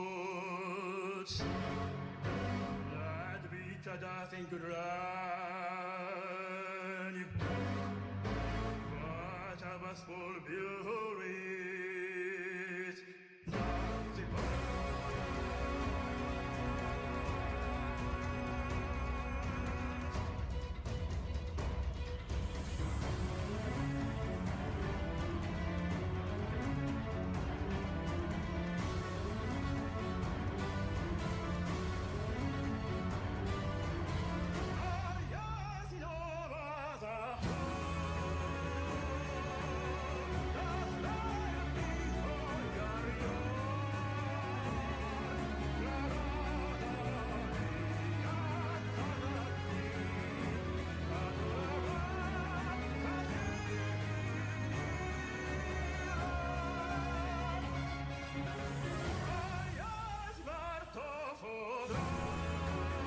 boots. That beach I think could run you. What a wistful beauties.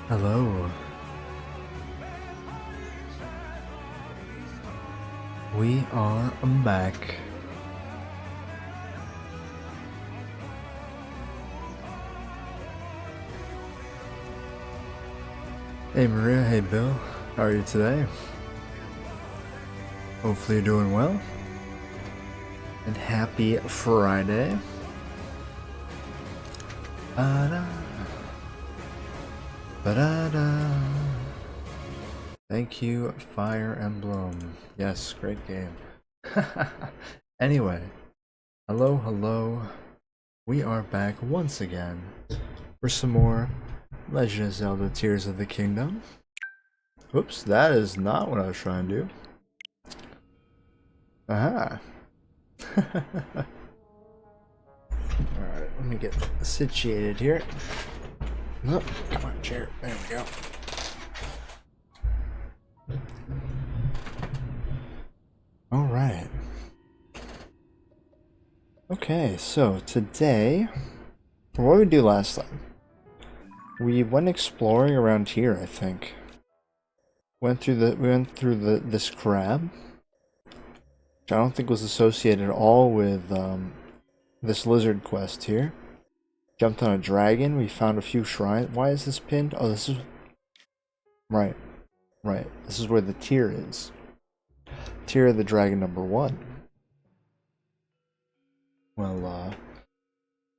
Hello. We are back. Hey Maria, hey Bill, how are you today? Hopefully you're doing well. And happy Friday. Ba-da-da. Thank you, Fire Emblem. Yes, great game. Anyway, hello. We are back once again for some more Legend of Zelda Tears of the Kingdom. Oops, that is not what I was trying to do. Aha. Alright, let me get situated here. Oh, come on, chair. There we go. Alright. Okay, so today, what did we do last time? We went exploring around here, I think. We went through this crab, which I don't think was associated at all with this lizard quest here. Jumped on a dragon. We found a few shrines. Why is this pinned? Oh, this is right. This is where the tear is. Tear of the Dragon #1. Well,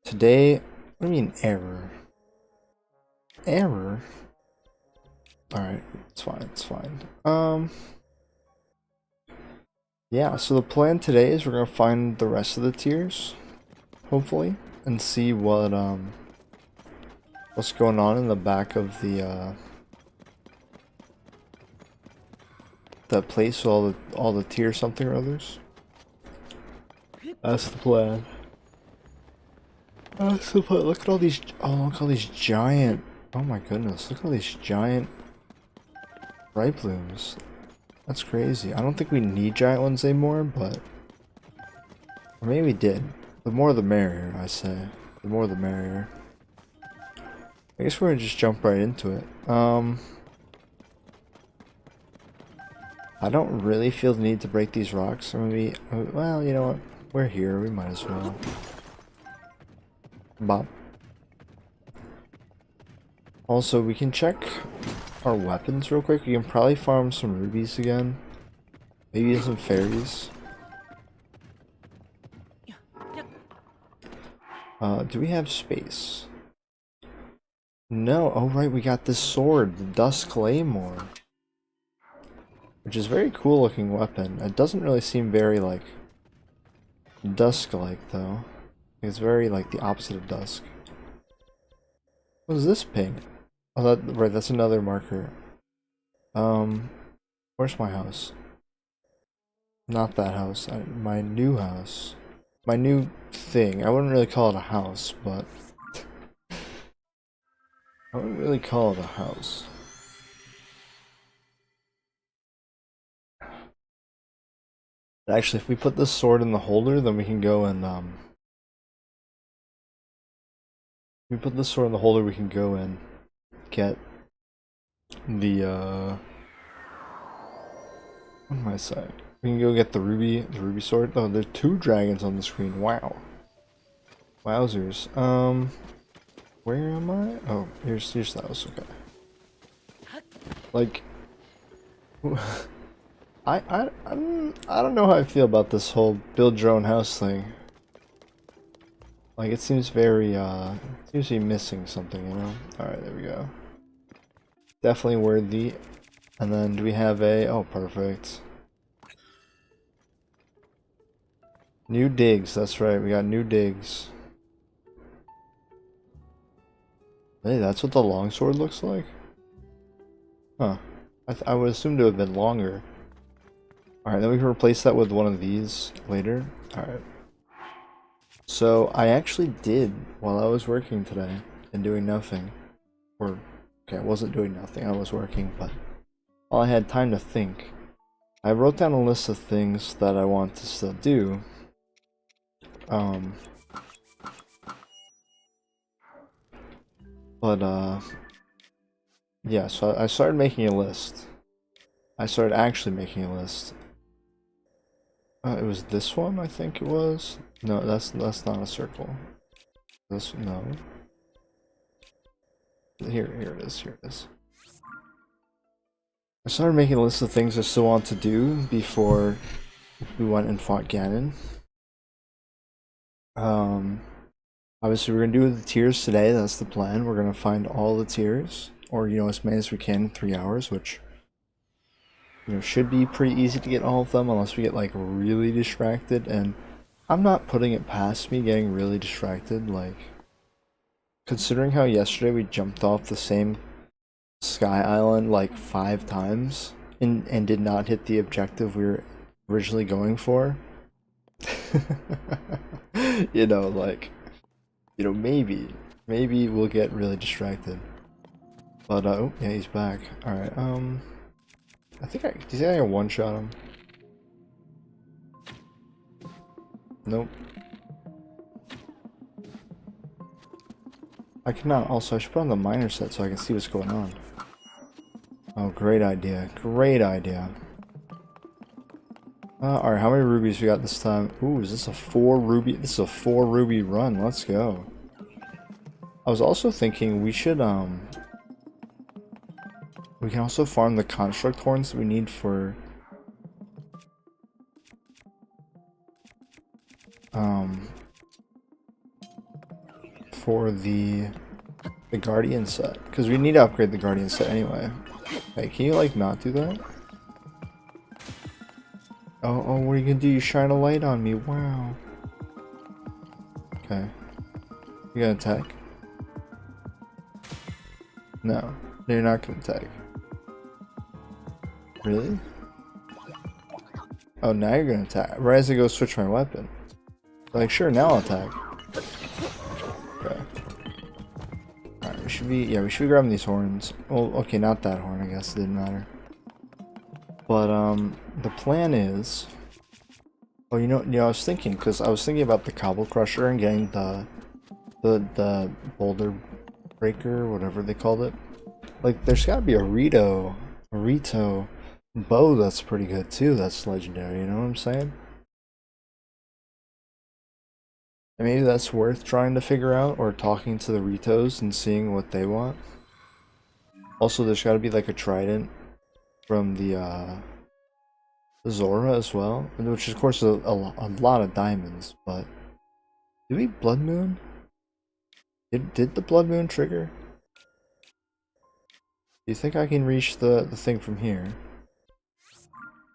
today. What do you mean error? Error. All right, it's fine. Yeah. So the plan today is we're gonna find the rest of the tears, hopefully, and see what's going on in the back of the that place with all the tier something or others. That's the plan. That's the plan. Look at all these. Oh, look at all these giant. Oh my goodness! Look at all these giant ripe blooms. That's crazy. I don't think we need giant ones anymore, but or maybe we did. The more the merrier, I say. The more the merrier. I guess we're gonna just jump right into it. I don't really feel the need to break these rocks. Or maybe, well, you know what? We're here. We might as well. Bop. Also, we can check our weapons real quick. We can probably farm some rubies again. Maybe some fairies. Do we have space? No. Oh, right. We got this sword, the Dusk Claymore. Which is a very cool looking weapon. It doesn't really seem very, like, dusk-like, though. It's very, like, the opposite of dusk. What is this ping? Oh, right, that's another marker. Where's my house? Not that house. My new house. My new thing. I wouldn't really call it a house, but... I wouldn't really call it a house. Actually, if we put this sword in the holder, then we can go and, if we put this sword in the holder, we can go and get the, what am I saying? We can go get the ruby sword. Oh, there's 2 dragons on the screen. Wow. Wowzers. Where am I? Oh, here's the house. Okay. Like, I don't know how I feel about this whole build your own house thing. Like, it seems very seems to be missing something, you know. All right, there we go. Definitely worthy. And then do we have a? Oh, perfect. New digs. That's right. We got new digs. Hey, that's what the longsword looks like? Huh. I would assume to have been longer. Alright, then we can replace that with one of these later. Alright. So, I actually did, while I was working today, and doing nothing. Or, okay, I wasn't doing nothing, I was working, but while I had time to think, I wrote down a list of things that I want to still do. Yeah, so I started making a list. I started actually making a list. It was this one, I think it was. No, that's not a circle. This, no. Here it is. Here it is. I started making a list of things I still want to do before we went and fought Ganon. Obviously we're gonna do the tiers today. That's the plan. We're gonna find all the tiers, or you know, as many as we can in 3 hours, which you know should be pretty easy to get all of them, unless we get like really distracted. And I'm not putting it past me getting really distracted. Like, considering how yesterday we jumped off the same Sky Island like 5 times and did not hit the objective we were originally going for. You know, like, you know, maybe we'll get really distracted. But oh yeah, he's back. All right. I think do you think I can one-shot him? Nope. I cannot. Also, I should put on the miner set so I can see what's going on. Oh, great idea. Great idea. Alright, how many rubies we got this time? Ooh, is this a 4 ruby? This is a 4 ruby run. Let's go. I was also thinking we should, we can also farm the construct horns that we need for, the Guardian set. Because we need to upgrade the Guardian set anyway. Hey, can you, like, not do that? Oh, what are you gonna do? You shine a light on me. Wow. Okay. You gonna attack? No. You're not gonna attack. Really? Oh, now you're gonna attack. Right as I go switch my weapon. Like, sure, now I'll attack. Okay. Alright, we should be grabbing these horns. Well, okay, not that horn, I guess. It didn't matter. But, the plan is... Oh, you know, I was thinking, because I was thinking about the Cobble Crusher and getting the Boulder Breaker, whatever they called it. Like, there's gotta be a Rito bow that's pretty good, too. That's legendary, you know what I'm saying? And maybe that's worth trying to figure out, or talking to the Ritos and seeing what they want. Also, there's gotta be, like, a trident from the Zora as well, which is of course a lot of diamonds, but did we Blood Moon? Did the Blood Moon trigger? Do you think I can reach the thing from here?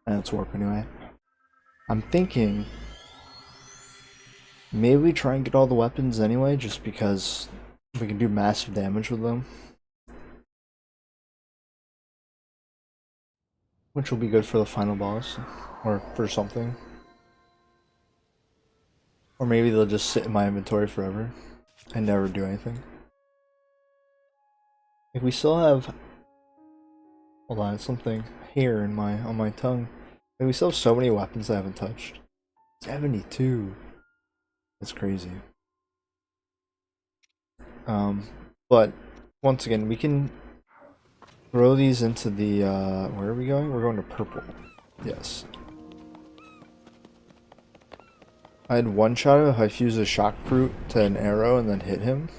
And it's warp anyway. I'm thinking maybe we try and get all the weapons anyway, just because we can do massive damage with them. Which will be good for the final boss, or for something. Or maybe they'll just sit in my inventory forever and never do anything. Like, we still have... Hold on, something here in on my tongue. Like, we still have so many weapons I haven't touched. 72. That's crazy. But once again, we can throw these into the, where are we going? We're going to purple. Yes. I'd one-shot him if I fuse a shock fruit to an arrow and then hit him.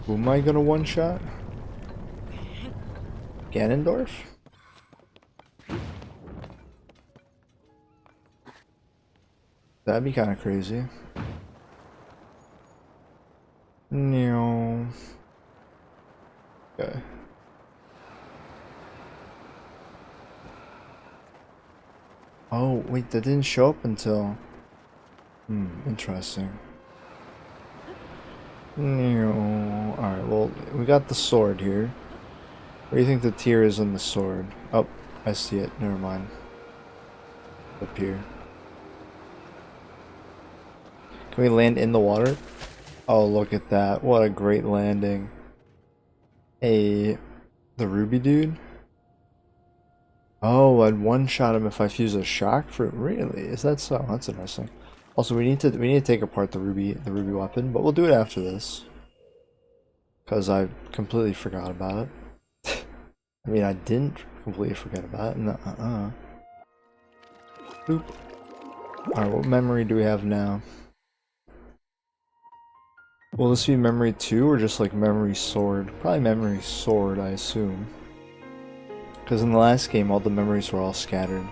Who am I gonna one-shot? Ganondorf? That'd be kind of crazy. No. Okay. Oh, wait, that didn't show up until... interesting. No. Alright, well, we got the sword here. Where do you think the tier is on the sword? Oh, I see it. Never mind. Up here. Can we land in the water? Oh, look at that. What a great landing. The ruby dude? Oh, I'd one-shot him if I fuse a shock fruit. Really? Is that so? That's interesting. Also, we need to take apart the ruby weapon, but we'll do it after this. Because I completely forgot about it. I mean, I didn't completely forget about it. Boop. Alright, what memory do we have now? Will this be memory 2 or just like memory sword? Probably memory sword, I assume. Because in the last game, all the memories were all scattered.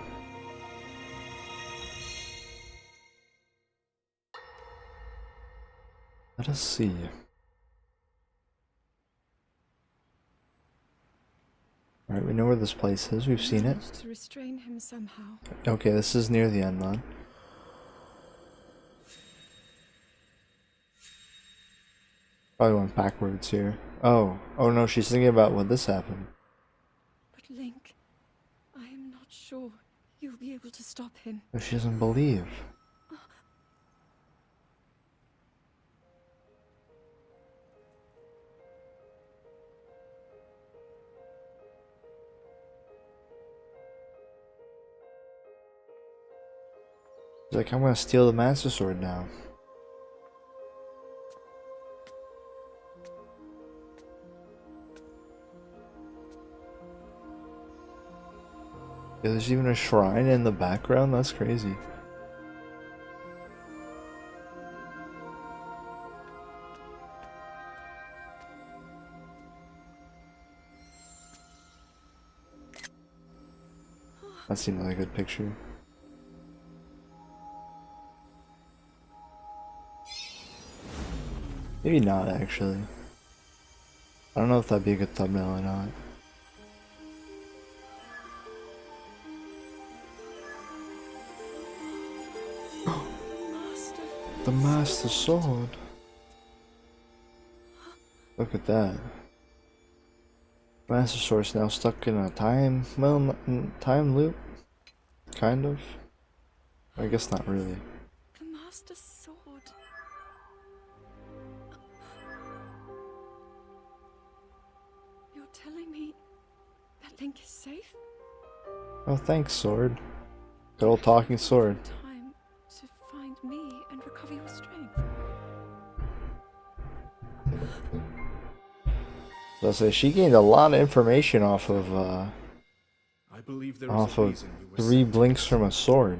Let us see. Alright, we know where this place is. We've seen it. To restrain him somehow. Okay, this is near the end then. Probably went backwards here. Oh no, she's thinking about when this happened. But Link, I am not sure you'll be able to stop him. But she doesn't believe. She's like, I'm gonna steal the Master Sword now. Yeah, there's even a shrine in the background? That's crazy. That seemed like a good picture. Maybe not, actually. I don't know if that'd be a good thumbnail or not. The Master Sword. Look at that. Master Sword's now stuck in a time loop. Kind of. I guess not really. The Master Sword. You're telling me that Link is safe? Oh, thanks, sword. Good old talking sword. Time to find me and recover your strength. Let's say she gained a lot of information off of I believe there is a reason we were 3 sent. blinks from a sword.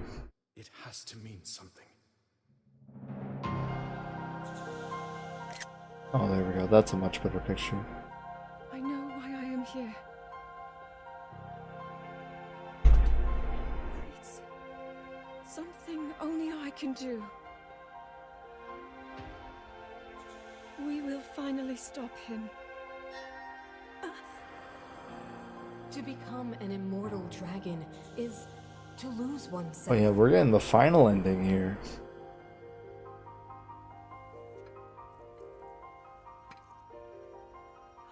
It has to mean something. Oh, there we go. That's a much better picture. I know why I am here. It's something only I can do. We will finally stop him. To become an immortal dragon is to lose oneself. Oh yeah, we're getting the final ending here.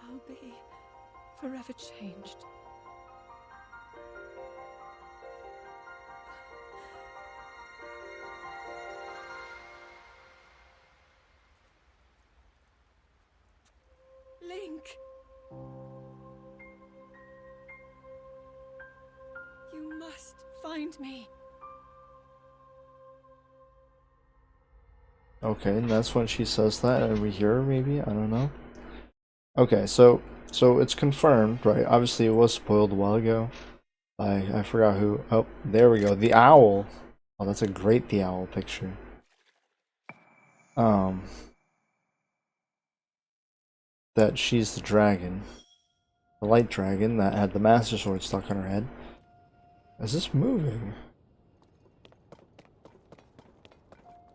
I'll be forever changed. Link! You must find me. Okay, and that's when she says that, and we hear her, maybe? I don't know. Okay, so it's confirmed, right? Obviously, it was spoiled a while ago. I forgot who. Oh, there we go. The owl. Oh, that's a great The Owl picture. That she's the dragon. The light dragon that had the Master Sword stuck on her head. Is this moving?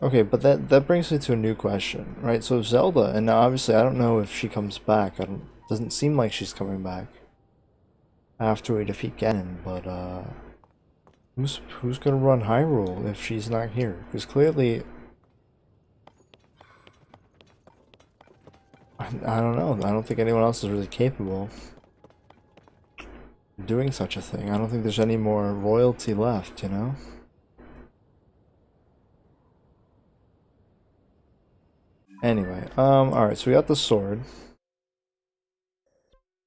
Okay, but that brings me to a new question, right? So Zelda, and now obviously I don't know if she comes back. Doesn't seem like she's coming back after we defeat Ganon, but who's gonna run Hyrule if she's not here? Because clearly, I don't know. I don't think anyone else is really capable of doing such a thing. I don't think there's any more royalty left, you know? Anyway, alright, so we got the sword.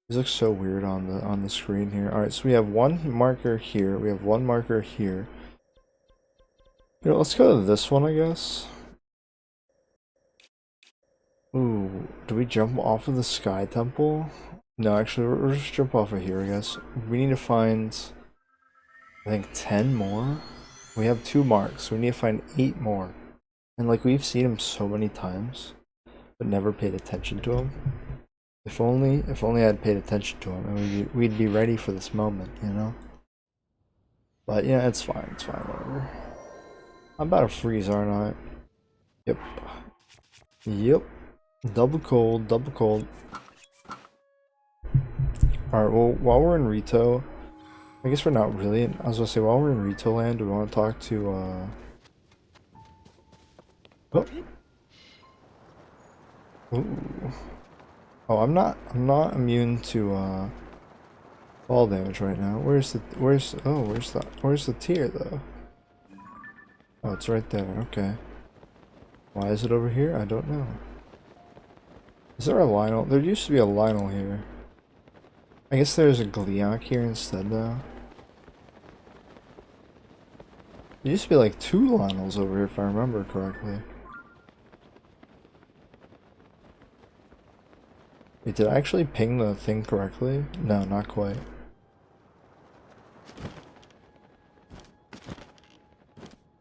This looks so weird on the screen here. Alright, so we have one marker here, we have one marker here. You know, let's go to this one, I guess. Ooh, do we jump off of the Sky Temple? No, actually, we'll just jump off of here, I guess. We need to find, I think, 10 more? We have 2 marks, so we need to find 8 more. And like, we've seen him so many times, but never paid attention to him. If only I'd paid attention to him, and we'd be ready for this moment, you know? But yeah, it's fine, whatever. I'm about to freeze, aren't I? Yep. Yep. Double cold, double cold. Alright, well, while we're in Rito, I guess we're not really, I was gonna say, while we're in Rito Land, do we want to talk to, Oh. Ooh. Oh, I'm not immune to fall damage right now. Where's the tier though? Oh, it's right there. Okay. Why is it over here? I don't know. Is there a Lionel? There used to be a Lionel here. I guess there's a Gleeok here instead though. There used to be like 2 Lionels over here if I remember correctly. Wait, did I actually ping the thing correctly? No, not quite.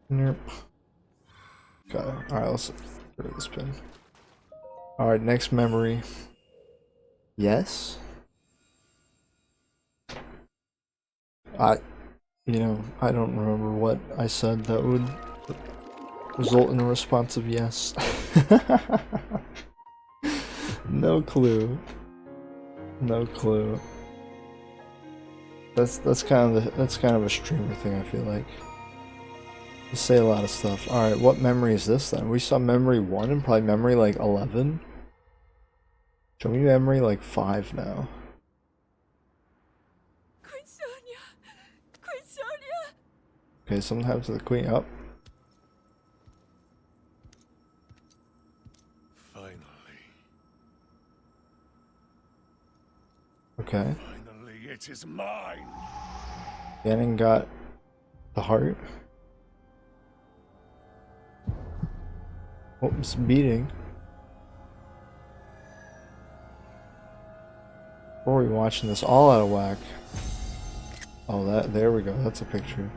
Nope. Got it. Alright, let's get rid of this pin. Alright, next memory. Yes? I don't remember what I said that would result in a response of yes. No clue. No clue. That's kind of a streamer thing, I feel like. You say a lot of stuff. Alright, what memory is this then? We saw memory 1 and probably memory like 11. Show me memory like 5 now. Okay, something happens to the queen. Up. Finally. Okay. Finally, it is mine. Ganon got the heart. Oh, it's beating. Or are we watching this all out of whack? Oh, there we go. That's a picture.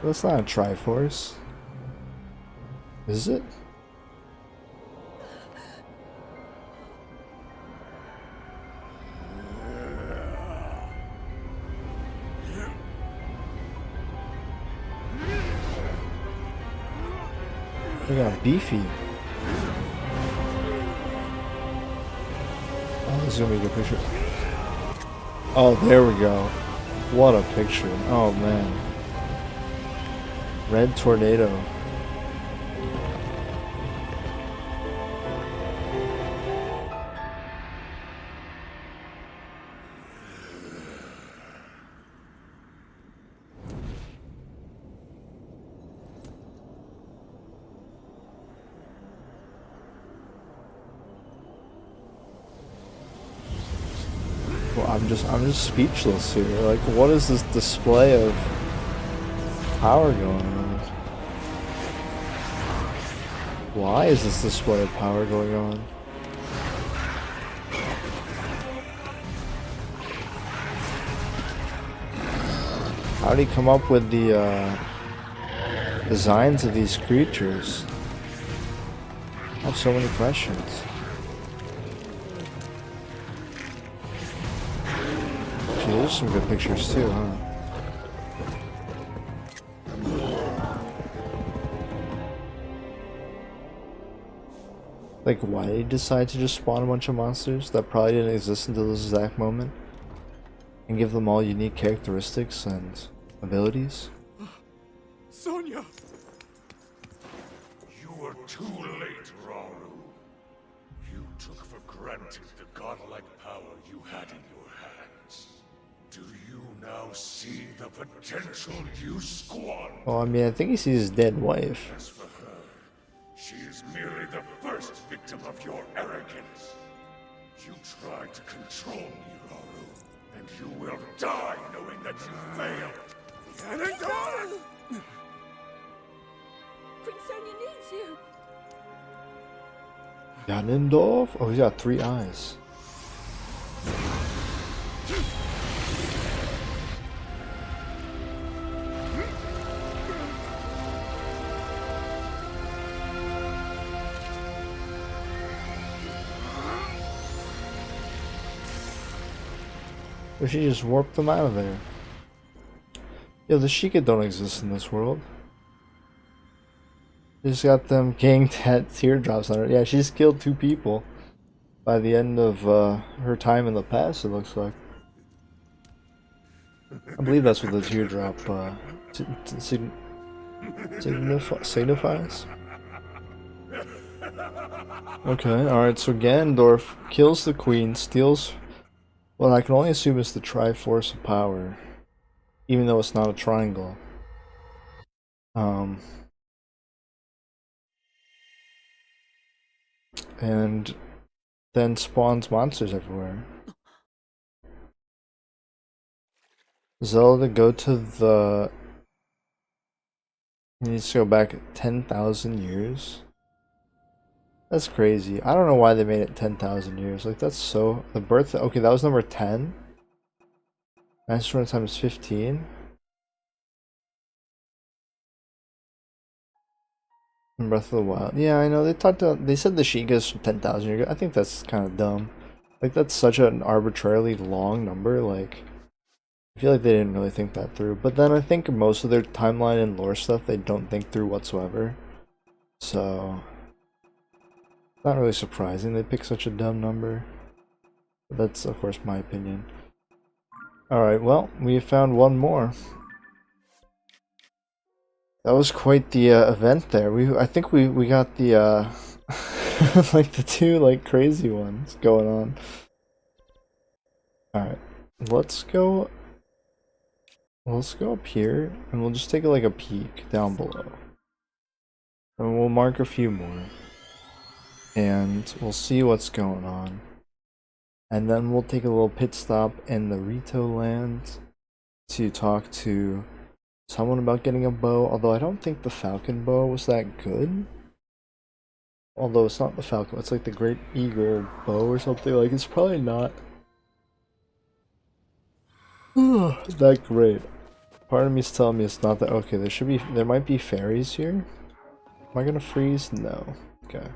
That's not a Triforce. Is it? They got beefy. Oh, this is gonna be a good picture. Oh, there we go. What a picture. Oh, man. Red tornado. Well, I'm just speechless here. Like, what is this display of power going on? Why is this display of power going on? How did he come up with the designs of these creatures? I have so many questions. Gee, there's some good pictures too, huh? Like, why did he decide to just spawn a bunch of monsters that probably didn't exist until this exact moment? And give them all unique characteristics and abilities? Sonya! You were too late, Rauru. You took for granted the godlike power you had in your hands. Do you now see the potential you squandered? Well, I mean, I think he sees his dead wife. As for her, she is merely the first victim of your arrogance. You tried to control me, Rauru, and you will die knowing that you failed. Ganondorf! Prince Sonia needs you. Ganondorf? Oh, he's got 3 eyes. Or she just warped them out of there. Yo, the Sheikah don't exist in this world. She just got them getting teardrops on her. Yeah, she's killed 2 people by the end of her time in the past, it looks like. I believe that's what the teardrop signifies. Okay, alright, so Ganondorf kills the queen, steals what I can only assume is the Triforce of Power, even though it's not a triangle. And then spawns monsters everywhere. Zelda, go to the... He needs to go back 10,000 years? That's crazy. I don't know why they made it 10,000 years. Like, that's so... The birth... Okay, that was number 10. Master run time is 15. And Breath of the Wild. Yeah, I know. They said the Sheikah's from 10,000 years ago. I think that's kind of dumb. Like, that's such an arbitrarily long number. Like, I feel like they didn't really think that through. But then I think most of their timeline and lore stuff they don't think through whatsoever. So... Not really surprising they pick such a dumb number. But that's, of course, my opinion. Alright, well, we found one more. That was quite the event there. I think we got the like the 2 like crazy ones going on. Alright, let's go up here and we'll just take like a peek down below. And we'll mark a few more. And we'll see what's going on. And then we'll take a little pit stop in the Rito land to talk to someone about getting a bow, although I don't think the Falcon bow was that good. Although it's not the Falcon, it's like the Great Eagle bow or something. Like, it's probably not that great. Part of me's telling me it's not that. Okay, there might be fairies here. Am I gonna freeze? No. Okay.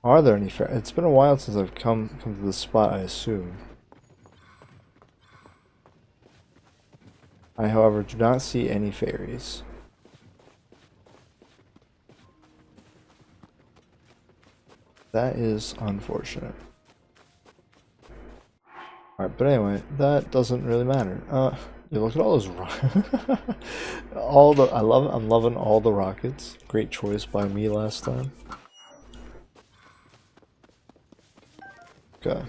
Are there any fairies? It's been a while since I've come to this spot, I assume. I, however, do not see any fairies. That is unfortunate. Alright, but anyway, that doesn't really matter. Yeah, look at all those I'm loving all the rockets. Great choice by me last time. Okay.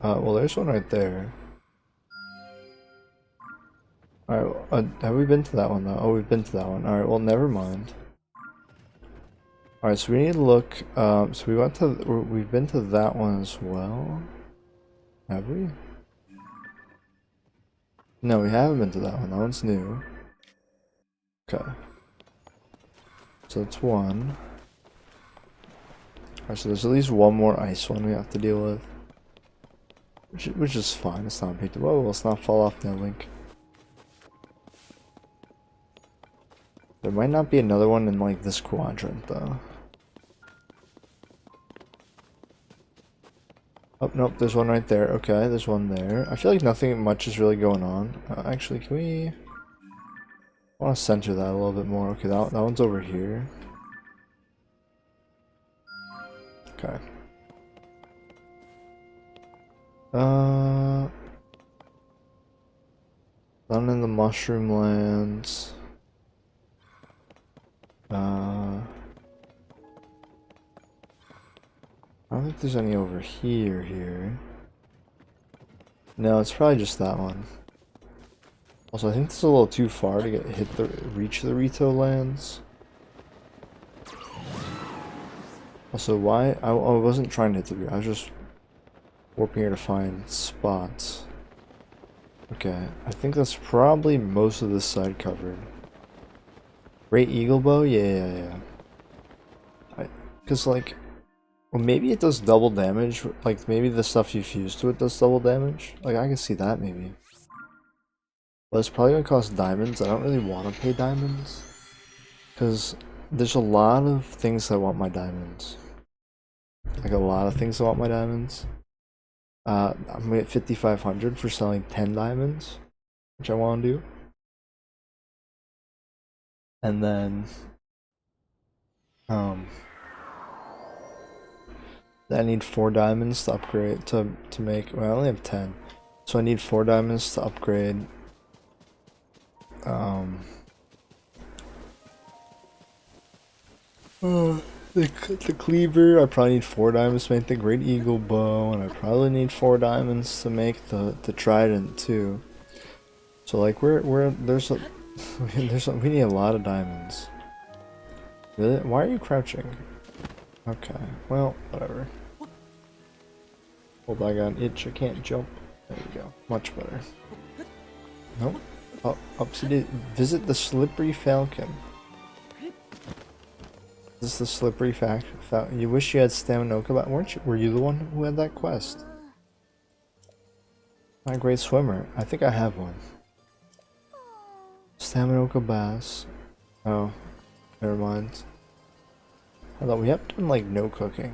Well, there's one right there. Alright, have we been to that one though? Oh, we've been to that one. Alright, well, never mind. Alright, so we need to look, so we've been to that one as well. Have we? No, we haven't been to that one. That one's new. Okay. So that's one. Alright, so there's at least one more ice one we have to deal with. Which is fine. It's not a big deal. Whoa, let's not fall off now, Link. There might not be another one in like this quadrant though. Oh, nope, there's one right there. Okay, there's one there. I feel like nothing much is really going on. Actually, can we... I want to center that a little bit more. Okay, that one's over here. Okay. Down in the Mushroom Lands. I don't think there's any over here. No, it's probably just that one. Also, I think this is a little too far to reach the Rito lands. Also, why? I wasn't trying to hit the view. I was just warping here to find spots. Okay, I think that's probably most of this side covered. Great Eagle Bow? Yeah. Because, like... Well, maybe it does double damage. Like, maybe the stuff you fuse to it does double damage. Like, I can see that, maybe. But it's probably gonna cost diamonds. I don't really want to pay diamonds. Because there's a lot of things that want my diamonds. Like, a lot of things that want my diamonds. I'm gonna get 5,500 for selling 10 diamonds. Which I want to do. And then... I need 4 diamonds to upgrade to make. Well, I only have 10, so I need 4 diamonds to upgrade. The cleaver. I probably need 4 diamonds to make the Great Eagle Bow, and I probably need 4 diamonds to make the trident too. So like we need a lot of diamonds. Really? Why are you crouching? Okay. Well, whatever. Hold on, I got an itch. I can't jump. There we go. Much better. Nope. Up to the visit the Slippery Falcon. This is the Slippery Falcon. You wish you had Staminoka, but weren't you? Were you the one who had that quest? My great swimmer. I think I have one. Staminoka Bass. Oh, never mind. Although we have done like no cooking.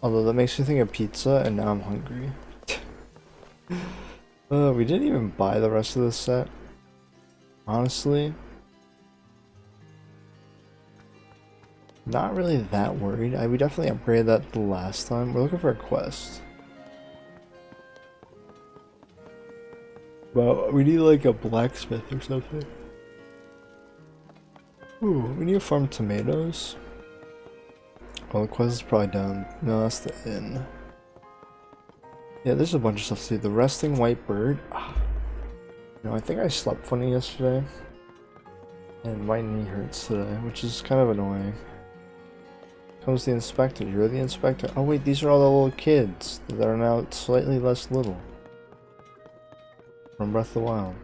Although that makes me think of pizza, and now I'm hungry. We didn't even buy the rest of this set. Honestly, not really that worried. We definitely upgraded that the last time. We're looking for a quest. But we need like a blacksmith or something. Ooh, we need to farm tomatoes. Oh, the quest is probably done. No, that's the inn. Yeah, there's a bunch of stuff to do. The resting white bird. No, I think I slept funny yesterday. And my knee hurts today, which is kind of annoying. Comes the inspector. You're the inspector. Oh wait, these are all the little kids that are now slightly less little. From Breath of the Wild.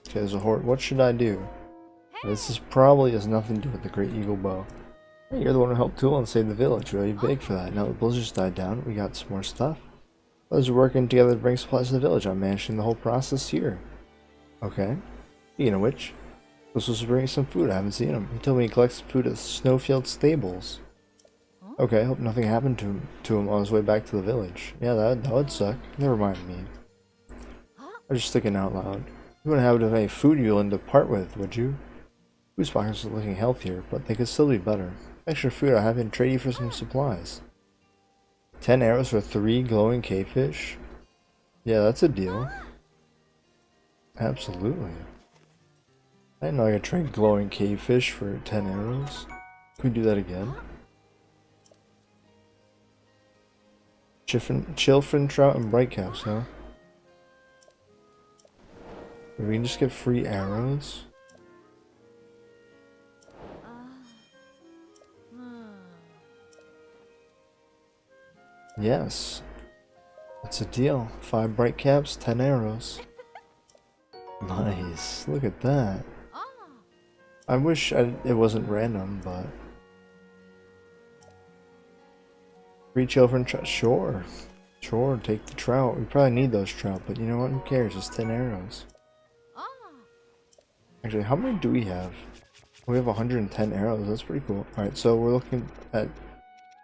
Okay, there's a horde. What should I do? This probably has nothing to do with the Great Eagle Bow. Hey, you're the one who helped Tool and save the village. Really big for that. Now the blizzard's died down, we got some more stuff. Others are working together to bring supplies to the village. I'm managing the whole process here. Okay. Speaking of which, this was bringing some food. I haven't seen him. He told me he collects food at Snowfield Stables. Okay, hope nothing happened to him on his way back to the village. Yeah, that would suck. Never mind me. I'm just thinking out loud. You wouldn't have any food you're willing to part with, would you? Food pockets are looking healthier, but they could still be better. Extra food I have been trade you for some supplies. 10 arrows for 3 glowing cavefish? Yeah, that's a deal. Absolutely. I didn't know I could trade glowing cavefish for 10 arrows. Can we do that again? Chillfin trout and bright caps, huh? We can just get free arrows? Yes. It's a deal. 5 bright caps, 10 arrows. Nice. Look at that. I wish it wasn't random, but... Free children trout. Sure. Sure, take the trout. We probably need those trout, but you know what? Who cares? It's 10 arrows. Actually, how many do we have? We have 110 arrows. That's pretty cool. Alright, so we're looking at...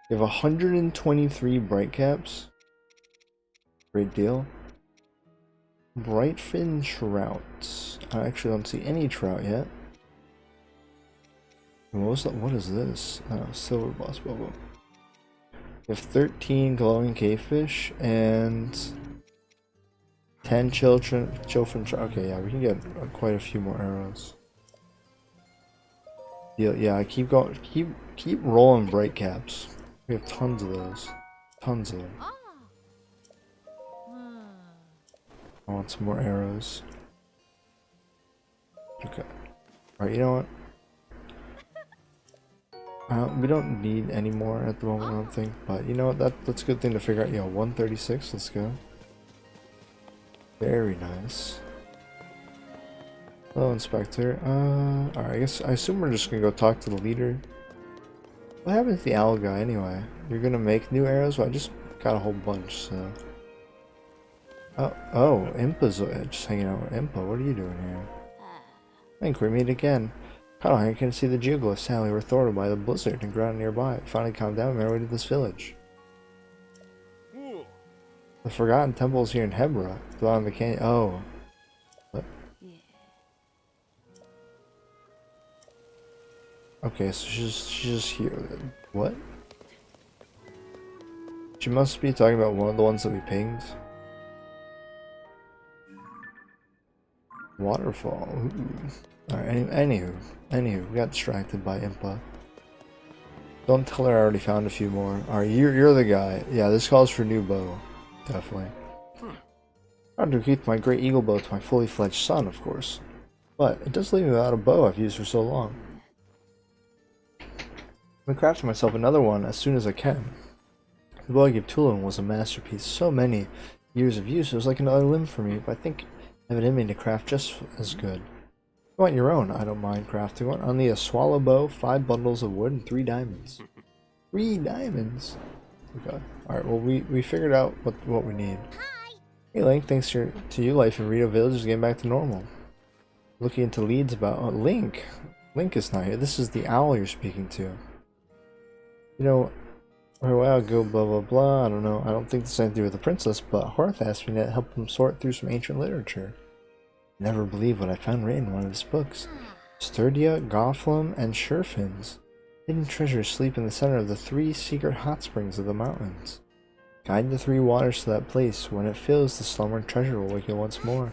We have 123 bright caps. Great deal. Bright fin trout. I actually don't see any trout yet. What is this? Oh, silver boss bubble. We have 13 glowing cavefish and 10 children trout. Okay, yeah, we can get quite a few more arrows. Yeah, keep going. Keep rolling bright caps. We have tons of those. Tons of them. I want some more arrows. Okay. Alright, you know what? We don't need any more at the moment, I don't think. But you know what? That's a good thing to figure out. Yeah, 136. Let's go. Very nice. Hello, Inspector. Alright, I assume we're just gonna go talk to the leader. What happened to the owl guy anyway? You're gonna make new arrows? Well, I just got a whole bunch, so... Oh, Impa's just hanging out with Impa. What are you doing here? I think we meet again. Caught I can see the geoglyphs. Sally were thwarted by the blizzard and ground nearby. It finally calmed down and made our way to this village. The Forgotten Temple is here in Hebra. Beyond the canyon. Oh. What? Okay, so she's just here. What? She must be talking about one of the ones that we pinged. Waterfall. Alright, anywho, we got distracted by Impa. Don't tell her I already found a few more. Alright, you're the guy. Yeah, this calls for a new bow. Definitely. I want to keep my great eagle bow to my fully fledged son, of course. But it does leave me without a bow I've used for so long. I'm crafting myself another one as soon as I can. The bow I gave Tulin was a masterpiece. So many years of use, it was like another limb for me, but I think I have it in me to craft just as good. You want your own? I don't mind crafting one. I'll need a swallow bow, 5 bundles of wood, and 3 diamonds. 3 diamonds? Okay. Alright, well we figured out what we need. Hi. Hey Link, thanks to you, life in Rito Village is getting back to normal. Looking into leads about... Oh, Link! Link is not here. This is the owl you're speaking to. You know, a while ago, blah blah blah, I don't know. I don't think this has anything to do with the princess, but Horth asked me to help him sort through some ancient literature. Never believe what I found written in one of his books. Sturdia, Gothlam, and Sherfins. Hidden treasures sleep in the center of the 3 secret hot springs of the mountains. Guide the 3 waters to that place. When it fills, the slumbering treasure will waken once more.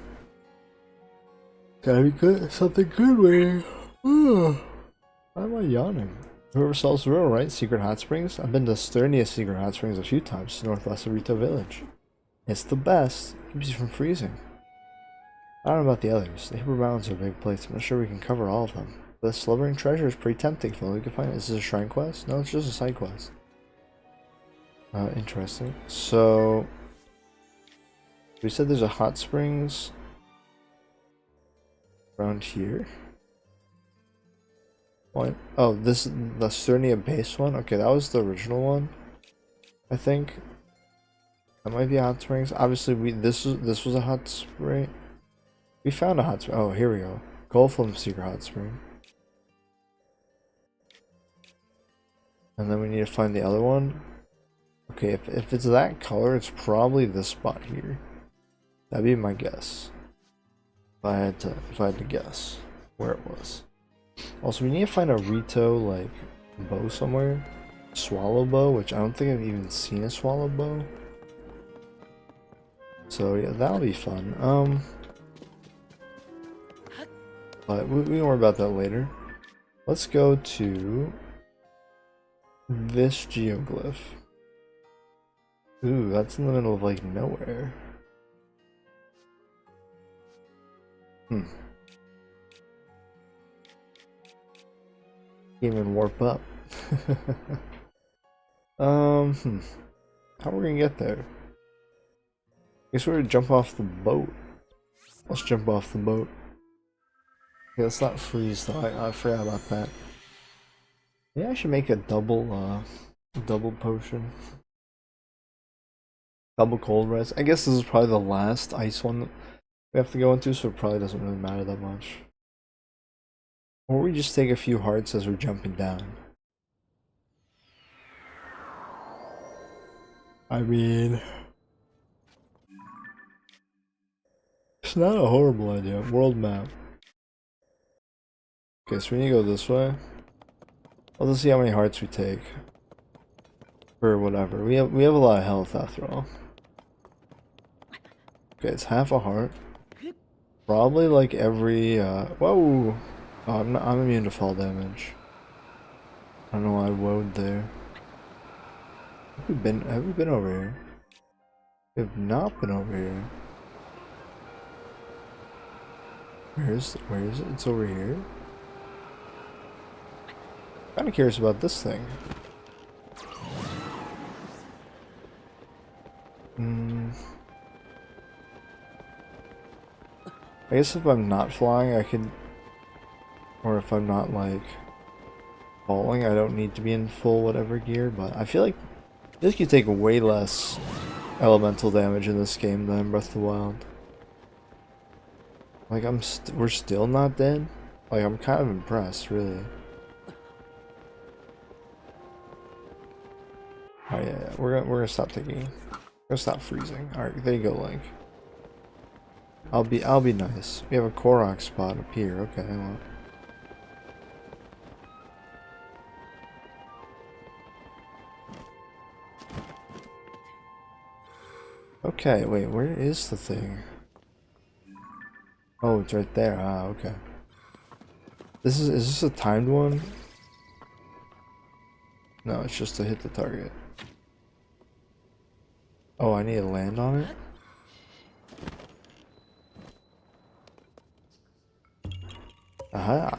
Gotta be good. Something good waiting. Why am I yawning? Whoever sells the river, right? Secret hot springs? I've been to Sturdia Secret Hot Springs a few times, northwest of Rito Village. It's the best. Keeps you from freezing. I don't know about the others. The Hebra Mountains are a big place. I'm not sure we can cover all of them. But the slumbering treasure is pretty tempting if only we can find it. Is this a shrine quest? No, it's just a side quest. Interesting. So... we said there's a hot springs... around here? What? Oh, this is the Sturnia base one? Okay, that was the original one. I think. That might be hot springs. Obviously this was a hot spring. We found a hot spring. Oh, here we go. Goldflame Secret Hot Spring. And then we need to find the other one. Okay, if it's that color, it's probably this spot here. That'd be my guess. If I had to guess where it was. Also, we need to find a Rito like bow somewhere. Swallow bow, which I don't think I've even seen a swallow bow. So yeah, that'll be fun. But we can worry about that later. Let's go to this geoglyph. Ooh, that's in the middle of like nowhere. Can't even warp up. How are we gonna get there? Guess we're gonna jump off the boat. Let's jump off the boat. Yeah, let's not freeze though. I forgot about that. Yeah, I should make a double potion. Double cold res. I guess this is probably the last ice one that we have to go into, so it probably doesn't really matter that much. Or we just take a few hearts as we're jumping down. I mean, it's not a horrible idea. World map. Okay, so we need to go this way. Let's see how many hearts we take. Or whatever. We have a lot of health after all. Okay, it's half a heart. Probably like every whoa! Oh, I'm immune to fall damage. I don't know why I woed there. Have we been over here? We have not been over here. Where is it? It's over here. Kinda curious about this thing. I guess if I'm not flying, I could, or if I'm not like falling, I don't need to be in full whatever gear. But I feel like you take way less elemental damage in this game than Breath of the Wild. Like we're still not dead. Like I'm kind of impressed, really. Oh yeah, we're gonna stop taking. We're gonna stop freezing. All right, there you go, Link. I'll be nice. We have a Korok spot up here. Okay, well. Okay, wait, where is the thing? Oh, it's right there. Ah, okay. Is this a timed one? No, it's just to hit the target. Oh, I need to land on it? Aha!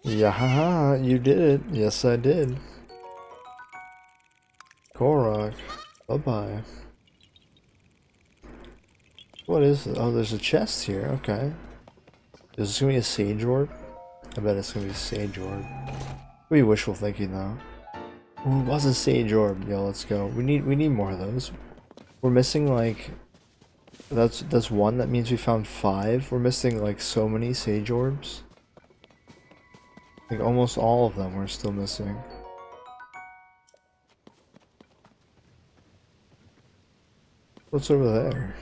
Yeah, you did it. Yes, I did. Korok. Bye-bye. What is it? Oh, there's a chest here. Okay. Is this gonna be a Sage Orb? I bet it's gonna be a Sage Orb. We wishful thinking though. Ooh, what's a Sage Orb? Yo, let's go. We need more of those. We're missing like... That's one. That means we found 5. We're missing like so many Sage Orbs. Like almost all of them we're still missing. What's over there?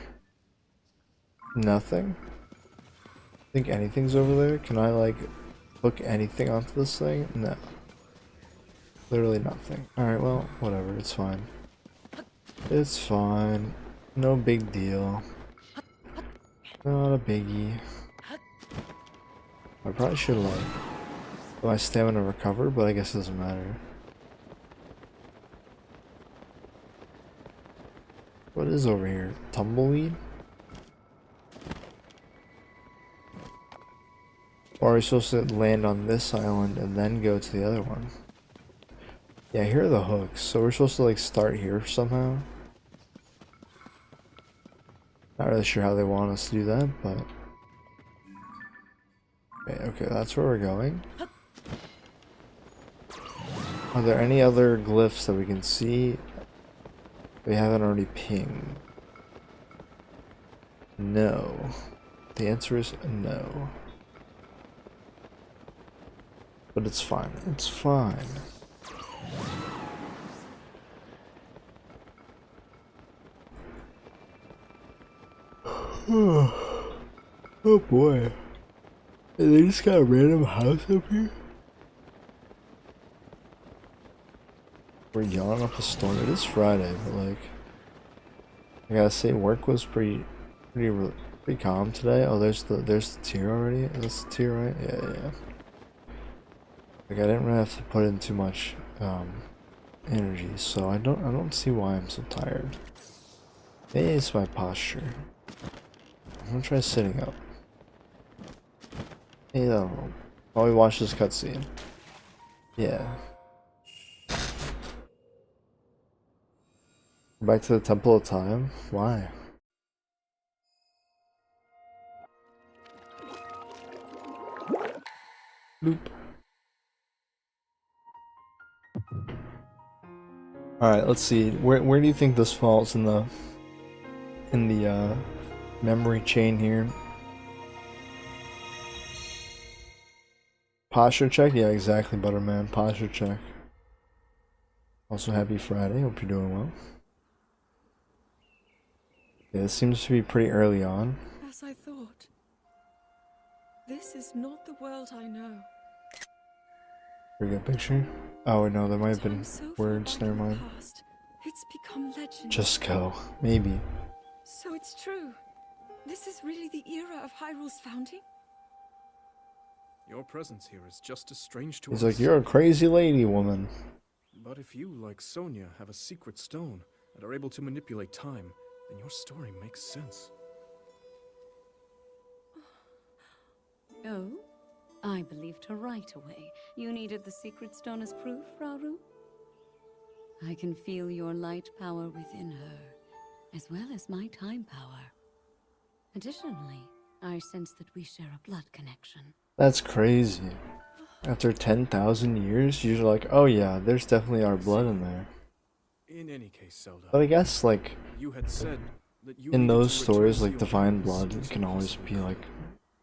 Nothing? Think anything's over there? Can I like hook anything onto this thing? No. Literally nothing. Alright, well, whatever, it's fine. It's fine. No big deal. Not a biggie. I probably should like let my stamina recover, but I guess it doesn't matter. What is over here? Tumbleweed? Or are we supposed to land on this island and then go to the other one? Yeah, here are the hooks, so we're supposed to like start here somehow. Not really sure how they want us to do that, but... Okay, that's where we're going. Are there any other glyphs that we can see we haven't already pinged? No. The answer is no. But it's fine. It's fine. Oh boy. They just got a random house up here? We're yawning up a storm. It is Friday, but like... I gotta say, work was pretty calm today. Oh, there's the tier already? Is this the tier, right? Yeah. Like, I didn't really have to put in too much energy, so I don't see why I'm so tired. Maybe it's my posture. I'm gonna try sitting up. Hey, that'll while we watch this cutscene. Yeah. Back to the Temple of Time? Why? Bloop. Alright, let's see. Where do you think this falls in the memory chain here? Posture check? Yeah, exactly, Butterman. Posture check. Also, happy Friday. Hope you're doing well. Yeah, this seems to be pretty early on. As I thought. This is not the world I know. Pretty good picture. Oh no, there might have been Time so far words. back Never in the mind. past, it's become legend. Just go. Maybe. So it's true. This is really the era of Hyrule's founding? Your presence here is just as strange to He's us. like, you're a crazy lady, woman. But if you, like Sonia, have a secret stone and are able to manipulate time, then your story makes sense. Oh? I believed her right away. You needed the secret stone as proof, Rauru? I can feel your light power within her, as well as my time power. Additionally, I sense that we share a blood connection. That's crazy. After 10,000 years, you're like, oh yeah, there's definitely our blood in there. In any case, Zelda, But I guess, like, you had said that you in needed those to return stories, to like your divine parents blood as soon can as always possible. be, like,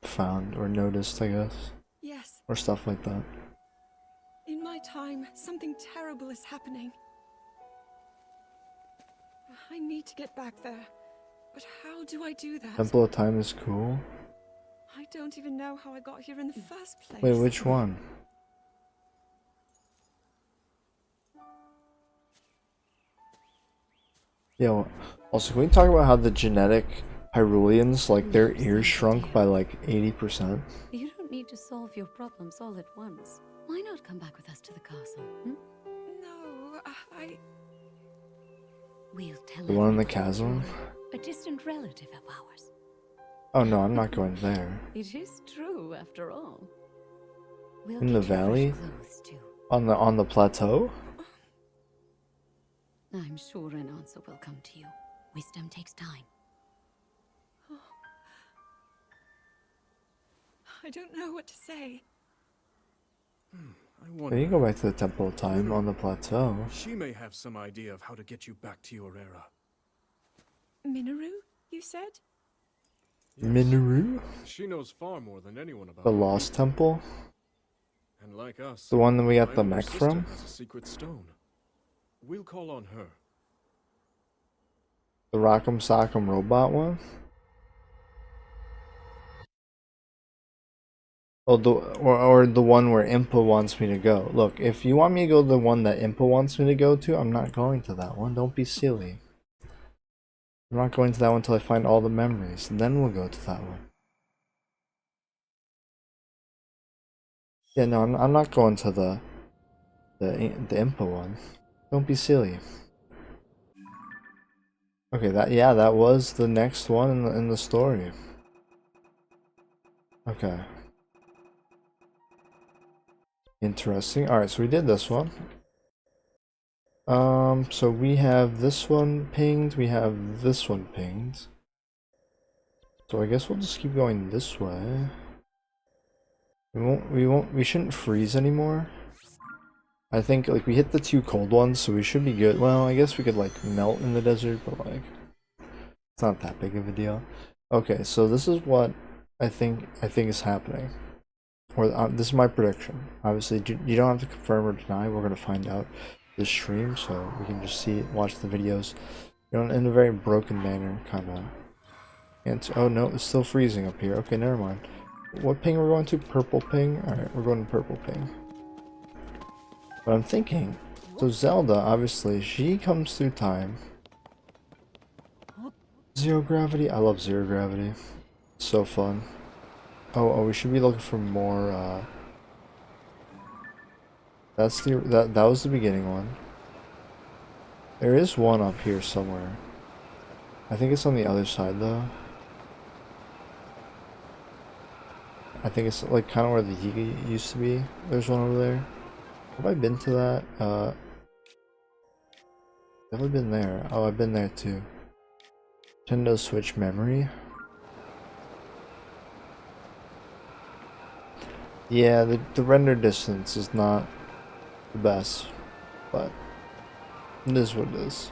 found or noticed, I guess. Yes. Or stuff like that. In my time, something terrible is happening. I need to get back there. But how do I do that? Temple of Time is cool. I don't even know how I got here in the first place. Wait, which one? Yeah, well, also, can we talk about how the genetic Hyruleans, like, their ears shrunk by, like, 80%? You don't need to solve your problems all at once. Why not come back with us to the castle, hmm? No, I... We'll tell The one in the everybody chasm? you're a distant relative of ours. Oh no, I'm not going there. It is true, after all. We'll In get the you fresh valley? clothes, too. On the plateau? I'm sure an answer will come to you. Wisdom takes time. I don't know what to say. I Yeah, wonder, you can go back to the Temple of Time on the plateau. she may have some idea of how to get you back to your era. Minoru, you said? Yes, Minoru? she knows far more than anyone about The it. Lost Temple? And like us, The one that we got my the older mech sister from? has a secret stone. We'll call on her. The Rock'em Sock'em robot one? Oh, or the one where Impa wants me to go. Look, if you want me to go to the one that Impa wants me to go to, I'm not going to that one. Don't be silly. I'm not going to that one until I find all the memories, and then we'll go to that one. Yeah, no, I'm not going to the Impa one. Don't be silly. Okay, that was the next one in the story. Okay. Interesting. Alright, so we did this one. So we have this one pinged, we have this one pinged. So I guess we'll just keep going this way. We shouldn't freeze anymore. I think, like, we hit the two cold ones, so we should be good. Well, I guess we could, like, melt in the desert, but, like, it's not that big of a deal. Okay, so this is what I think is happening. Or this is my prediction. Obviously, you don't have to confirm or deny. We're gonna find out this stream, so we can just see it, watch the videos, you know, in a very broken manner, kind of. And oh no, it's still freezing up here. Okay, never mind. What ping are we going to? Purple ping. All right, we're going to purple ping. But I'm thinking, so Zelda, obviously, she comes through time. Zero gravity. I love zero gravity. It's so fun. Oh, we should be looking for more, that's that was the beginning one. There is one up here somewhere. I think it's on the other side though. I think it's like kind of where the Yiga used to be. There's one over there. Have I been to that? Never been there. Oh, I've been there too. Nintendo Switch memory. Yeah, the render distance is not the best, but it is what it is.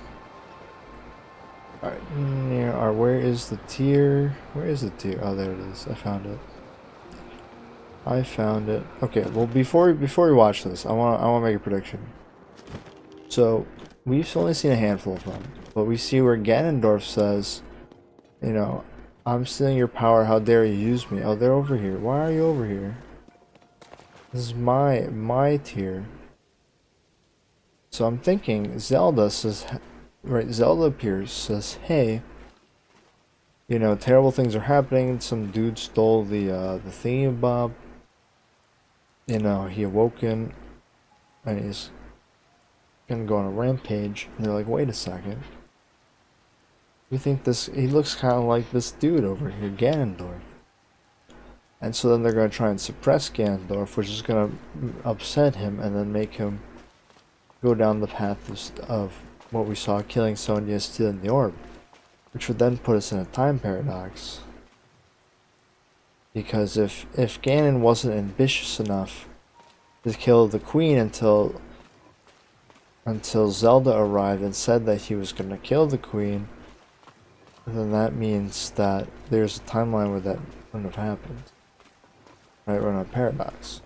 Alright, where is the tier? Where is the tier? Oh, there it is. I found it. I found it. Okay, well before we watch this, I wanna make a prediction. So we've only seen a handful of them, but we see where Ganondorf says, you know, I'm stealing your power, how dare you use me? Oh, they're over here. Why are you over here? This is my tier. So I'm thinking Zelda says, right, Zelda appears, says, hey, you know, terrible things are happening, some dude stole the thingamabob. You know, he awoken and he's gonna go on a rampage, and they're like, wait a second. We think he looks kind of like this dude over here, Ganondorf. And so then they're gonna try and suppress Ganondorf, which is gonna upset him and then make him go down the path of what we saw, killing Sonya, stealing the orb. Which would then put us in a time paradox. Because if Ganon wasn't ambitious enough to kill the queen until Zelda arrived and said that he was gonna kill the queen, then that means that there's a timeline where that wouldn't have happened. Right, we're in a paradox.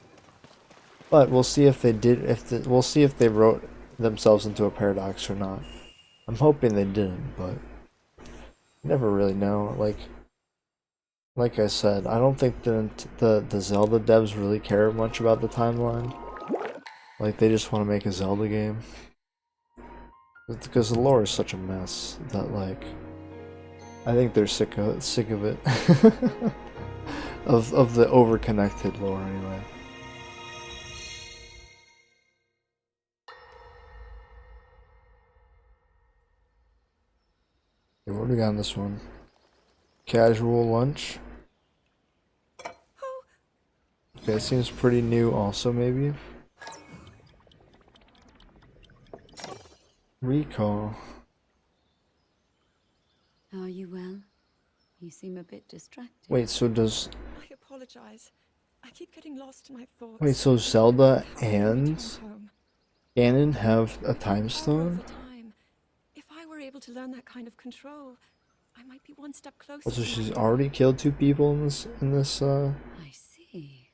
But we'll see if they did. We'll see if they wrote themselves into a paradox or not. I'm hoping they didn't, but you never really know. Like I said, I don't think the Zelda devs really care much about the timeline. Like, they just want to make a Zelda game. Because the lore is such a mess that, like, I think they're sick of it. of the over-connected lore, anyway. Okay, what do we got on this one? Casual lunch. Okay, it seems pretty new also, maybe. Recall. Are you well? You seem a bit distracted. Wait, so does... I apologize. I keep getting lost in my thoughts. Wait, so Zelda How will I and return home? Ganon have a time Power stone? over time. If I were able to learn that kind of control, I might be one step closer. Also, to she's my already killed 2 people in I see.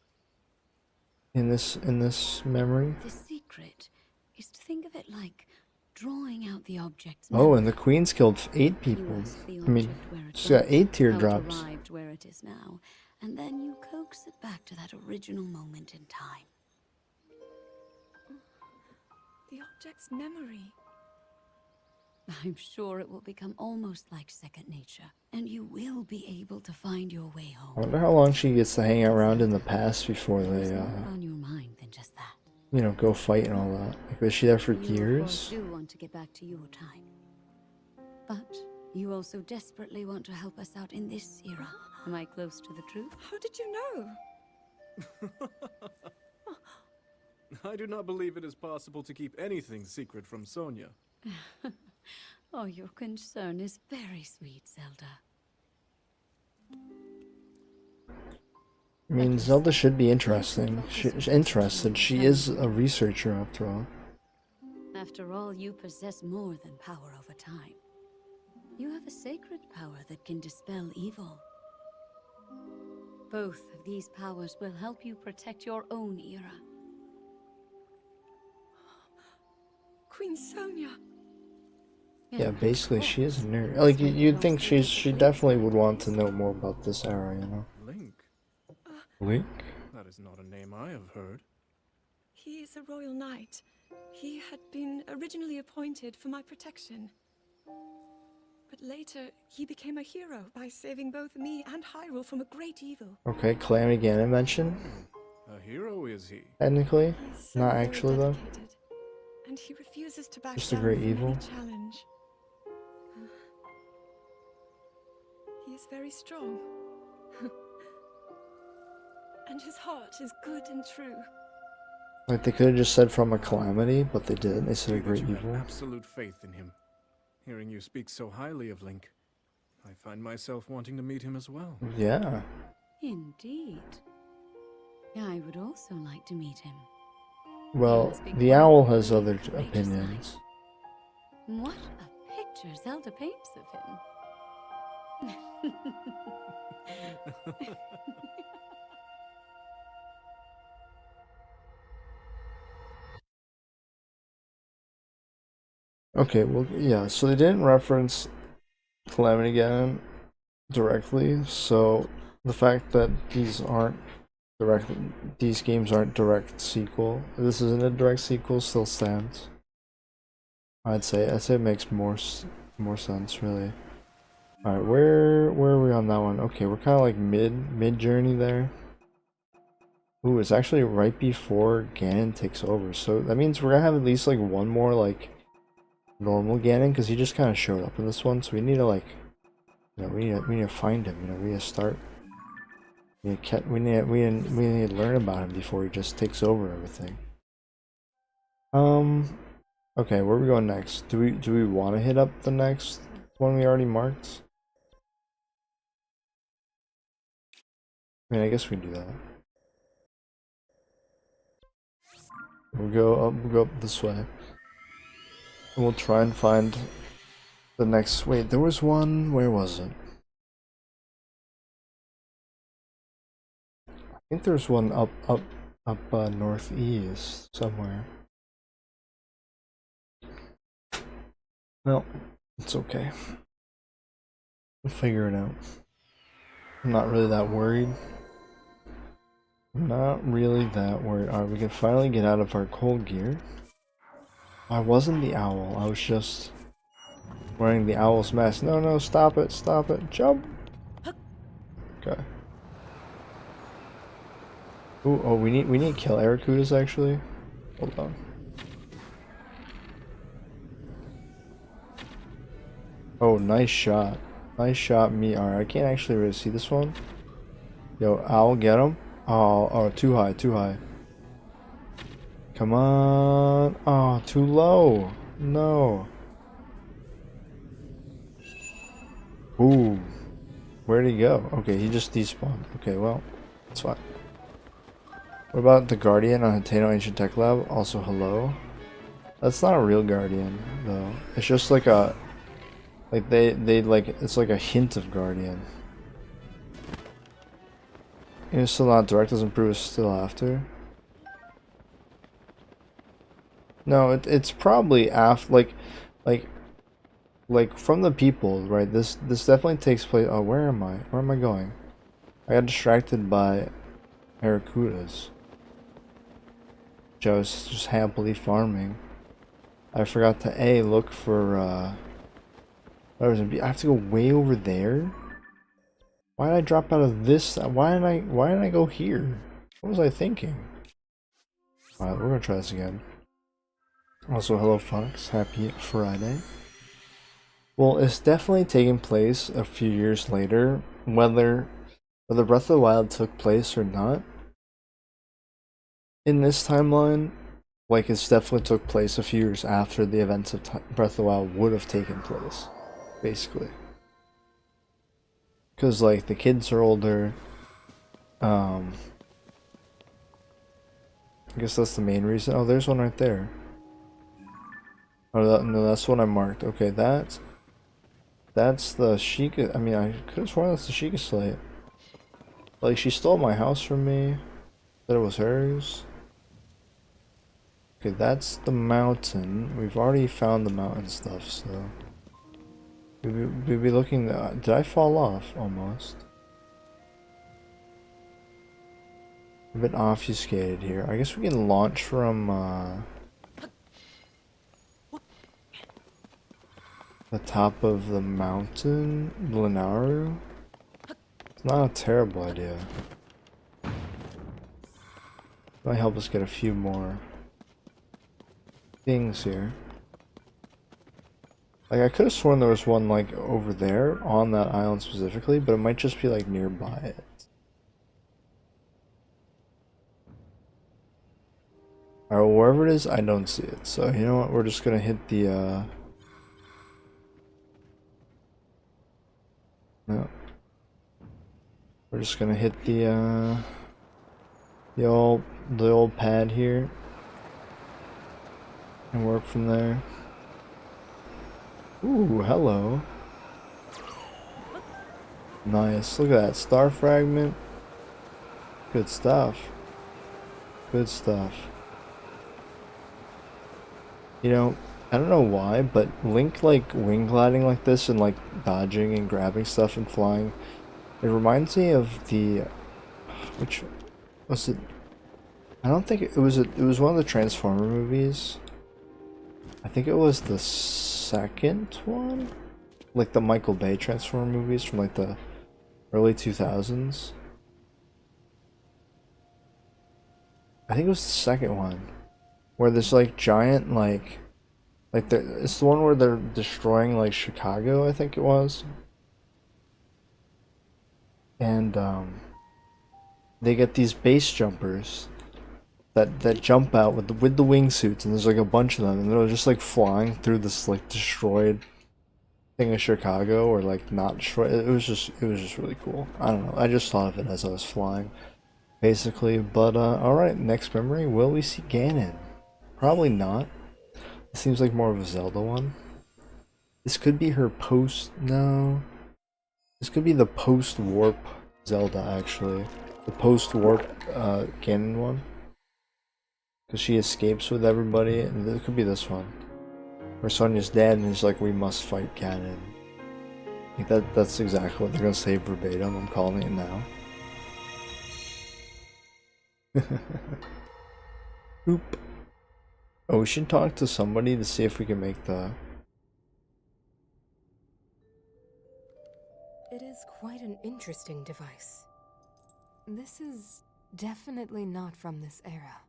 this memory. The secret is to think of it like drawing out the object's Oh, memory. and the Queen's killed 8 You people. ask the I mean, object where it she's got was, 8 how teardrops. it arrived where it is now, and then you coax it back to that original moment in time. The object's memory. I'm sure it will become almost like second nature, and you will be able to find your way I home. wonder how long she gets to hang around in the past before There's they, more on your mind than just that. you know, go fight and all that. Like, was she there for You, of course, years? do want to get back to your time. But you also desperately want to help us out in this era. Am I close to the truth? How did you know? I do not believe it is possible to keep anything secret from Sonya. Oh, your concern is very sweet, Zelda. I mean, Zelda should be interesting. She's interested. She is a researcher after all. After all, you possess more than power over time. You have a sacred power that can dispel evil. Both of these powers will help you protect your own era. Queen Sonia. Yeah, basically she is a nerd. Like, you'd think she definitely would want to know more about this era, you know? Link? Link? That is not a name I have heard. He is a royal knight. He had been originally appointed for my protection. But later, he became a hero by saving both me and Hyrule from a great evil. Okay, Calamity Ganon mentioned. A hero is he? Technically. He's so Not very actually, though. dedicated, and he refuses to back Just a down great from evil. any challenge. He is very strong. And his heart is good and true. Like, they could have just said from a calamity, but they didn't. They said a See that great you have evil. absolute faith in him. Hearing you speak so highly of Link, I find myself wanting to meet him as well. Yeah. Indeed. I would also like to meet him. Well, must be the quite owl has the other courageous opinions. What a picture Zelda paints of him. Okay, well, yeah, so they didn't reference Calamity Ganon directly, so the fact that these games aren't direct sequel, this isn't a direct sequel, still stands. I'd say it makes more sense, really. All right, where are we on that one? Okay, we're kind of like mid journey there. Ooh, it's actually right before Ganon takes over, so that means we're gonna have at least like one more like normal Ganon, because he just kind of showed up in this one, so we need to like, you know, we need to find him. You know, we need to start. We need to learn about him before he just takes over everything. Okay, where are we going next? Do we want to hit up the next one we already marked? I mean, I guess we can do that. We'll go up this way. And we'll try and find the next. Wait, there was one. Where was it? I think there's one up northeast somewhere. Well, it's okay. We'll figure it out. I'm not really that worried. Not really that worried. Alright, we can finally get out of our cold gear. I wasn't the owl. I was just wearing the owl's mask. No, no, stop it, stop it. Jump! Okay. Ooh, oh, we need to kill Arrokudas actually. Hold on. Oh, nice shot. Nice shot, me. Alright, I can't actually really see this one. Yo, owl, get him. Oh, too high, too high. Come on. Oh, too low. No. Ooh. Where'd he go? Okay, he just despawned. Okay, well, that's fine. What about the Guardian on Hateno Ancient Tech Lab? Also, hello. That's not a real Guardian, though. It's just like a... Like, they like... It's like a hint of Guardian. It's still not direct, doesn't prove it's still after. No, it's probably after, like from the people, right? This definitely takes place. Oh, where am I? Where am I going? I got distracted by Arrokudas. I was just happily farming. I forgot to look for I have to go way over there. Why did I drop out of this? Why didn't I go here? What was I thinking? Alright, we're gonna try this again. Also, hello Fox, happy Friday. Well, it's definitely taking place a few years later, whether Breath of the Wild took place or not. In this timeline, like it's definitely took place a few years after the events of Breath of the Wild would have taken place, basically. Because like the kids are older. I guess that's the main reason. Oh, there's one right there. Oh no, that's what I marked. Okay, that's the Sheikah. I mean, I could have sworn that's the Sheikah Slate. Like she stole my house from me. That it was hers. Okay, that's the mountain. We've already found the mountain stuff, so we'd be looking. Did I fall off almost? A bit obfuscated here. I guess we can launch from the top of the mountain, Lanayru. It's not a terrible idea. Might help us get a few more things here. Like I could have sworn there was one like over there on that island specifically, but it might just be like nearby it. Alright, well, wherever it is, I don't see it. So you know what? We're just gonna hit the no. We're just gonna hit the the old pad here and work from there. Ooh, hello. Nice. Look at that star fragment. Good stuff. Good stuff. You know, I don't know why, but Link like wing gliding like this and like dodging and grabbing stuff and flying. It reminds me of the which was it? I don't think it was it was one of the Transformer movies. I think it was the second one, like the Michael Bay Transformer movies from like the early 2000s. I think it was the second one, where there's like giant it's the one where they're destroying like Chicago, I think it was, and they get these base jumpers that jump out with the wingsuits, and there's like a bunch of them, and they're just like flying through this like destroyed thing of Chicago, or like not destroyed. It was just really cool. I don't know. I just thought of it as I was flying, basically. But all right, next memory. Will we see Ganon? Probably not. It seems like more of a Zelda one. This could be her post. No, this could be the post-warp Zelda actually. The post-warp Ganon one. Because she escapes with everybody, and it could be this one. Where Sonia's dead and he's like, we must fight Ganon. I think that's exactly what they're gonna say verbatim. I'm calling it now. Oop. Oh, we should talk to somebody to see if we can make the... It is quite an interesting device. This is definitely not from this era.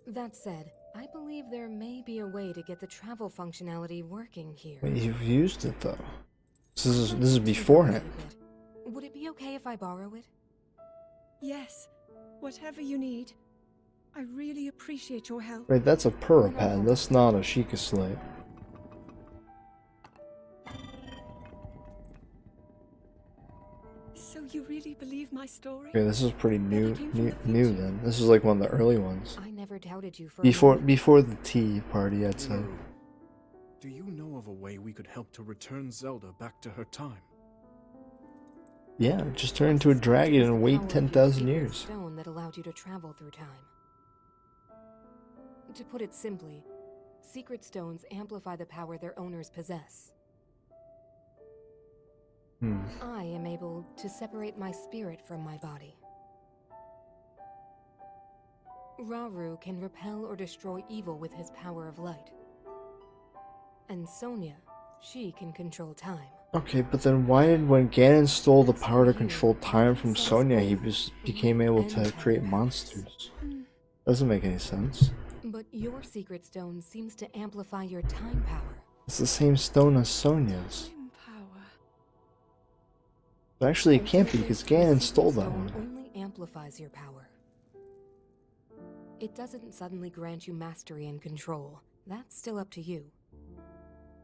That said, I believe there may be a way to get the travel functionality working here. Wait, you've used it though. This is beforehand. Would it be okay if I borrow it? Yes, whatever you need. I really appreciate your help. Wait, that's a Purah pad. That's not a Sheikah Slate. So you really believe my story? Okay, this is pretty new then. This is like one of the early ones. I never doubted you for Before the tea party, I'd say. Do you know of a way we could help to return Zelda back to her time? Yeah, just turn into a dragon and wait 10,000 years. Stone that allowed you to travel through time. To put it simply, secret stones amplify the power their owners possess. I am able to separate my spirit from my body. Rauru can repel or destroy evil with his power of light. And Sonia, she can control time. Okay, but then why did when Ganon stole the power to control time from Sonia, he became able to create monsters? Doesn't make any sense. But your secret stone seems to amplify your time power. It's the same stone as Sonia's. Time power. But actually, it can't be because Ganon stole that one. Only amplifies your power. It doesn't suddenly grant you mastery and control. That's still up to you.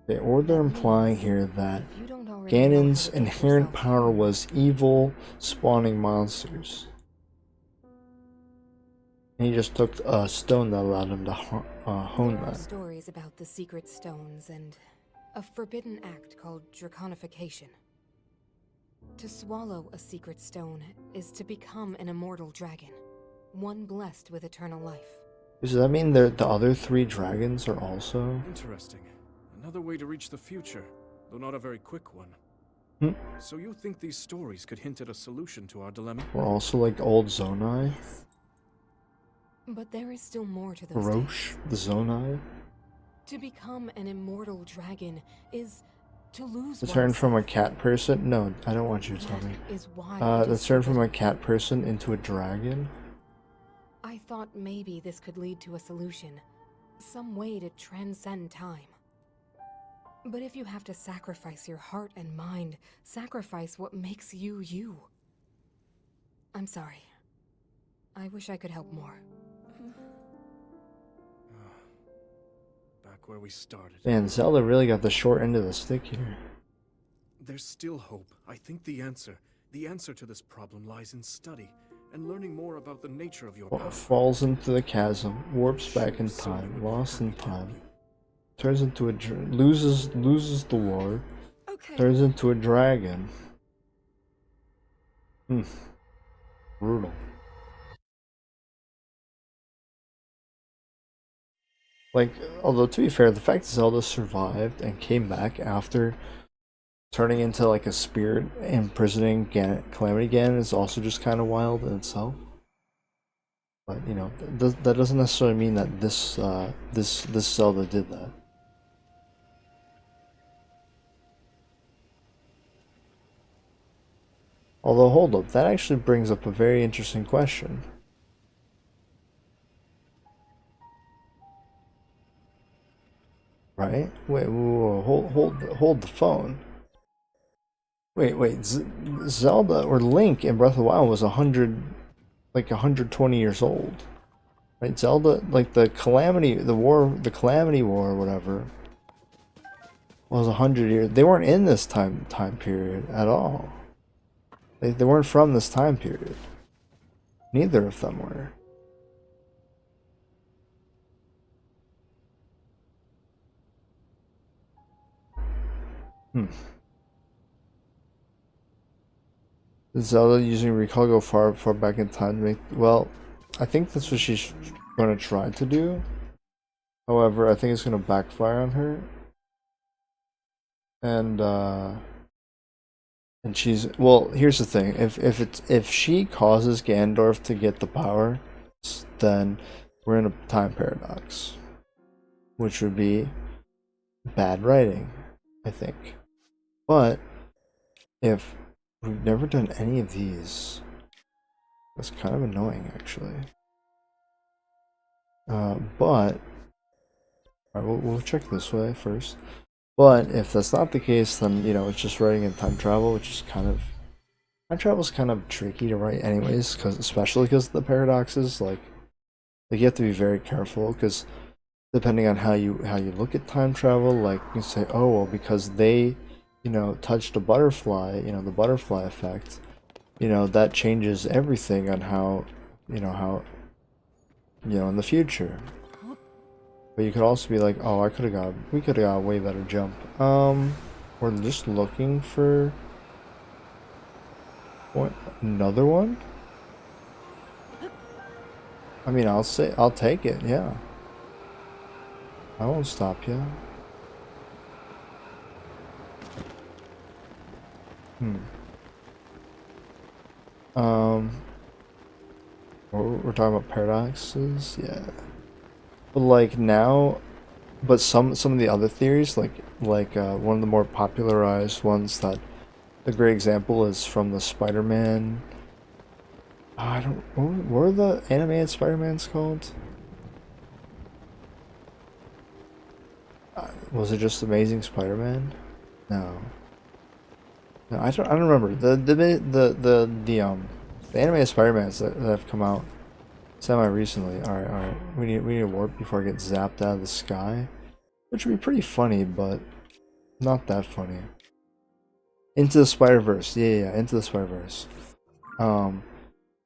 Okay, or they're implying here that If you don't already know how Ganon's to get inherent yourself power was evil, spawning monsters. And he just took a stone that allowed him to hone There are that. stories about the secret stones and a forbidden act called draconification. To swallow a secret stone is to become an immortal dragon, one blessed with eternal life. Does that mean the other three dragons are also? Interesting. Another way to reach the future, though not a very quick one. So you think these stories could hint at a solution to our dilemma? Or also like old Zonai? Yes. But there is still more to those Roche, the Zonai? To become an immortal dragon is to lose To turn from a oneself. cat person? No, I don't want you to tell me. That is why it To is turn from a forbidden. cat person into a dragon? I thought maybe this could lead to a solution. Some way to transcend time. But if you have to sacrifice your heart and mind, sacrifice what makes you you. I'm sorry. I wish I could help more. Back where we started. Man, Zelda really got the short end of the stick here. There's still hope. I think the answer to this problem lies in study. and learning more about the nature of your power. Falls into the chasm, warps back in time, lost in time, turns into a loses the war, Okay. turns into a dragon. Brutal. Like, although to be fair, the fact that Zelda survived and came back after turning into like a spirit imprisoning Calamity Ganon is also just kind of wild in itself. But you know, that doesn't necessarily mean that this Zelda did that. Although, hold up, that actually brings up a very interesting question. Right? Wait, whoa, hold the phone. Wait, Zelda or Link in Breath of the Wild was 120 years old. Right? Zelda, like the Calamity War or whatever, was 100 years. They weren't in this time period at all. They weren't from this time period. Neither of them were. Zelda using recall go far back in time to make... Well, I think that's what she's going to try to do. However, I think it's going to backfire on her. And she's... Well, here's the thing. If she causes Ganondorf to get the power, then we're in a time paradox. Which would be bad writing, I think. But if we've never done any of these, that's kind of annoying, actually. But alright, we'll check this way first. But if that's not the case, then you know it's just writing in time travel, which is kind of time travel is kind of tricky to write, anyways, especially because of the paradoxes. Like you have to be very careful because depending on how you look at time travel, like you say, oh well, because they, you know, touched a butterfly, you know, the butterfly effect, you know, that changes everything on how, you know, in the future. But you could also be like, oh, we could have got a way better jump. We're just looking for what, another one? I mean, I'll take it, yeah. I won't stop you. We're talking about paradoxes, yeah. But like now, but some of the other theories, like one of the more popularized ones that a great example is from the Spider-Man. What are the animated Spider-Mans called? Was it just Amazing Spider-Man? No, I don't remember the animated Spider-Mans that have come out semi-recently. All right. We need a warp before I get zapped out of the sky, which would be pretty funny, but not that funny. Into the Spider-Verse, yeah, Into the Spider-Verse.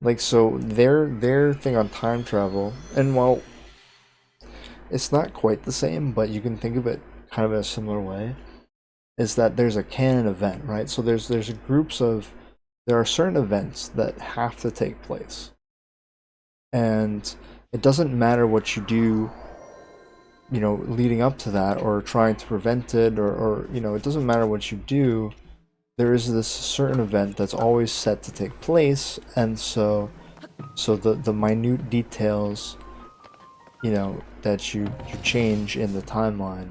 Like so, their thing on time travel, and well, it's not quite the same, but you can think of it kind of in a similar way. Is that there's a canon event, right? So there are certain events that have to take place. And it doesn't matter what you do, you know, leading up to that or trying to prevent it or you know, it doesn't matter what you do. There is this certain event that's always set to take place, and so the minute details, you know, that you change in the timeline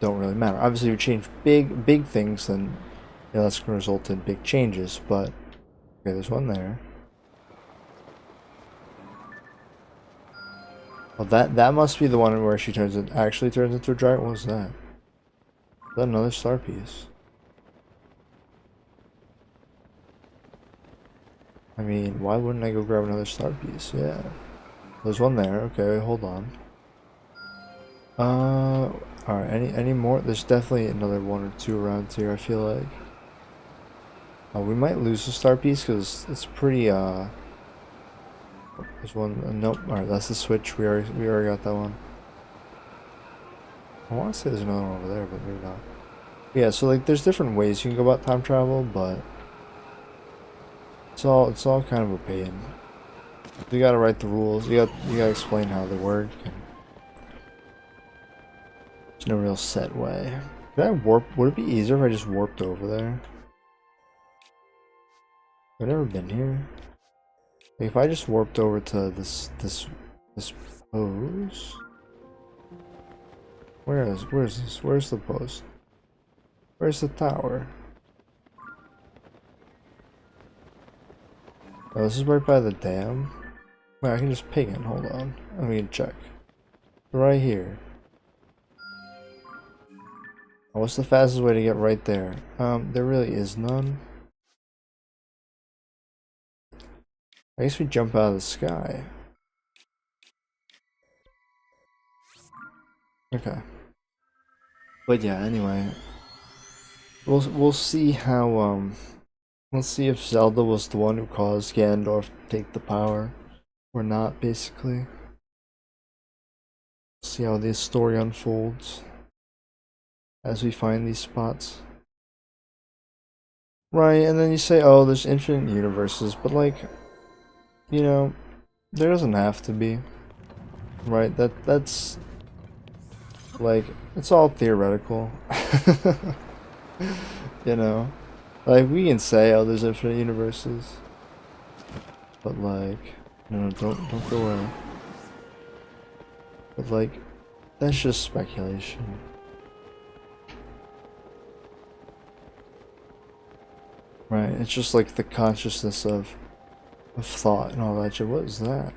don't really matter. Obviously, if you change big things, then you know, that's going to result in big changes. But okay, there's one there. Well, that must be the one where she actually turns into a dragon. What was that? Is that another star piece? I mean, why wouldn't I go grab another star piece? Yeah, there's one there. Okay, hold on. Alright, any more? There's definitely another one or two around here, I feel like. We might lose the star piece because it's pretty There's one. Nope. All right, that's the switch. We already got that one. I want to say there's another one over there, but maybe not. Yeah. So like, there's different ways you can go about time travel, but it's all kind of a pain. You gotta write the rules. You gotta explain how they work. And there's no real set way. Could I warp? Would it be easier if I just warped over there? I've never been here. Like if I just warped over to this pose. Where's this? Where's the post? Where's the tower? Oh, this is right by the dam. Wait, I can just ping it. Hold on. Let me check. Right here. Oh, what's the fastest way to get right there? There really is none. I guess we jump out of the sky. Okay. But yeah, anyway. We'll see how let's see if Zelda was the one who caused Ganondorf to take the power or not, basically. See how this story unfolds as we find these spots. Right, and then you say, oh, there's infinite universes, but like, you know, there doesn't have to be. Right, that's like, it's all theoretical. You know, like we can say, oh, there's infinite universes, but like, no, don't go away. But like, that's just speculation. Right, it's just like the consciousness of thought and all that shit. What is that?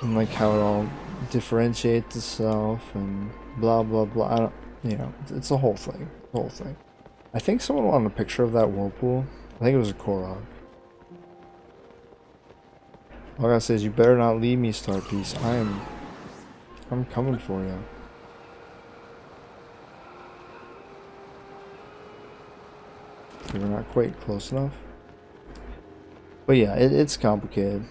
And like how it all differentiates itself and blah blah blah. I don't, you know, it's a whole thing. The whole thing. I think someone wanted a picture of that whirlpool. I think it was a Korok. All I gotta say is, you better not leave me, Star Piece. I'm coming for you. We're not quite close enough. But yeah, it's complicated.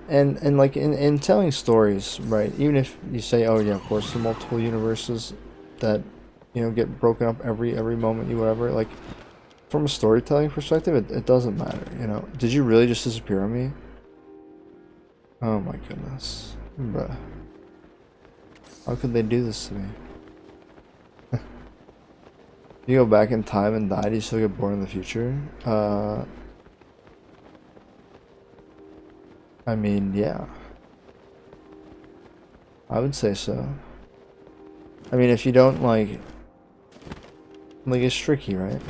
And like in telling stories, right, even if you say, oh yeah, of course, there are multiple universes that, you know, get broken up every moment you whatever, like, from a storytelling perspective, it doesn't matter, you know. Did you really just disappear on me? Oh my goodness. Bruh. How could they do this to me? You go back in time and die, do you still get born in the future? I mean, yeah. I would say so. I mean, if you don't like it's tricky, right?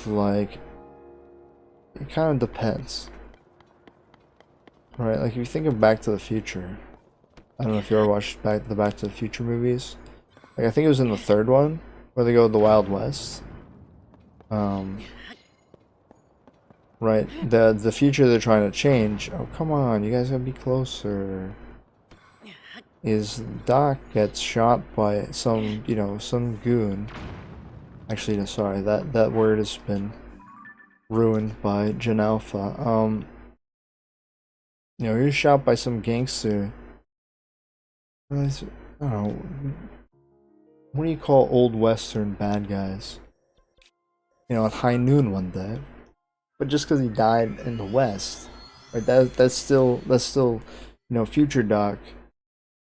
Like, it kind of depends. Right, like if you think of Back to the Future, I don't know if you ever watched the Back to the Future movies. Like, I think it was in the third one where they go to the Wild West. Right, the future they're trying to change. Oh, come on, you guys gotta be closer. Is Doc gets shot by some, you know, some goon. Actually, no, sorry, that word has been ruined by Gen Alpha. You know, you're shot by some gangster. I don't know. What do you call old Western bad guys? You know, at high noon one day. But just because he died in the West, right? That's still, you know, future Doc.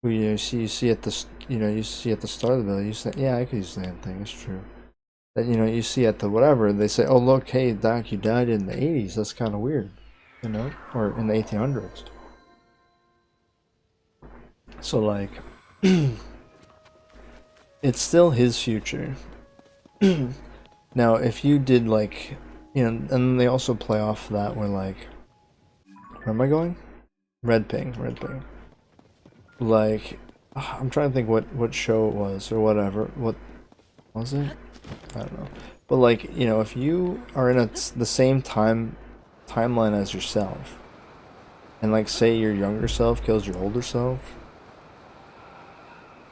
Who you see at the start of the video. You say, yeah, I could use the same thing. It's true. That, you know, you see at the whatever, they say, oh look, hey Doc, you died in the 80s. That's kind of weird, you know, or in the 1800s. So like, it's still his future. Now, if you did like, you know, and they also play off that where like, where am I going? Red Ping. Like, I'm trying to think what show it was or whatever. What was it? I don't know. But like, you know, if you are in the same timeline as yourself, and like say your younger self kills your older self,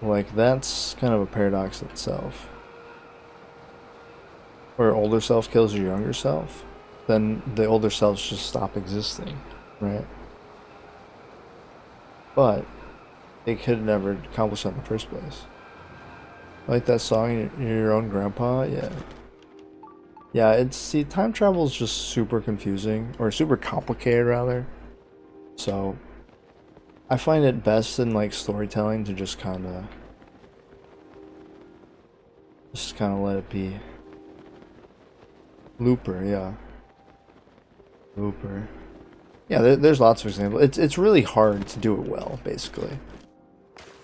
like that's kind of a paradox itself. Or older self kills your younger self. then the older selves just stop existing, right? But they could never accomplish that in the first place. Like that song, You're Your Own Grandpa? Yeah. Yeah, see, time travel is just super confusing, or super complicated, rather. So, I find it best in, like, storytelling to just kind of let it be. Looper, yeah. Looper. Yeah, there's lots of examples. It's really hard to do it well, basically.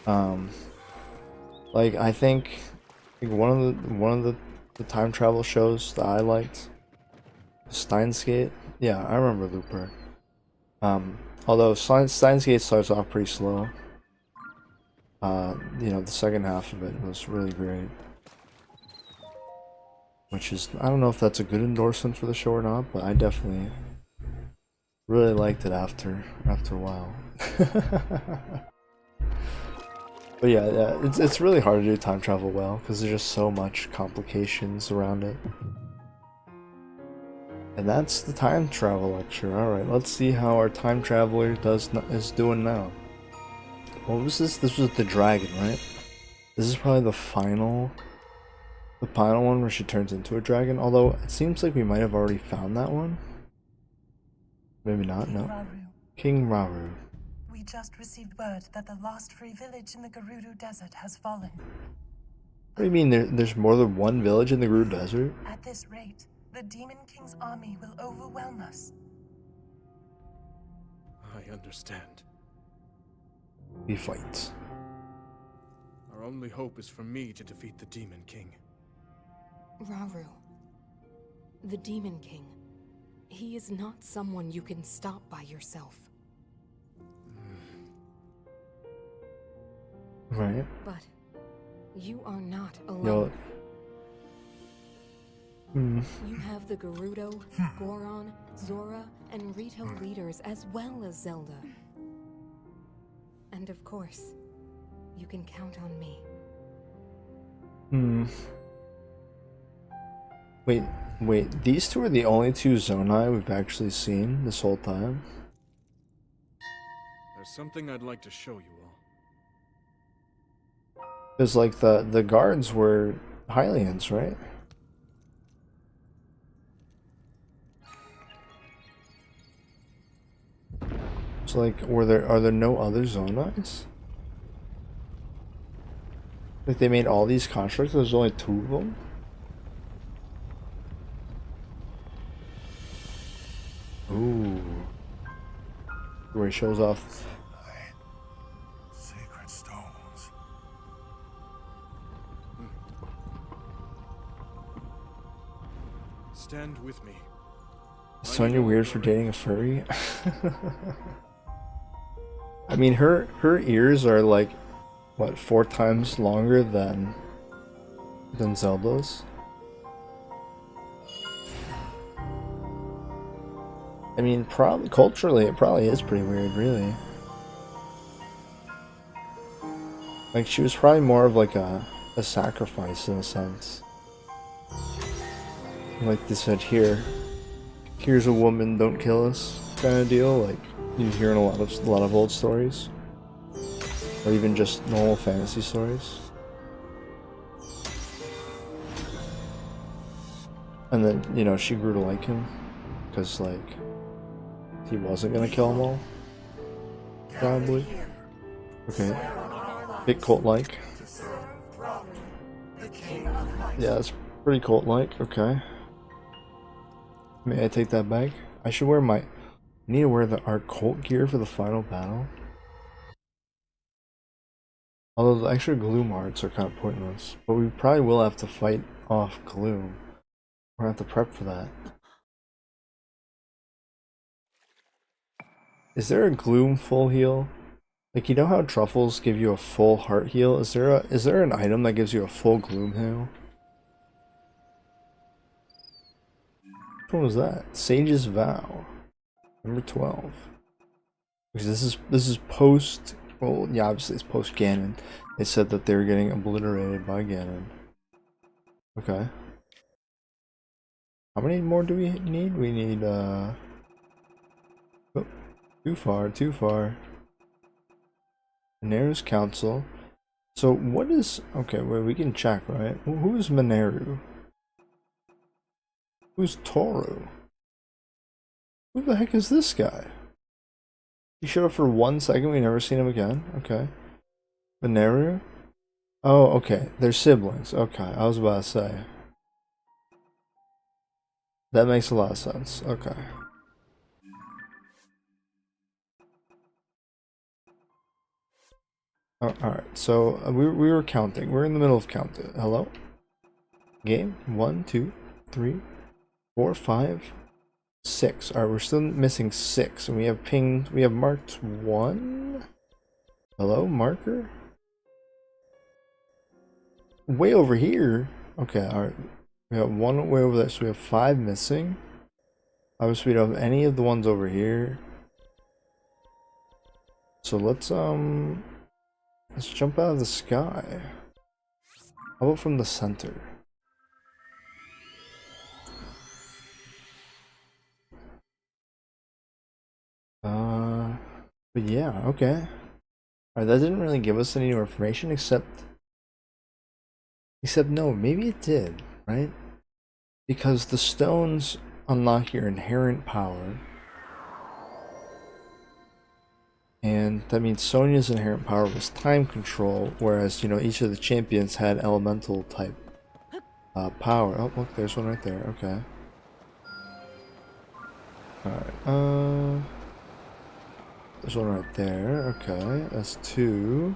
Like, I think one of the time travel shows that I liked, Steins Gate. Yeah, I remember Looper. Although Steins Gate starts off pretty slow. You know, the second half of it was really great. Which is, I don't know if that's a good endorsement for the show or not, but I definitely really liked it after a while. But yeah, it's really hard to do time travel well because there's just so much complications around it. And that's the time travel lecture. All right, let's see how our time traveler is doing now. What was this? This was the dragon, right? This is probably the final one where she turns into a dragon. Although it seems like we might have already found that one. Maybe not. No. King Rauru. We just received word that the last free village in the Gerudo Desert has fallen. What do you mean there's more than one village in the Gerudo Desert? At this rate, the Demon King's army will overwhelm us. I understand. We fight. Our only hope is for me to defeat the Demon King. Rauru. The Demon King. He is not someone you can stop by yourself. Right. But you are not alone. Yo. You have the Gerudo, Goron, Zora, and Rito leaders as well as Zelda. And of course, you can count on me. Wait, these two are the only two Zonai we've actually seen this whole time? There's something I'd like to show you all. Because, like, the guards were Hylians, right? So, like, are there no other Zonais? Like, they made all these constructs, there's only two of them? Ooh. Where he shows off. Sacred stones. Stand with me. Is Sonya weird for dating a furry? I mean, her ears are like, what, 4 times longer than Zelda's? I mean, probably culturally, it probably is pretty weird, really. Like, she was probably more of like a sacrifice in a sense. Like they said, here's a woman, don't kill us, kind of deal. Like you hear in a lot of old stories, or even just normal fantasy stories. And then, you know, she grew to like him because, like, he wasn't gonna kill them all. Probably. Okay. Bit cult-like. Yeah, it's pretty cult-like. Okay. May I take that back? I should wear I need to wear our cult gear for the final battle. Although the extra gloom arts are kind of pointless. But we probably will have to fight off gloom. We're gonna have to prep for that. Is there a gloom full heal? Like, you know how truffles give you a full heart heal? Is there an item that gives you a full gloom heal? Which one was that? Sage's Vow. Number 12. Because this is post, well, yeah, obviously it's post Ganon. They said that they were getting obliterated by Ganon. Okay. How many more do we need? We need, oh, too far, too far. Mineru's council. So what is... Okay, wait, we can check, right? Who is Mineru? Who's Toru? Who the heck is this guy? He showed up for 1 second, we never seen him again. Okay. Mineru? Oh, okay. They're siblings. Okay, I was about to say. That makes a lot of sense. Okay. Oh, alright, so we were counting. We're in the middle of counting. Hello? Game? 1, 2, 3, 4, 5, 6. Alright, we're still missing 6. And we have pinged. We have marked 1. Hello? Marker? Way over here? Okay, alright. We got 1 way over there, so we have 5 missing. Obviously, we don't have any of the ones over here. So let's jump out of the sky. How about from the center? But yeah, okay. Alright, that didn't really give us any more information except no, maybe it did, right? Because the stones unlock your inherent power. And that means Sonya's inherent power was time control, whereas, you know, each of the champions had elemental type power. Oh, look, there's one right there. Okay. Alright, there's one right there. Okay, that's 2.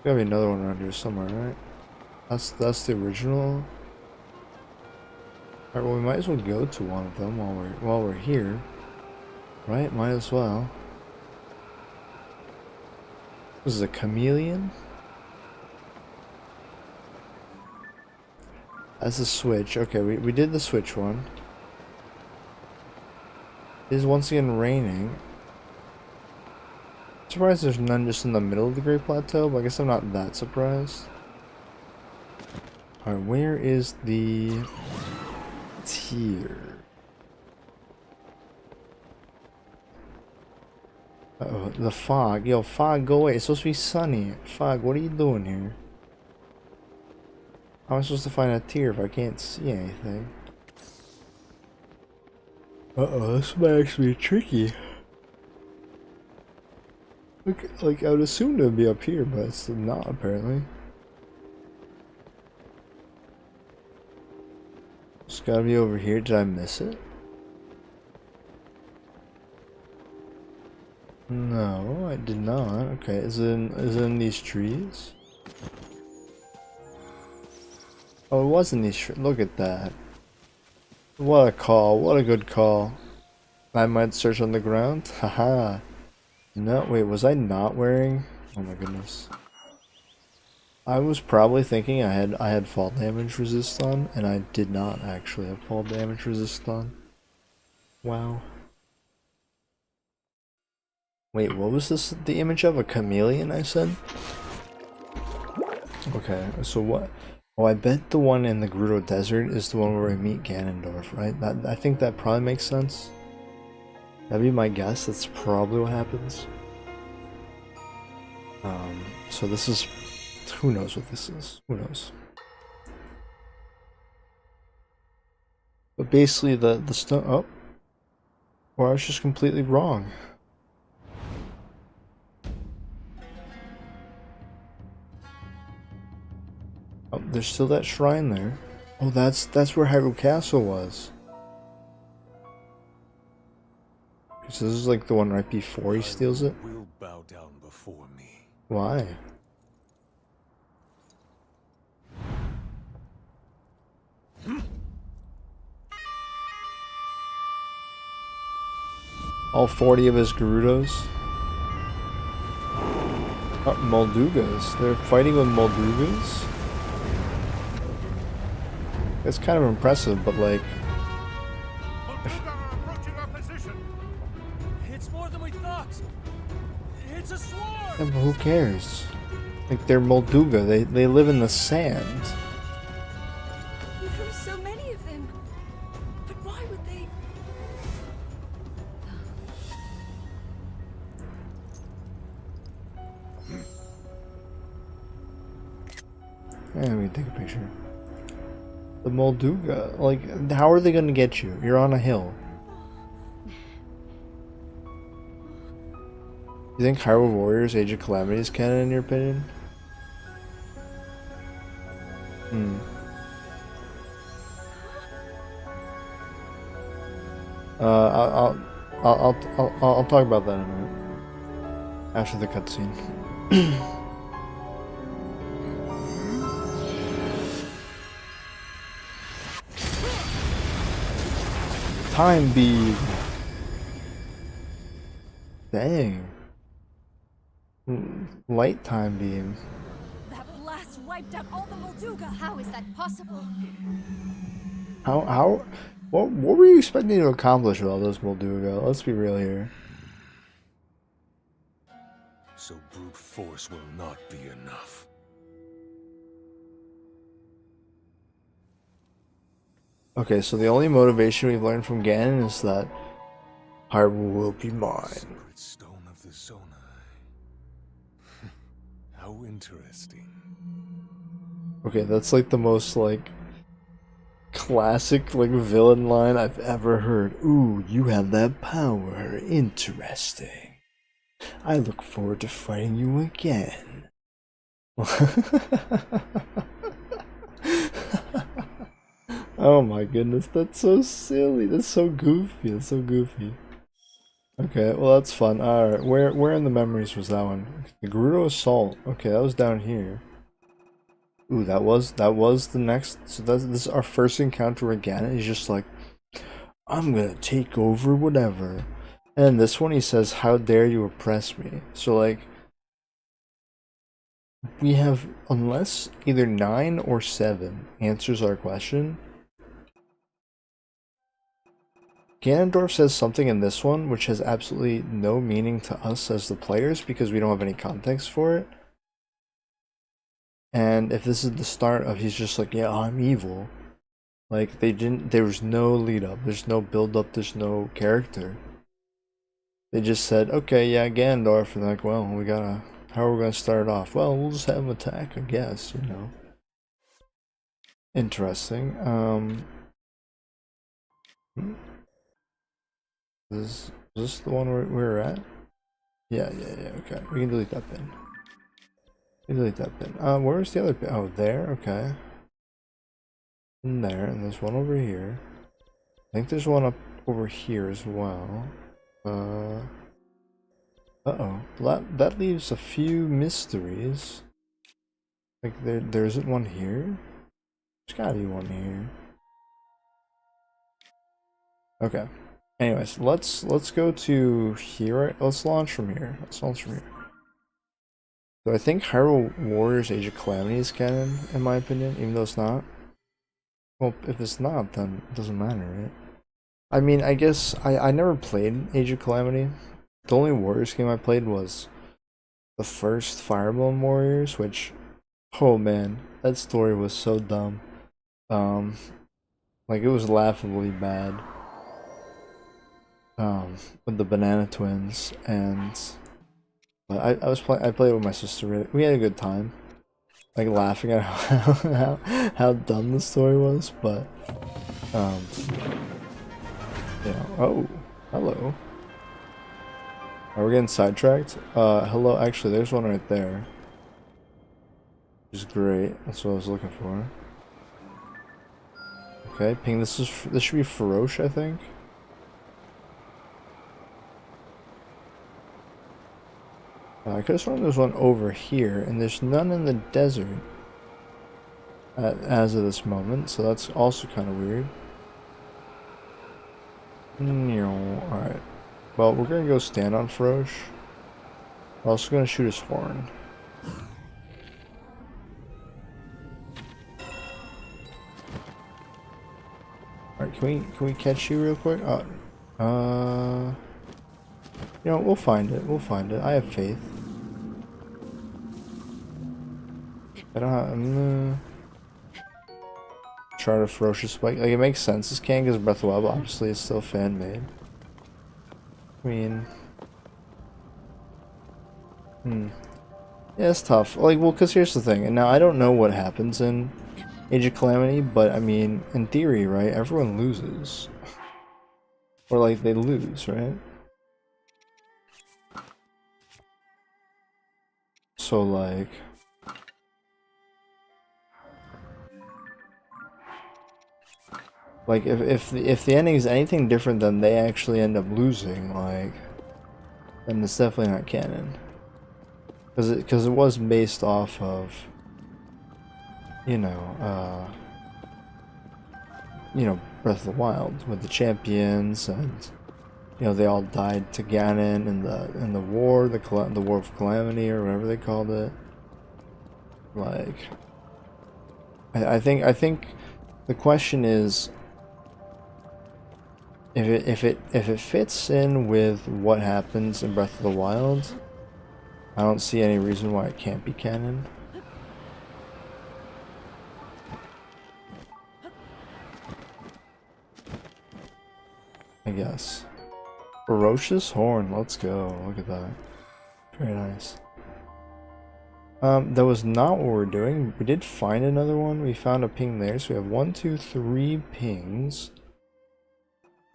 Gotta be another one around here somewhere, right? That's the original. Alright, well, we might as well go to one of them while we're here. Right? Might as well. This is a chameleon? That's a switch. Okay, we did the switch one. It is once again raining. Surprised there's none just in the middle of the Great Plateau, but I guess I'm not that surprised. Alright, where is the tier? Uh-oh, the fog. Yo, fog, go away. It's supposed to be sunny. Fog, what are you doing here? How am I supposed to find a tier if I can't see anything? Uh-oh, this might actually be tricky. Like, I would assume it would be up here, but it's not, apparently. It's gotta be over here. Did I miss it? No, I did not. Okay, is it in these trees? Oh, it was in these trees. Look at that. What a call. What a good call. I might search on the ground. Haha. No, wait, was I not wearing? Oh my goodness. I was probably thinking I had fall damage resist on, and I did not actually have fall damage resist on. Wow. Wait, what was this? The image of a chameleon I said? Okay, so what? Oh, I bet the one in the Gerudo Desert is the one where we meet Ganondorf, right? I think that probably makes sense. That'd be my guess. That's probably what happens. So this is... Who knows what this is? Who knows? But basically the stone... Oh. Or I was just completely wrong. Oh, there's still that shrine there. Oh, that's where Hyrule Castle was. So this is like the one right before he steals it? Will bow down before me. Why? All 40 of his Gerudos? Oh, Moldugas. They're fighting with Moldugas? It's kind of impressive, but like... It's more than we thought. It's a swarm. Yeah, but who cares? Like, they're Molduga. They live in the sand. There are so many of them. And we can take a picture. The Molduga, like, how are they gonna get you? You're on a hill. You think Hyrule Warriors Age of Calamity is canon in your opinion? I'll talk about that in a minute. After the cutscene. Time beam. Dang. Light time beam. That blast wiped out all the Molduga! How is that possible? What were you expecting to accomplish with all those Molduga? Let's be real here. So brute force will not be enough. Okay, so the only motivation we've learned from Ganon is that Hyrule will be mine. Secret stone of the Zonai. How interesting. Okay, that's like the most like classic like villain line I've ever heard. Ooh, you have that power. Interesting. I look forward to fighting you again. Oh my goodness, that's so silly. That's so goofy. That's so goofy. Okay, well that's fun. Alright, where in the memories was that one? The Gerudo Assault. Okay, that was down here. Ooh, that was the next. So this is our first encounter with Ganon. He's just like, I'm gonna take over whatever. And this one he says, how dare you oppress me? So like, we have, unless either 9 or 7 answers our question, Ganondorf says something in this one which has absolutely no meaning to us as the players because we don't have any context for it. And if this is the start of he's just like, yeah, I'm evil. Like there was no lead up, there's no build up, there's no character. They just said, okay, yeah, Ganondorf, and like, well, how are we gonna start off? Well, we'll just have him attack, I guess, you know. Interesting. Is this the one we're at? Yeah, okay. We can delete that pin. Delete that pin. Where's the other pin? Oh, there, okay. And there, and there's one over here. I think there's one up over here as well. Uh-oh. That leaves a few mysteries. Like, there isn't one here? There's gotta be one here. Okay. Anyways, let's go to here. Let's launch from here. So I think Hyrule Warriors Age of Calamity is canon, in my opinion, even though it's not. Well, if it's not, then it doesn't matter, right? I mean, I guess I never played Age of Calamity. The only Warriors game I played was the first Fire Emblem Warriors, which, oh man, that story was so dumb. Like it was laughably bad. With the Banana Twins, and I played with my sister. We had a good time, like laughing at how dumb the story was. But yeah. Oh, hello. Are we getting sidetracked? Hello. Actually, there's one right there, which is great. That's what I was looking for. Okay, ping. This should be Farosh, I think. I could have sworn there's one over here, and there's none in the desert as of this moment, so that's also kind of weird. Alright. Well, we're gonna go stand on Farosh. We're also gonna shoot his horn. Alright, can we catch you real quick? You know, we'll find it. We'll find it. I have faith. I don't have. Try a ferocious spike. Like, it makes sense. This can't because Breath of the Wild, obviously, it's still fan made. I mean. Yeah, it's tough. Like, well, because here's the thing, and now I don't know what happens in Age of Calamity, but I mean, in theory, right, everyone loses. Or, like, they lose, right? So, like... Like, if the ending is anything different than they actually end up losing, like... Then it's definitely not canon. Because it was based off of... You know, Breath of the Wild with the champions, and they all died to Ganon in the war, the War of Calamity or whatever they called it. Like, I think the question is if it fits in with what happens in Breath of the Wild. I don't see any reason why it can't be canon. I guess. Ferocious Horn, let's go. Look at that. Very nice. That was not what we're doing. We did find another one. We found a ping there. So we have 1, 2, 3 pings.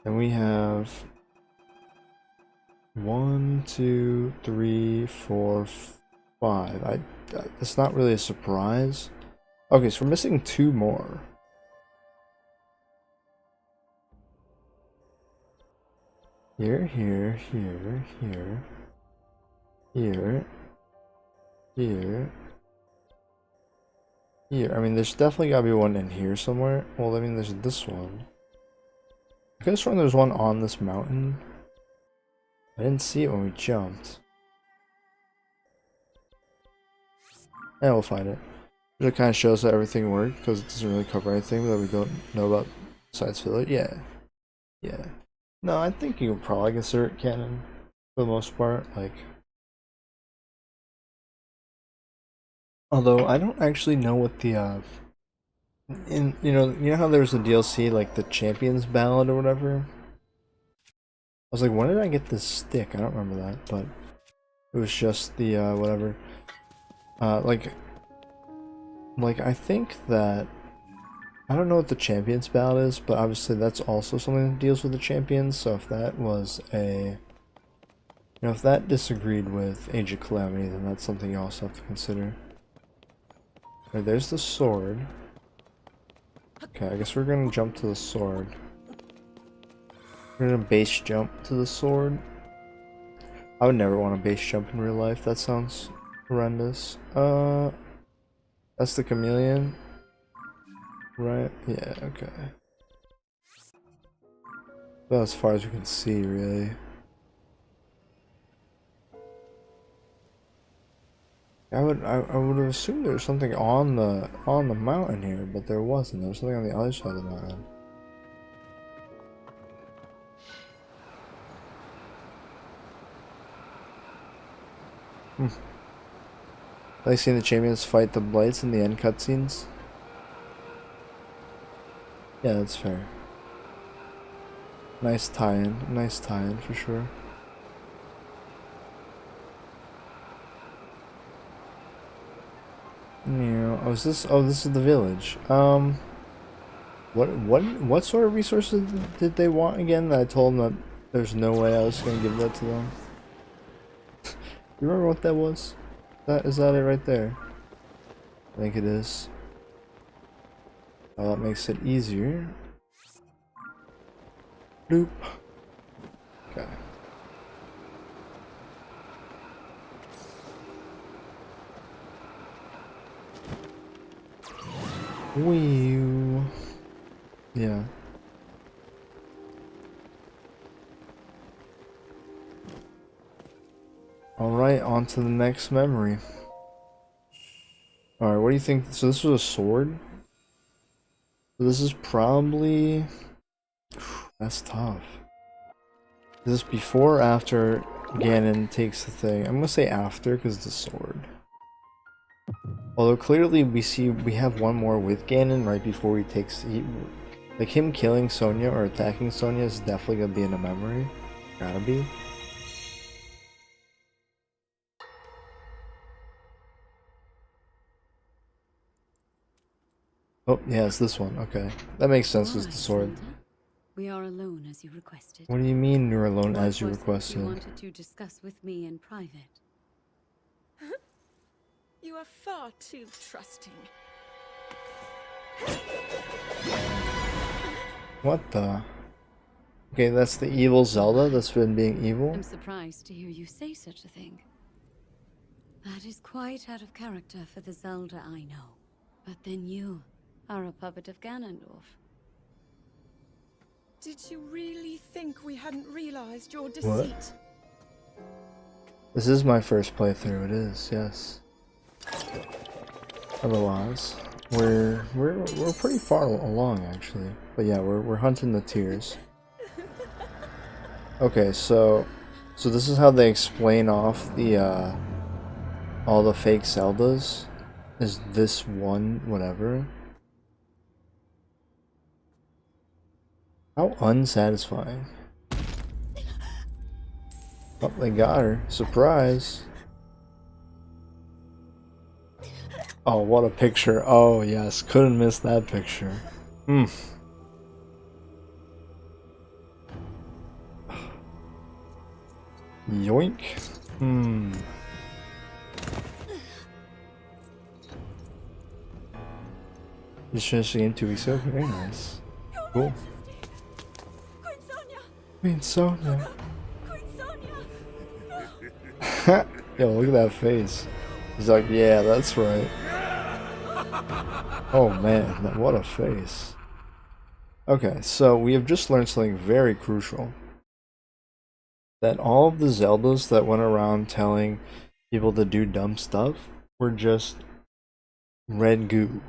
And we have 1, 2, 3, 4, 5. It's not really a surprise. Okay, so we're missing 2 more. Here, here, here, here, here, here, here. I mean, there's definitely gotta be one in here somewhere. Well, I mean, there's this one. I could have sworn there's one on this mountain. I didn't see it when we jumped. And we'll find it. It kind of shows that everything worked because it doesn't really cover anything that we don't know about besides Village. Yeah. Yeah. No, I think you can probably consider it canon for the most part. Like, although I don't actually know what the you know how there's a DLC like the Champions Ballad or whatever. I was like, when did I get this stick? I don't remember that, but it was just the whatever. Like I think that. I don't know what the Champions Ballad is, but obviously that's also something that deals with the champions, so if that was a... if that disagreed with Age of Calamity, then that's something you also have to consider. Okay, there's the sword. Okay, I guess we're gonna jump to the sword. We're gonna base jump to the sword. I would never want to base jump in real life, that sounds horrendous. That's the chameleon. Right? Yeah, okay. About as far as we can see, really. I would have assumed there was something on the mountain here, but there wasn't. There was something on the other side of the mountain. Like seeing the champions fight the blights in the end cutscenes. Yeah, that's fair. Nice tie-in for sure. Yeah, oh, this is the village. What sort of resources did they want again? That I told them that there's no way I was gonna give that to them. You remember what that was? Is that it right there? I think it is. That makes it easier. Bloop. Okay. Wee. Yeah. Alright, on to the next memory. Alright, what do you think? So this was a sword? So this is probably... That's tough. Is this before or after Ganon takes the thing? I'm gonna say after because it's a sword. Although clearly we have one more with Ganon right before he takes... like him killing Sonia or attacking Sonia is definitely gonna be in a memory. Gotta be. Oh, yeah, it's this one. Okay. That makes sense All with right, the sword. Zelda. We are alone as you requested. What do you mean you're alone What as you was it requested? you wanted to discuss with me in private? You are far too trusting. What the? Okay, that's the evil Zelda that's been being evil? I'm surprised to hear you say such a thing. That is quite out of character for the Zelda I know. But then you are a puppet of Ganondorf. Did you really think we hadn't realized your deceit? This is my first playthrough, it is, yes. Otherwise, we're pretty far along actually. But yeah, we're hunting the tears. Okay, so this is how they explain off the all the fake Zeldas. Is this one whatever? How unsatisfying. Oh, they got her. Surprise. Oh, what a picture. Oh, yes. Couldn't miss that picture. Yoink. Just finished the game 2 weeks ago. Very nice. Cool. Queen Sonia! Queen Sonia. Queen Sonia! Yo, look at that face. He's like, yeah, that's right. Oh man, what a face. Okay, so we have just learned something very crucial. That all of the Zeldas that went around telling people to do dumb stuff were just red goo.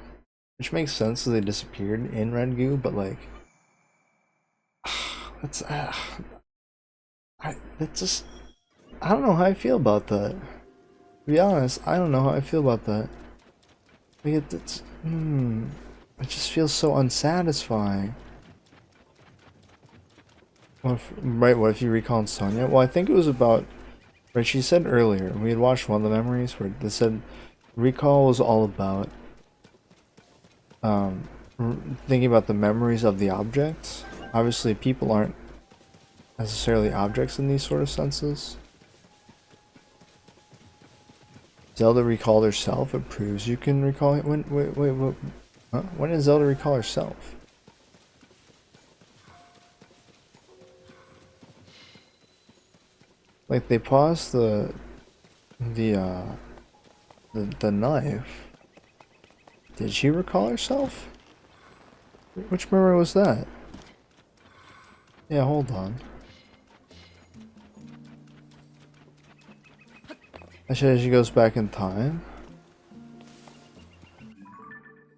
Which makes sense because they disappeared in red goo, but like... that's... I don't know how I feel about that. To be honest, I don't know how I feel about that. Like it just feels so unsatisfying. What if you recalled Sonia? Well, I think it was about... Right, she said earlier, we had watched one of the memories where they said recall was all about thinking about the memories of the objects. Obviously, people aren't necessarily objects in these sort of senses. Zelda recalled herself. It proves you can recall it. Wait. Huh? When did Zelda recall herself? Like they paused the knife. Did she recall herself? Which memory was that? Yeah, hold on. I said she goes back in time.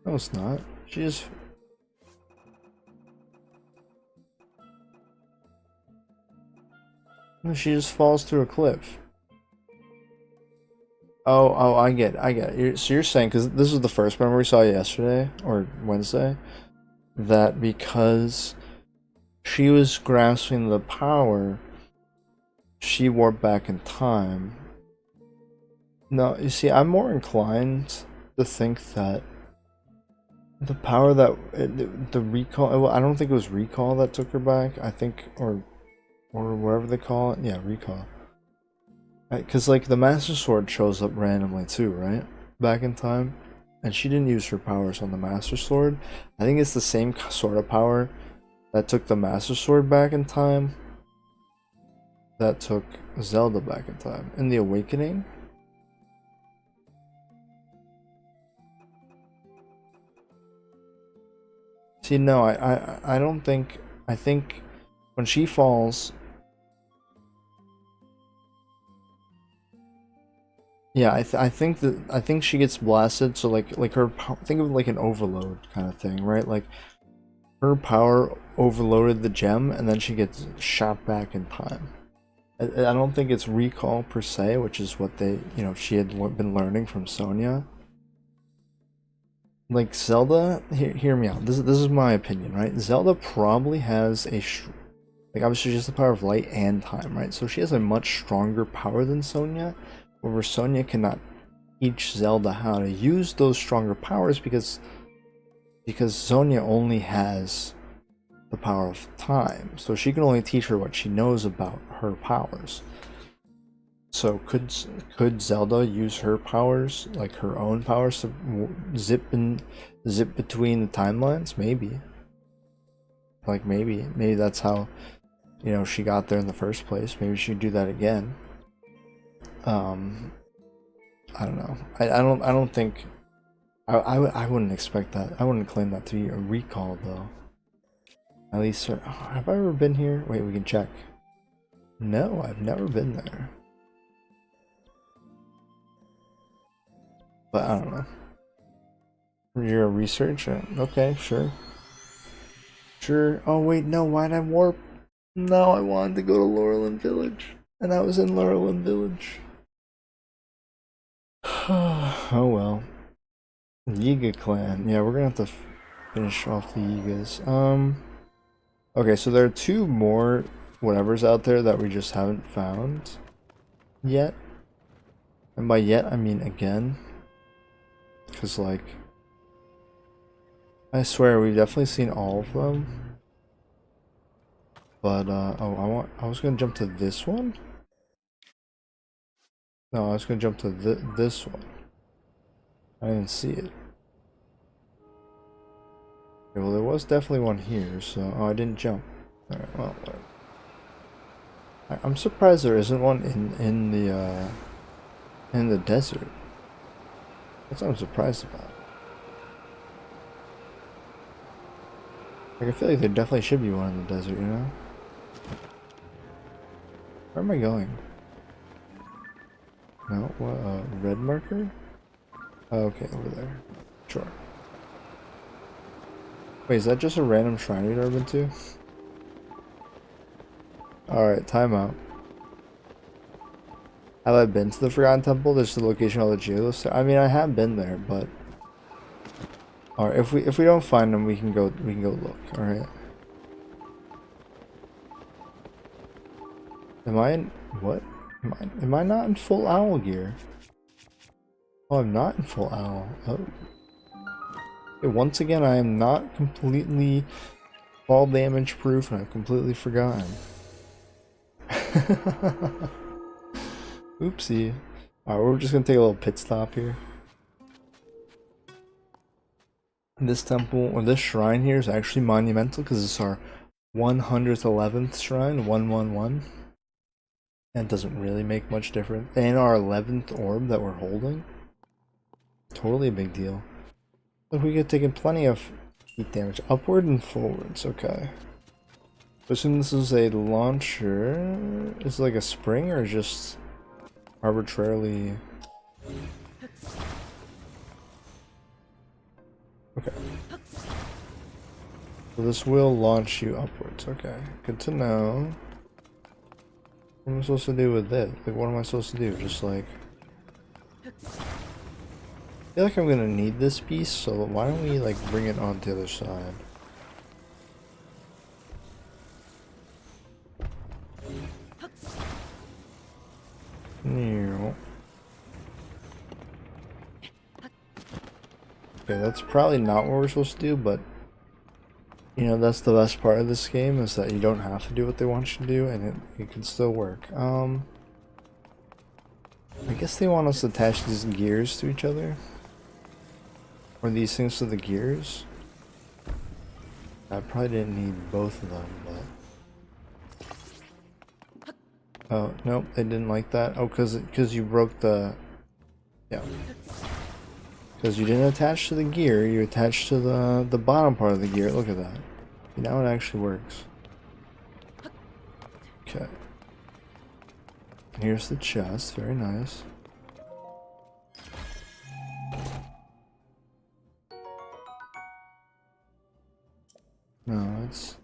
No, it's not. She just... No, she just falls through a cliff. Oh, I get it. So you're saying, because this was the first memory we saw yesterday, or Wednesday, that because she was grasping the power, she warped back in time. No, you see, I'm more inclined to think that the power that the recall. Well, I don't think it was recall that took her back. I think, or whatever they call it. Yeah, recall. Because like the Master Sword shows up randomly too, right? Back in time, and she didn't use her powers on the Master Sword. I think it's the same sort of power that took the Master Sword back in time. That took Zelda back in time in the Awakening. See, no, I don't think... I think when she falls... Yeah, I think she gets blasted, so like her... Think of it like an overload kind of thing, right? Like, her power overloaded the gem, and then she gets shot back in time. I don't think it's recall per se, which is what they... You know, she had been learning from Sonia. Like Zelda, hear me out. This is my opinion, right? Zelda probably has a like obviously she has the power of light and time, right? So she has a much stronger power than Sonia, where Sonia cannot teach Zelda how to use those stronger powers because because Sonia only has the power of time, so she can only teach her what she knows about her powers. So could Zelda use her powers, like her own powers, to zip between the timelines? Maybe. Like maybe that's how, you know, she got there in the first place. Maybe she could do that again. I don't know. I don't think. I wouldn't expect that. I wouldn't claim that to be a recall though. At least, have I ever been here? Wait, we can check. No, I've never been there. But I don't know. You're a researcher? Okay, sure. Sure. Oh wait, no, why'd I warp? No, I wanted to go to Laurelin Village. And I was in Laurelin Village. Oh well. Yiga clan. Yeah, we're gonna have to finish off the Yigas. Okay, so there are 2 more whatevers out there that we just haven't found yet. And by yet, I mean again. Because, like, I swear we've definitely seen all of them. But, oh, I was gonna jump to this one? No, I was gonna jump to this one. I didn't see it. Okay, well, there was definitely one here, so... Oh, I didn't jump. Alright, well, whatever. I'm surprised there isn't one in the desert. That's what I'm surprised about. Like, I feel like there definitely should be one in the desert, you know? Where am I going? No, what, red marker? Oh, okay, over there. Sure. Wait, is that just a random shrine we've never been to? Alright, timeout. Have I been to the Forgotten Temple? There's the location of the geoliths. I mean, I have been there, but alright, if we don't find them, we can go look. All right. Am I in what? Am I not in full owl gear? Oh, I'm not in full owl. Oh. Okay, once again, I am not completely fall damage proof, and I've completely forgotten. Oopsie. Alright, we're just gonna take a little pit stop here. This temple, or this shrine here, is actually monumental because it's our 111th shrine, 111. And it doesn't really make much difference. And our 11th orb that we're holding. Totally a big deal. Look, we get taken plenty of heat damage. Upward and forwards, okay. I assume this is a launcher. Is it like a spring or just arbitrarily? Okay. So this will launch you upwards. Okay, good to know. What am I supposed to do with this? Like, what am I supposed to do? Just like... I feel like I'm gonna need this piece, so why don't we like bring it on the other side? Okay, that's probably not what we're supposed to do, but you know, that's the best part of this game, is that you don't have to do what they want you to do, and it can still work. I guess they want us to attach these gears to each other. Or these things to the gears. I probably didn't need both of them, but... Oh, nope, they didn't like that. Oh, because you broke the... Yeah. Because you didn't attach to the gear, you attached to the bottom part of the gear. Look at that. Now it actually works. Okay. Here's the chest, very nice. No, it's...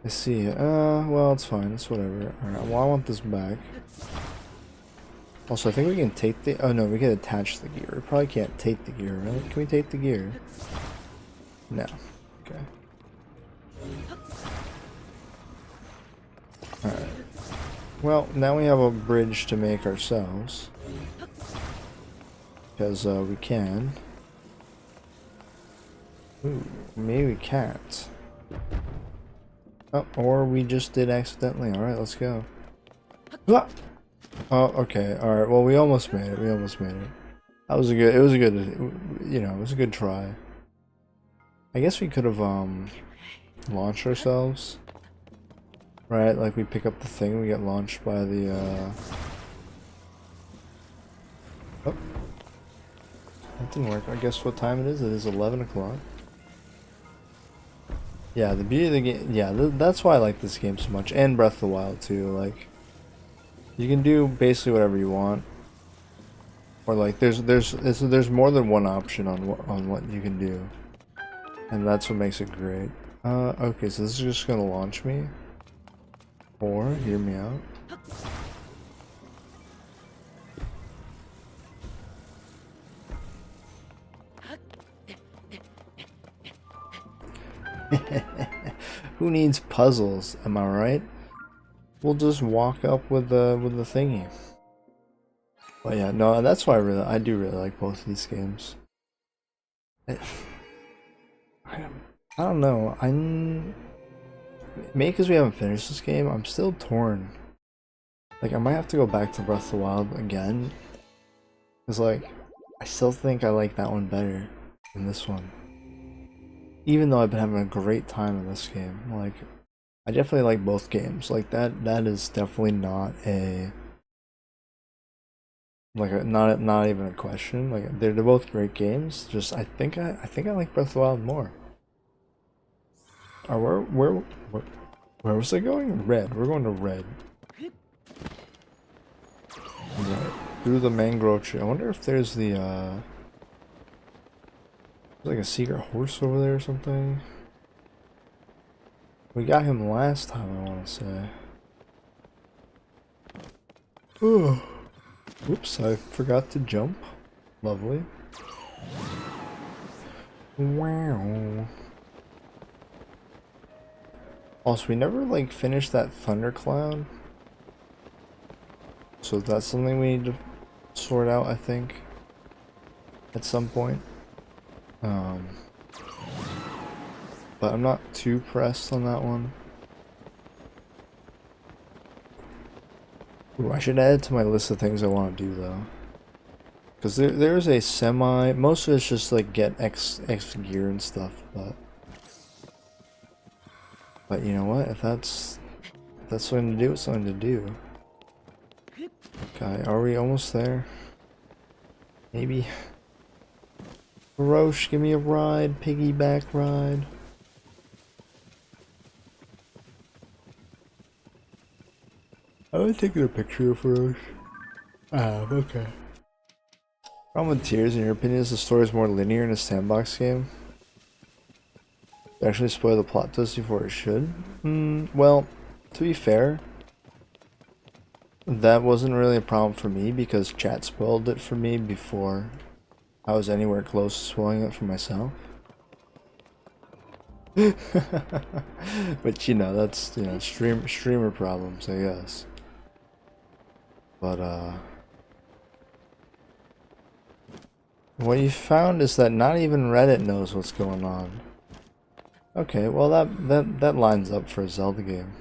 I see it. Well, it's fine. It's whatever. Alright, well, I want this back. Also, I think we can take the... Oh, no, we can attach the gear. We probably can't take the gear, right? Can we take the gear? No. Okay. Alright. Well, now we have a bridge to make ourselves. Because, we can. Ooh, maybe we can't. Oh, or we just did accidentally. Alright, let's go. Ah! Oh, okay. Alright, well, we almost made it. We almost made it. That was a good, it was a good, you know, it was a good try. I guess we could have, launched ourselves. Right, like we pick up the thing, we get launched by the, Oh. That didn't work. I guess what time it is? It is 11 o'clock. Yeah, the beauty of the game, yeah, that's why I like this game so much, and Breath of the Wild too, like, you can do basically whatever you want. Or like, there's more than one option on what you can do. And that's what makes it great. Okay, so this is just gonna launch me. Or, hear me out. Who needs puzzles? Am I right? We'll just walk up with the thingy. But yeah, no, that's why I do really like both of these games. I don't know. Maybe because we haven't finished this game, I'm still torn. Like, I might have to go back to Breath of the Wild again. Cause like, I still think I like that one better than this one. Even though I've been having a great time in this game, like, I definitely like both games. Like that is definitely not a not even a question. Like they're both great games. Just I think I like Breath of the Wild more. Or where was I going? Red. We're going to red. Right. Through the mangrove tree. I wonder if there's the there's like a secret horse over there or something. We got him last time, I want to say. Ooh. Oops, I forgot to jump. Lovely. Wow. Also, we never like finished that thundercloud. So that's something we need to sort out, I think. At some point. But I'm not too pressed on that one. Ooh, I should add it to my list of things I want to do though. Because there's a semi, most of it's just like get X gear and stuff, but you know what, if that's something to do, it's something to do. Okay, are we almost there? Maybe. Roche, give me a ride, piggyback ride. I was taking a picture of Roche. Okay. Problem with Tears, in your opinion, is the story is more linear in a sandbox game? They actually spoil the plot twist before it should? Well, to be fair, that wasn't really a problem for me because chat spoiled it for me before I was anywhere close to spoiling it for myself. But you know, that's, you know, streamer problems, I guess. But what you found is that not even Reddit knows what's going on. Okay, well that lines up for a Zelda game.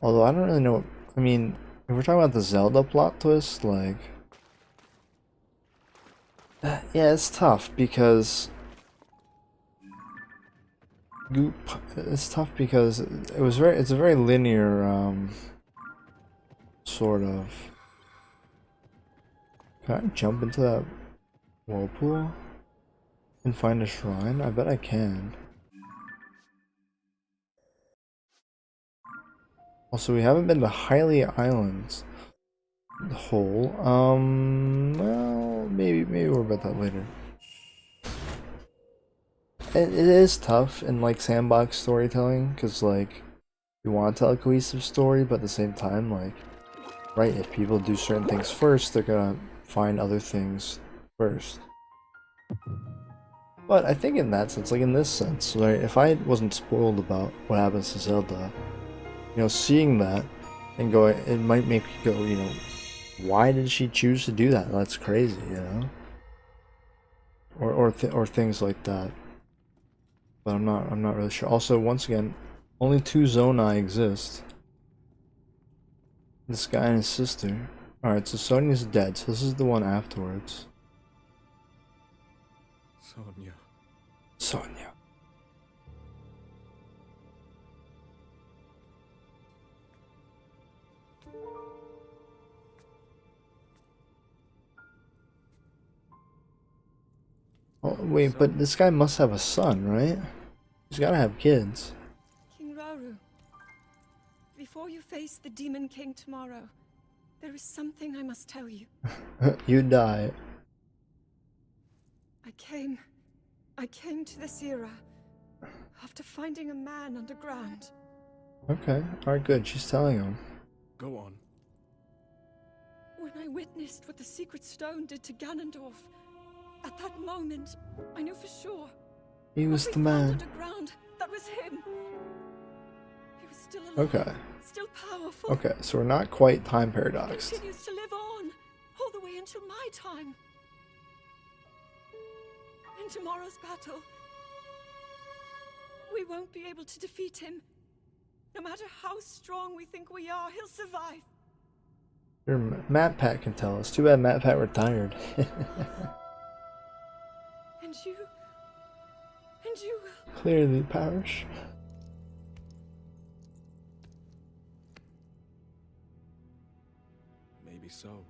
Although I don't really know. I mean, if we're talking about the Zelda plot twist, like, yeah, it's tough because it's tough because it's a very linear sort of. Can I jump into that whirlpool and find a shrine? I bet I can. Also, we haven't been to Hylia Islands. The whole. Well, maybe we'll about that later. It is tough in like sandbox storytelling, because like you want to tell a cohesive story, but at the same time, like, right, if people do certain things first, they're gonna find other things first. But I think in that sense, like in this sense, right, if I wasn't spoiled about what happens to Zelda, you know, seeing that and going, it might make you go, you know, why did she choose to do that? That's crazy, you know? Or things like that. But I'm not really sure. Also, once again, only 2 Zonai exist. This guy and his sister. Alright, so Sonia's dead, so this is the one afterwards. Sonia. Sonia. Oh, wait, but this guy must have a son, right? He's gotta have kids. King Rauru, before you face the Demon King tomorrow, there is something I must tell you. You die. I came to this era after finding a man underground. Okay, alright, good. She's telling him. Go on. When I witnessed what the Secret Stone did to Ganondorf, at that moment, I knew for sure. He was what the we found man. Underground, that was him. He was still alive. Okay. Still powerful. Okay, so we're not quite time He paradoxed. continues to live on, all the way until my time. In tomorrow's battle, we won't be able to defeat him. No matter how strong we think we are, he'll survive. Your Matt Pat can tell us. Too bad Matt Pat retired. And you will. Clearly, Parish. Maybe so.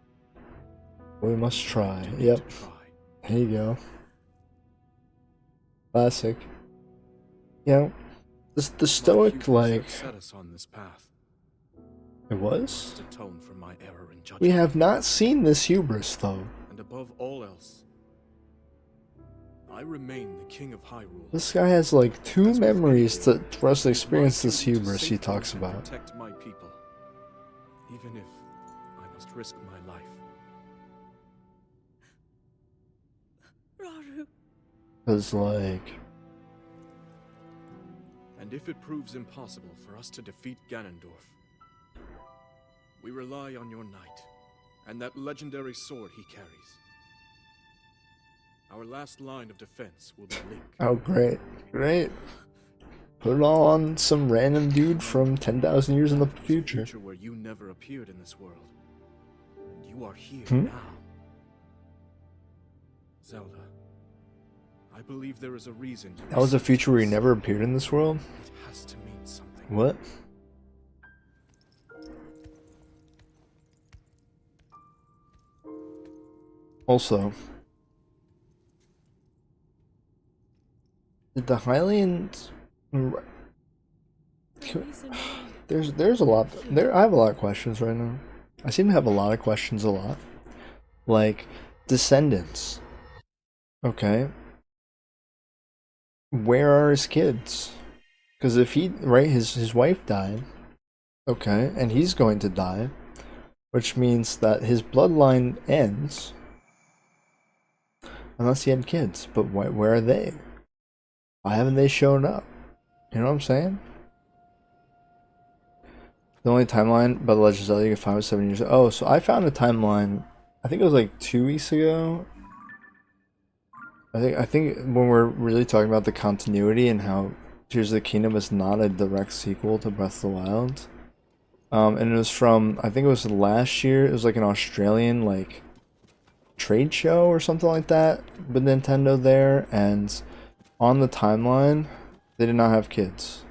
We must try. We need Yep. to try. There you go. Classic. You know, the stoic, like, set us on this path. it was? To atone for my error in judgment. We have not seen this hubris, though. And above all else, I remain the king of Hyrule. This guy has, like, 2 As memories with for us to experience this my duty to hubris he safeguard talks and about. Protect my people, even if I must risk my life. Rauru. Cause, like, And if it proves impossible for us to defeat Ganondorf, we rely on your knight and that legendary sword he carries. Our last line of defense will be Link. oh, great. Great. Put it all on some random dude from 10,000 years in the future. Where you never appeared in this world, and you are here Hmm? now. Zelda, I believe there is a reason. That was a future where you never appeared in this world? It has to mean something. What? Also, did the Hylians... There's a lot there. I have a lot of questions right now. I seem to have a lot of questions a lot. Like, descendants. Okay. Where are his kids? Because if he, right, his wife died. Okay, and he's going to die. Which means that his bloodline ends. Unless he had kids. But where are they? Why haven't they shown up? You know what I'm saying? The only timeline about the Legend of Zelda you can find was 7 years ago. Oh, so I found a timeline, I think it was like 2 weeks ago. I think when we're really talking about the continuity and how Tears of the Kingdom is not a direct sequel to Breath of the Wild. And it was from, I think it was last year, it was like an Australian like trade show or something like that with Nintendo there, and on the timeline they did not have kids.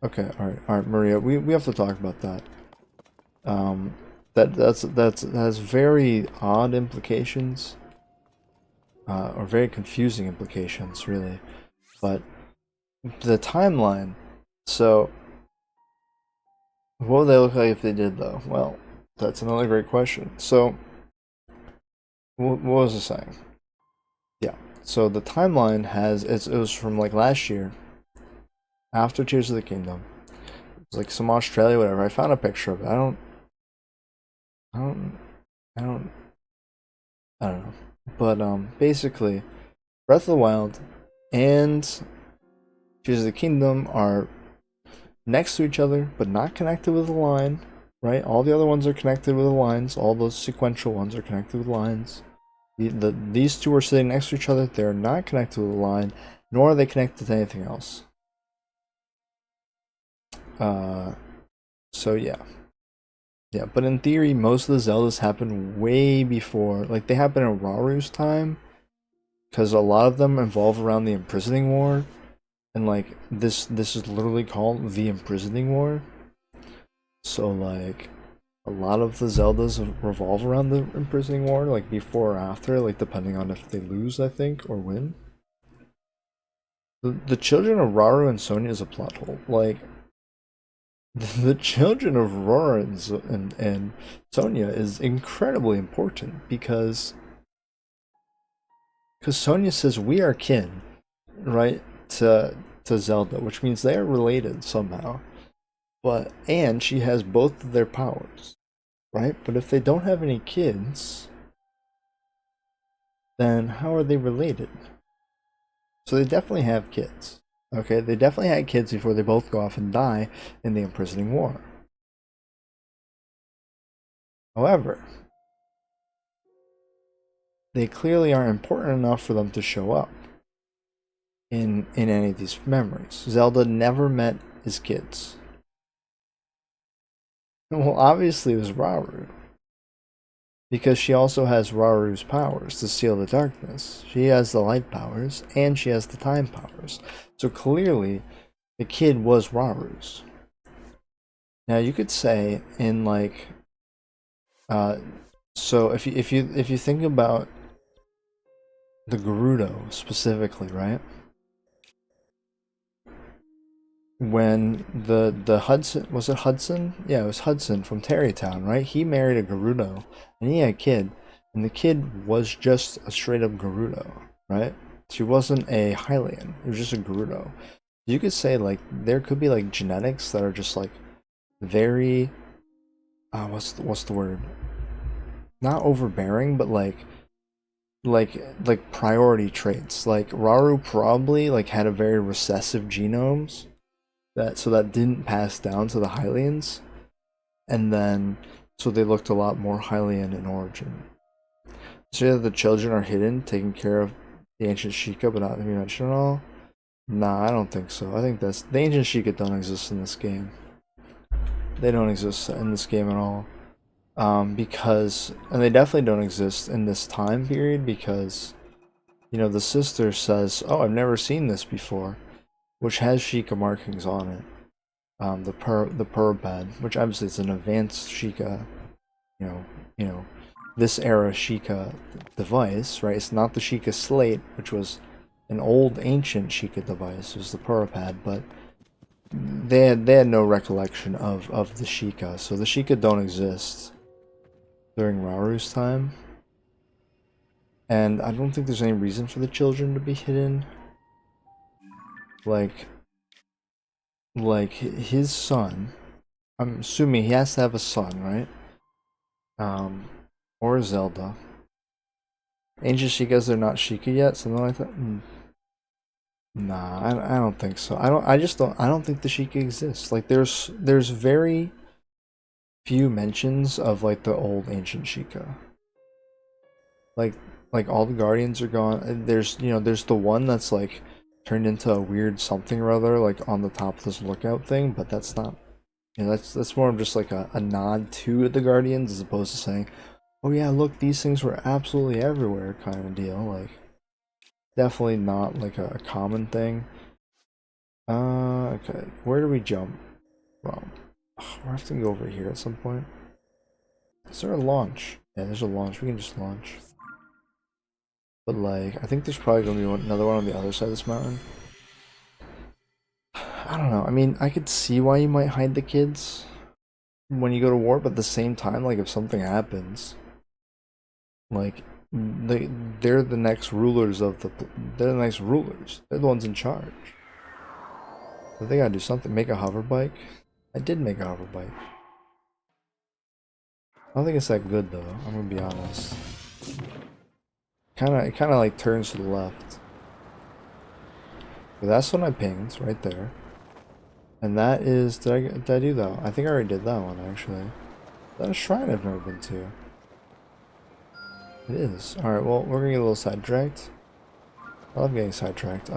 Okay, alright, Maria, we have to talk about that. That has very odd implications. Or very confusing implications, really. But the timeline. So, what would they look like if they did, though? Well, that's another great question. So, what was I saying? Yeah. So the timeline has it was from like last year, after Tears of the Kingdom. It's like some Australia, whatever. I found a picture of it. I don't know. But basically, Breath of the Wild and Tears of the Kingdom are next to each other, but not connected with a line, right? All the other ones are connected with lines. All those sequential ones are connected with lines. These two are sitting next to each other. They're not connected with a line, nor are they connected to anything else. So yeah. Yeah, but in theory, most of the Zeldas happen way before, like they happen in Raru's time, because a lot of them involve around the Imprisoning War, and like this is literally called the Imprisoning War. So like a lot of the Zeldas revolve around the Imprisoning War, like before or after, like depending on if they lose, I think, or win. The children of Rauru and Sonia is a plot hole. Like the children of Aurora and Sonia is incredibly important because Sonia says we are kin, right, to Zelda, which means they are related somehow. And she has both of their powers, right? But if they don't have any kids, then how are they related? So they definitely have kids. Okay, they definitely had kids before they both go off and die in the Imprisoning War. However, they clearly aren't important enough for them to show up in any of these memories. Zelda never met his kids. Well, obviously it was Rauru. Because she also has Raru's powers to seal the darkness. She has the light powers, and she has the time powers. So clearly, the kid was Raru's. Now you could say in like, so if you think about the Gerudo specifically, right? When the Hudson, was it Hudson? Yeah, it was Hudson from Tarrytown, right? He married a Gerudo, and he had a kid, and the kid was just a straight up Gerudo, right? She wasn't a Hylian, it was just a Gerudo. You could say like there could be like genetics that are just like very, what's the word? Not overbearing, but like priority traits. Like Rauru probably like had a very recessive genomes. That didn't pass down to the Hylians, and then so they looked a lot more Hylian in origin. So yeah, the children are hidden, taking care of the ancient Sheikah, but not to be mentioned at all. Nah, I don't think so. I think that's the ancient Sheikah don't exist in this game. They don't exist in this game at all, and they definitely don't exist in this time period because, you know, the sister says, "Oh, I've never seen this before." Which has Sheikah markings on it. The Purpad, which obviously is an advanced Sheikah, you know, this era Sheikah device, right? It's not the Sheikah Slate, which was an old ancient Sheikah device. It was the Purpad, but they had no recollection of the Sheikah, so the Sheikah don't exist during Raru's time. And I don't think there's any reason for the children to be hidden. Like his son, I'm assuming he has to have a son, right? Or Zelda. Ancient Sheikahs, they're not Sheikah yet, something like that. Nah, I don't think so. I don't think the Sheikah exists. Like there's very few mentions of like the old ancient Sheikah. Like all the guardians are gone. There's the one that's like turned into a weird something or other, like on the top of this lookout thing, but that's not, that's more of just like a nod to the Guardians as opposed to saying, oh yeah, look, these things were absolutely everywhere kind of deal. Like, definitely not like a common thing. Okay, where do we jump from? We have to go over here at some point. Is there a launch? Yeah, there's a launch, we can just launch. But like, I think there's probably gonna be another one on the other side of this mountain. I don't know. I mean, I could see why you might hide the kids when you go to war, but at the same time, like if something happens, like they're the next rulers they're the next rulers. They're the ones in charge. So they gotta do something. Make a hover bike. I did make a hover bike. I don't think it's that good though. I'm gonna be honest. It kind of like turns to the left. But that's when I pinged right there. And that is, did I do that one? I think I already did that one actually. that a shrine I've never been to? It is. Alright, well, we're gonna get a little sidetracked. I love getting sidetracked.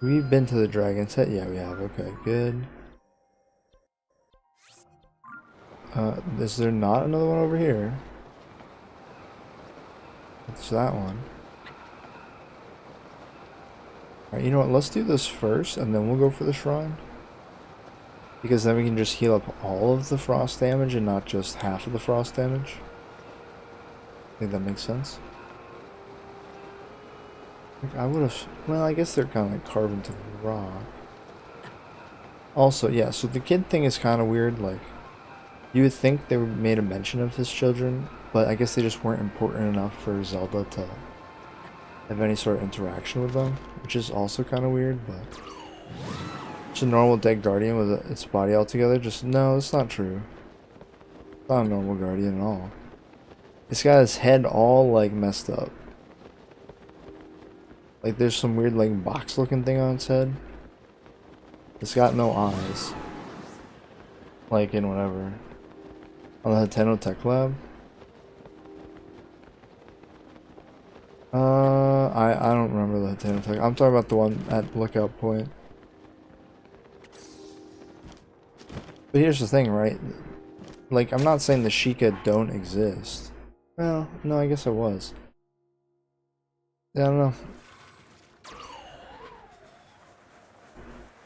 We've been to the Dragon's Head? Yeah, we have. Okay, good. Is there not another one over here? It's that one. Alright, you know what? Let's do this first, and then we'll go for the shrine. Because then we can just heal up all of the frost damage and not just half of the frost damage. I think that makes sense. Like, I would have... Well, I guess they're kind of like carved into rock. Also, yeah, so the kid thing is kind of weird. Like, you would think they made a mention of his children, but I guess they just weren't important enough for Zelda to have any sort of interaction with them, which is also kind of weird, but... Just a normal dead guardian with its body all together? Just, no, that's not true. It's not a normal guardian at all. It's got his head all, like, messed up. Like, there's some weird, like, box-looking thing on its head. It's got no eyes. Like, in whatever. On the Nintendo Tech Lab. I don't remember the Nintendo Tech. I'm talking about the one at Lookout Point. But here's the thing, right? Like, I'm not saying the Sheikah don't exist. Well, no, I guess I was. Yeah, I don't know.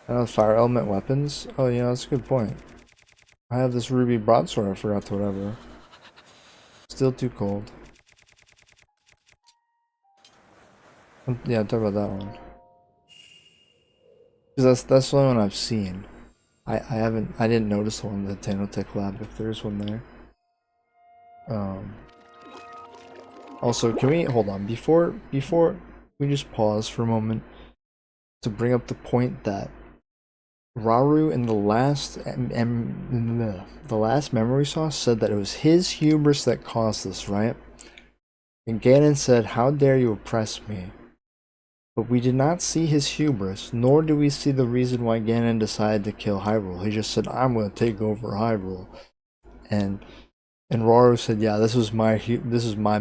I know fire element weapons. Oh, yeah, that's a good point. I have this ruby broadsword I forgot to whatever. Still too cold. Yeah, talk about that one. Because that's the only one I've seen. I didn't notice the one in the Tanotech Lab if there's one there. Also, can we hold on before we just pause for a moment to bring up the point that Rauru in the last memory saw said that it was his hubris that caused this, right? And Ganon said, "How dare you oppress me?" But we did not see his hubris, nor do we see the reason why Ganon decided to kill Hyrule. He just said, "I'm going to take over Hyrule," and Rauru said, "Yeah, this is my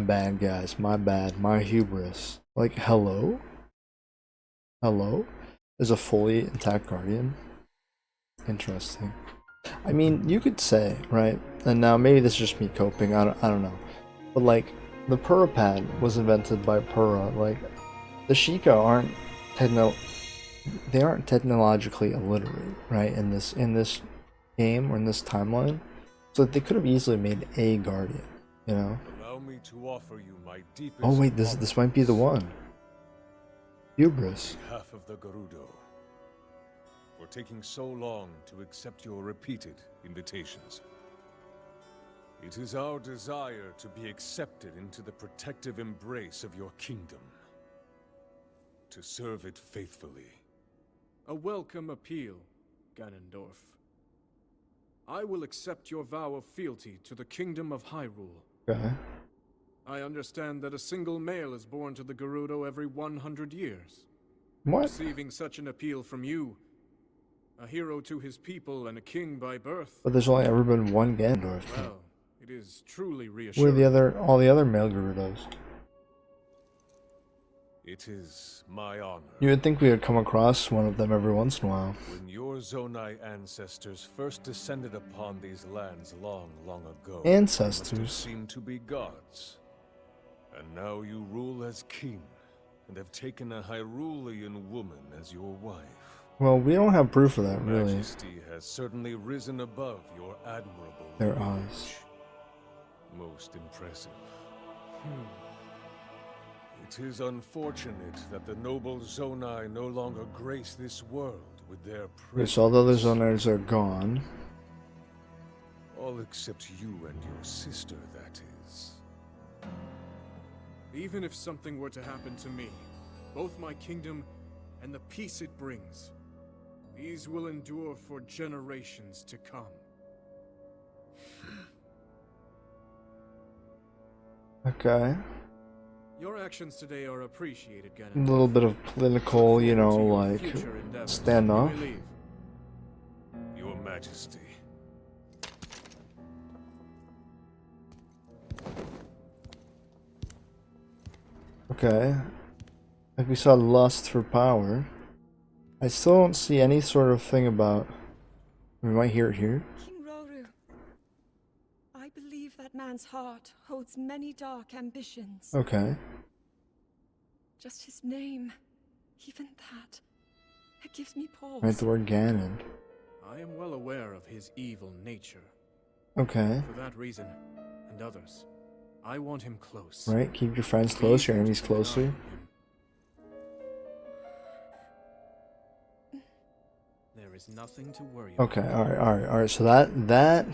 bad, guys, my bad, my hubris." Like, hello, is a fully intact guardian. Interesting. I mean, you could say, right? And now maybe this is just me coping. I don't know, but like the Purah Pad was invented by Purah, like. The Sheikah aren't technologically illiterate, right? In this game or in this timeline, so they could have easily made a guardian, you know. Allow me to offer you my deepest. Oh wait, this might be the one. Hubris. On behalf of the Gerudo, for taking so long to accept your repeated invitations. It is our desire to be accepted into the protective embrace of your kingdom. To serve it faithfully. A welcome appeal, Ganondorf. I will accept your vow of fealty to the Kingdom of Hyrule. Okay. I understand that a single male is born to the Gerudo every 100 years. What? Receiving such an appeal from you, a hero to his people and a king by birth. But there's only ever been one Ganondorf. Well, it is truly reassuring. Where are all the other male Gerudos? It is my honor. You would think we would come across one of them every once in a while. When your Zonai ancestors first descended upon these lands long ago, Ancestors seemed to be gods. And now you rule as king, and have taken a Hyrulean woman as your wife. Well, we don't have proof of that, Your really. Majesty has certainly risen above your admirable Their lineage. eyes. Most impressive. It is unfortunate that the noble Zonai no longer grace this world with their presence. Yes, all the other Zonai's are gone. All except you and your sister, that is. Even if something were to happen to me, both my kingdom and the peace it brings, these will endure for generations to come. Okay. Your actions today are appreciated, A Ganon. little bit of political, you know, like, standoff. Your Majesty. Okay. Like we saw lust for power. I still don't see any sort of thing about... We might hear it here. King Roru, I believe that man's heart holds many dark ambitions. Okay. Just his name, even that, it gives me pause. Right, the word Ganon. I am well aware of his evil nature. Okay. For that reason, and others, I want him close. Right, keep your friends close, your enemies closer. There is nothing to worry about. Okay, alright, so that...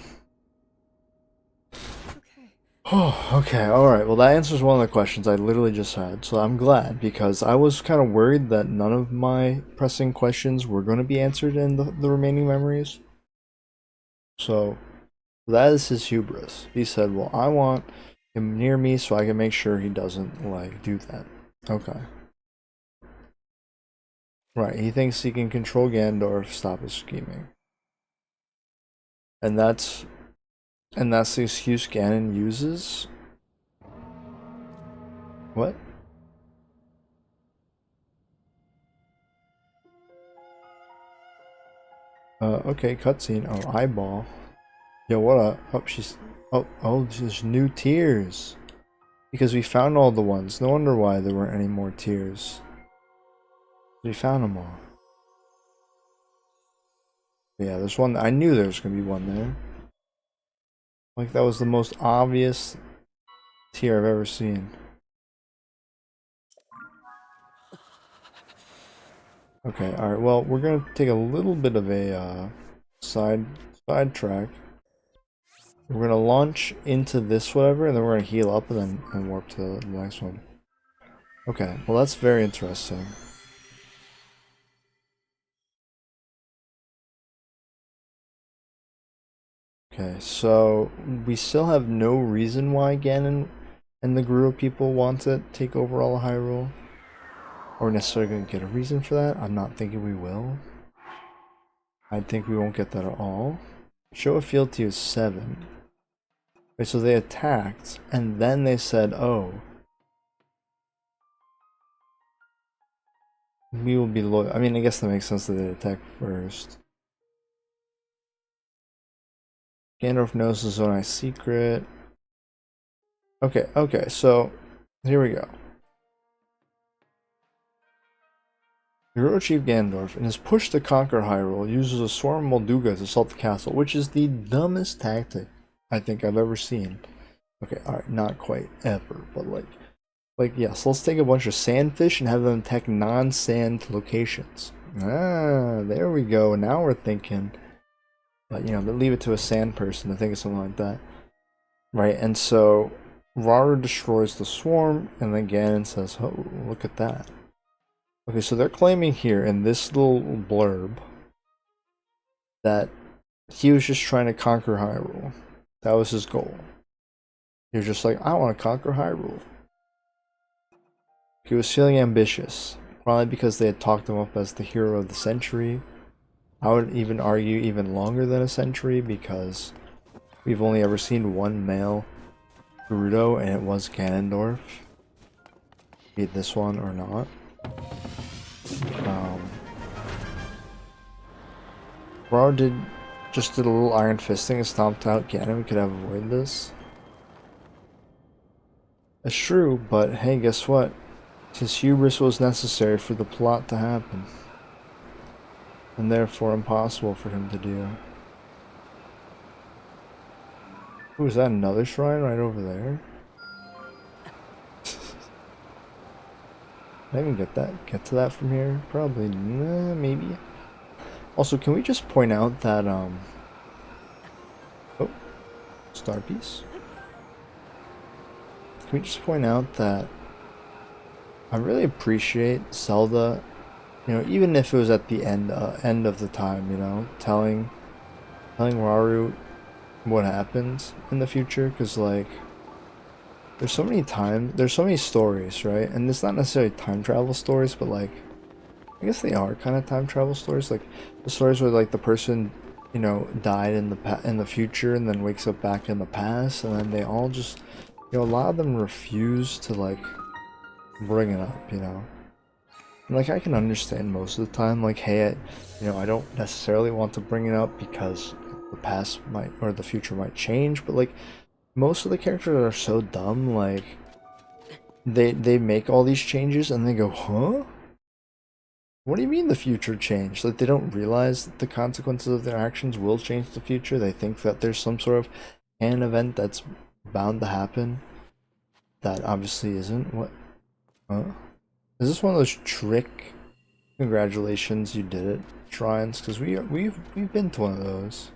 Oh, okay, alright. Well, that answers one of the questions I literally just had, so I'm glad, because I was kind of worried that none of my pressing questions were going to be answered in the remaining memories. So, that is his hubris. He said, well, I want him near me so I can make sure he doesn't, like, do that. Okay. Right, he thinks he can control Ganondorf, stop his scheming. And that's the excuse Ganon uses? What? Okay, cutscene. Oh, eyeball. Yo, what up? Oh, she's... Oh, there's new tears. Because we found all the ones. No wonder why there weren't any more tears. We found them all. Yeah, there's one. I knew there was gonna be one there. Like, that was the most obvious tear I've ever seen. Okay, alright, well, we're gonna take a little bit of a side track. We're gonna launch into this whatever, and then we're gonna heal up and then warp to the next one. Okay, well, that's very interesting. Okay, so we still have no reason why Ganon and the Gerudo people want to take over all of Hyrule. Or necessarily going to get a reason for that. I'm not thinking we will. I think we won't get that at all. Showa fealty is 7. Wait, so they attacked, and then they said, oh, we will be loyal. I mean, I guess that makes sense that they attack first. Ganondorf knows the Zonai secret. Okay, so here we go. Gerudo Chief Ganondorf, in his push to conquer Hyrule, uses a swarm of Molduga to assault the castle, which is the dumbest tactic I think I've ever seen. Okay, alright, not quite ever, but like yes, let's take a bunch of sandfish and have them attack non-sand locations. Ah, there we go. Now we're thinking. But, you know, leave it to a sand person to think of something like that. Right, and so Rauru destroys the swarm, and then Ganon says, oh, look at that. Okay, so they're claiming here in this little blurb that he was just trying to conquer Hyrule. That was his goal. He was just like, I want to conquer Hyrule. He was feeling ambitious, probably because they had talked him up as the hero of the century. I would even argue even longer than a century, because we've only ever seen one male Gerudo, and it was Ganondorf. Be it this one or not. Rauru did a little iron fisting and stomped out Ganon. We could have avoided this. It's true, but hey, guess what? His hubris was necessary for the plot to happen. And therefore impossible for him to do. Ooh, is that another shrine right over there? Can I even get to that from here? Probably, nah, maybe. Also, can we just point out that, oh, star piece. Can we just point out that I really appreciate Zelda, you know, even if it was at the end of the time, you know, telling Rauru what happens in the future, because like there's so many stories, right? And it's not necessarily time travel stories, but like I guess they are kind of time travel stories, like the stories where like the person, you know, died in the future and then wakes up back in the past, and then they all just, you know, a lot of them refuse to like bring it up, you know. And, like, I can understand most of the time, like, hey, I don't necessarily want to bring it up because the past might, or the future might change, but, like, most of the characters are so dumb, like, they make all these changes and they go, huh? What do you mean the future changed? Like, they don't realize that the consequences of their actions will change the future. They think that there's some sort of an event that's bound to happen that obviously isn't. What? Huh? Is this one of those trick congratulations you did it shrines? Because we've been to one of those.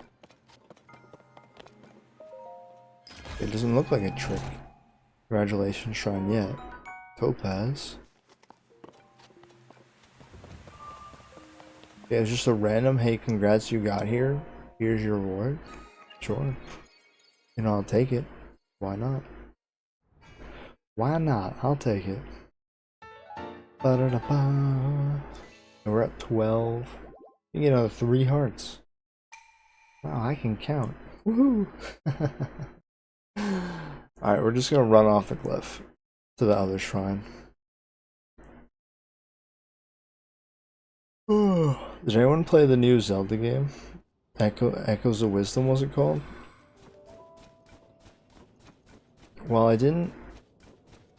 It doesn't look like a trick congratulations shrine yet. Topaz. Yeah, it's just a random, hey, congrats, you got here. Here's your reward. Sure. You know, I'll take it. Why not? Why not? I'll take it. Ba-da-da-ba. And we're at 12. You get another 3 hearts. Wow, I can count. Woohoo! Alright, we're just gonna run off the cliff to the other shrine. Did anyone play the new Zelda game? Echoes of Wisdom, was it called? Well, I don't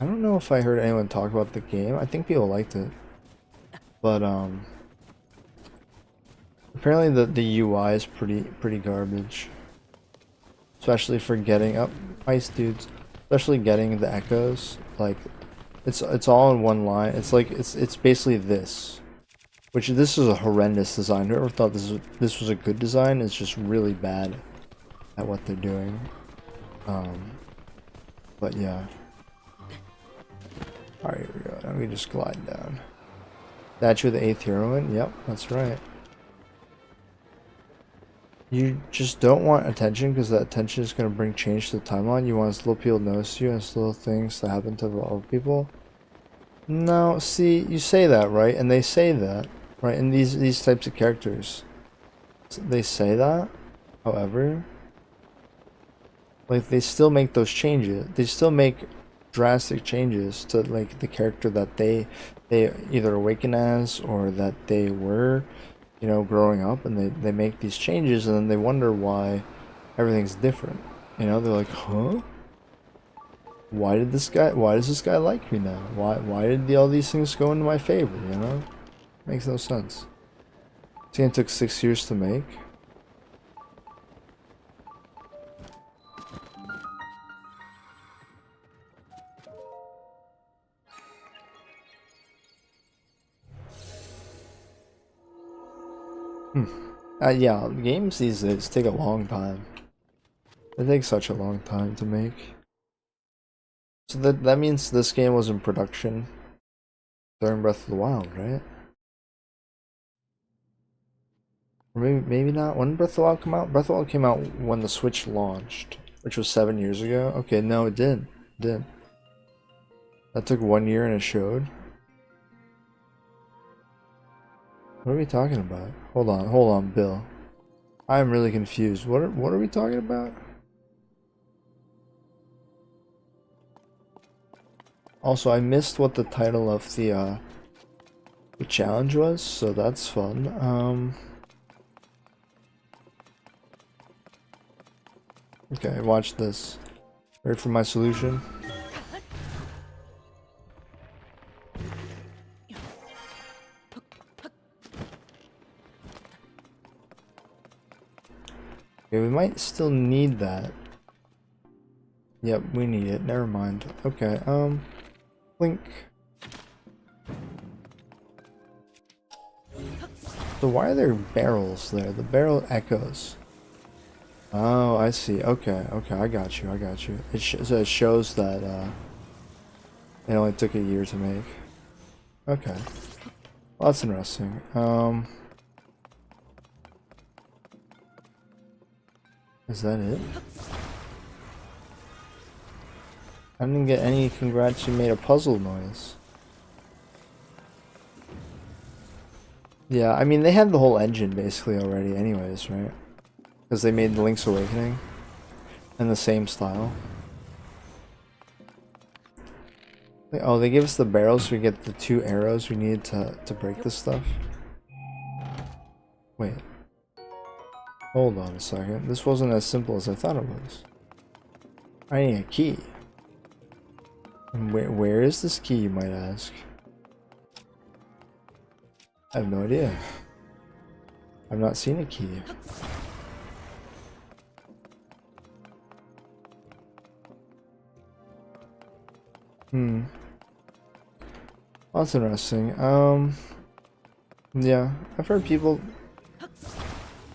know if I heard anyone talk about the game. I think people liked it. But, apparently the UI is pretty garbage. Especially for getting up ice dudes. Especially getting the echoes. Like, it's all in one line. It's like, it's basically this. Which, this is a horrendous design. Whoever thought this was a good design is just really bad at what they're doing. But yeah. Alright, here we go. Now we just glide down. Statue of the 8th heroine? Yep, that's right. You just don't want attention because that attention is going to bring change to the timeline. You want little people to notice you and little things that happen to other people. No, see, you say that, right? And they say that. Right, in these types of characters, they say that. However, like, they still make those changes. They still make drastic changes to, like, the character that they either awaken as or that they were, you know, growing up, and they make these changes, and then they wonder why everything's different. You know, they're like, huh? Why does this guy like me now? Why did all these things go into my favor? You know. Makes no sense. This game took 6 years to make. Yeah, games these days take a long time. They take such a long time to make. So that means this game was in production during Breath of the Wild, right? Or maybe not. When did Breath of the Wild come out? Breath of the Wild came out when the Switch launched, which was 7 years ago. Okay, no, it did. It did. That took 1 year and it showed. What are we talking about? Hold on, Bill. I'm really confused. What are we talking about? Also, I missed what the title of the challenge was, so that's fun. Okay, watch this. Ready for my solution? Okay, we might still need that. Yep, we need it. Never mind. Okay, Link. So why are there barrels there? The barrel echoes. Oh, I see. Okay, I got you. So it shows that it only took a year to make. Okay. Well, that's interesting. Is that it? I didn't get any congrats, you made a puzzle noise. Yeah, I mean, they had the whole engine basically already anyways, right? Because they made Link's Awakening in the same style. Oh, they gave us the barrels so we get the 2 arrows we need to break this stuff. Wait. Hold on a second. This wasn't as simple as I thought it was. I need a key. And where is this key, you might ask? I have no idea. I've not seen a key. Hmm. That's interesting. Yeah, I've heard people.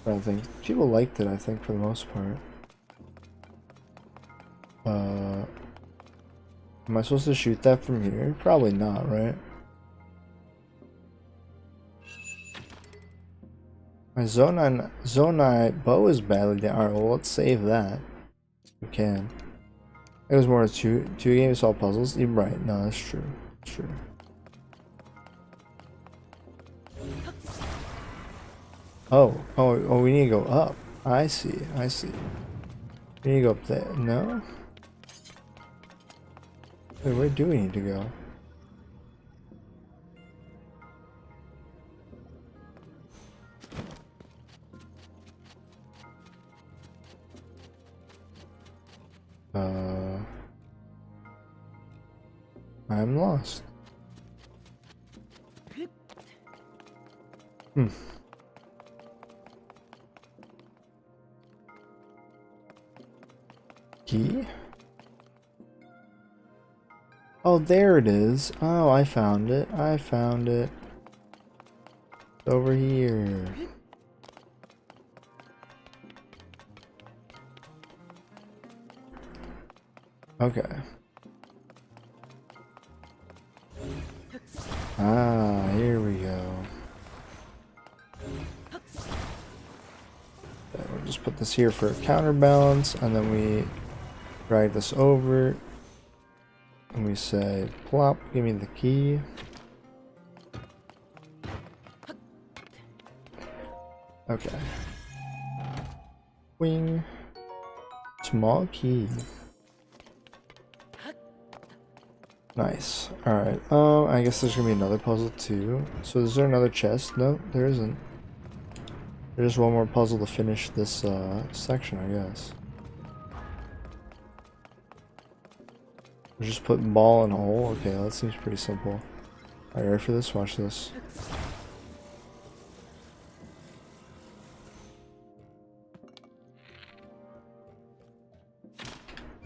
I think people liked it. I think for the most part. Am I supposed to shoot that from here? Probably not, right? My Zonai bow is badly down. Alright, well, let's save that. We can. It was more two games, all puzzles. You're right. No, that's true. That's true. Oh, we need to go up. I see. We need to go up there. No? Wait, where do we need to go? I'm lost. Key? Oh, there it is. Oh, I found it. It's over here. Okay. Ah, here we go. Okay, we'll just put this here for a counterbalance, and then we drag this over, and we say, plop, give me the key. Okay. Wing. Small key. Nice. Alright, I guess there's gonna be another puzzle too. So is there another chest? No, there isn't. There's one more puzzle to finish this section, I guess. We just put ball in hole? Okay, that seems pretty simple. Alright, ready for this? Watch this.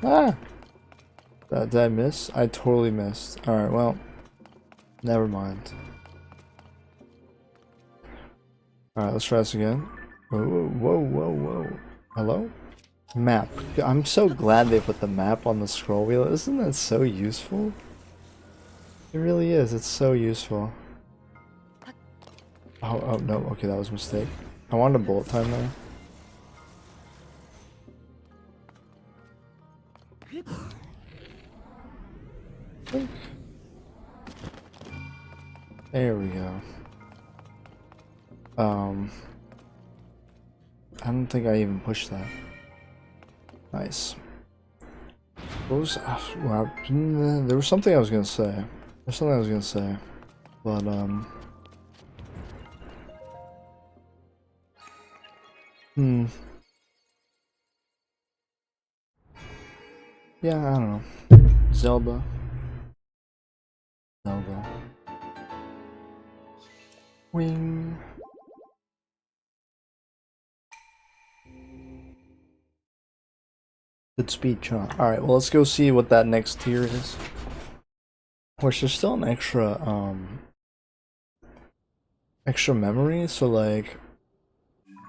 Ah! Did I miss? I totally missed. Alright, well, never mind. Alright, let's try this again. Whoa. Hello? Map. I'm so glad they put the map on the scroll wheel. Isn't that so useful? It really is. It's so useful. Oh no. Okay, that was a mistake. I wanted a bullet time there. There we go. I don't think I even pushed that. Nice. What was wow, there was something I was gonna say. But yeah, I don't know. Zelda. Wing. Good speech, huh? Alright, well, let's go see what that next tier is. Which there's still an extra memory, so like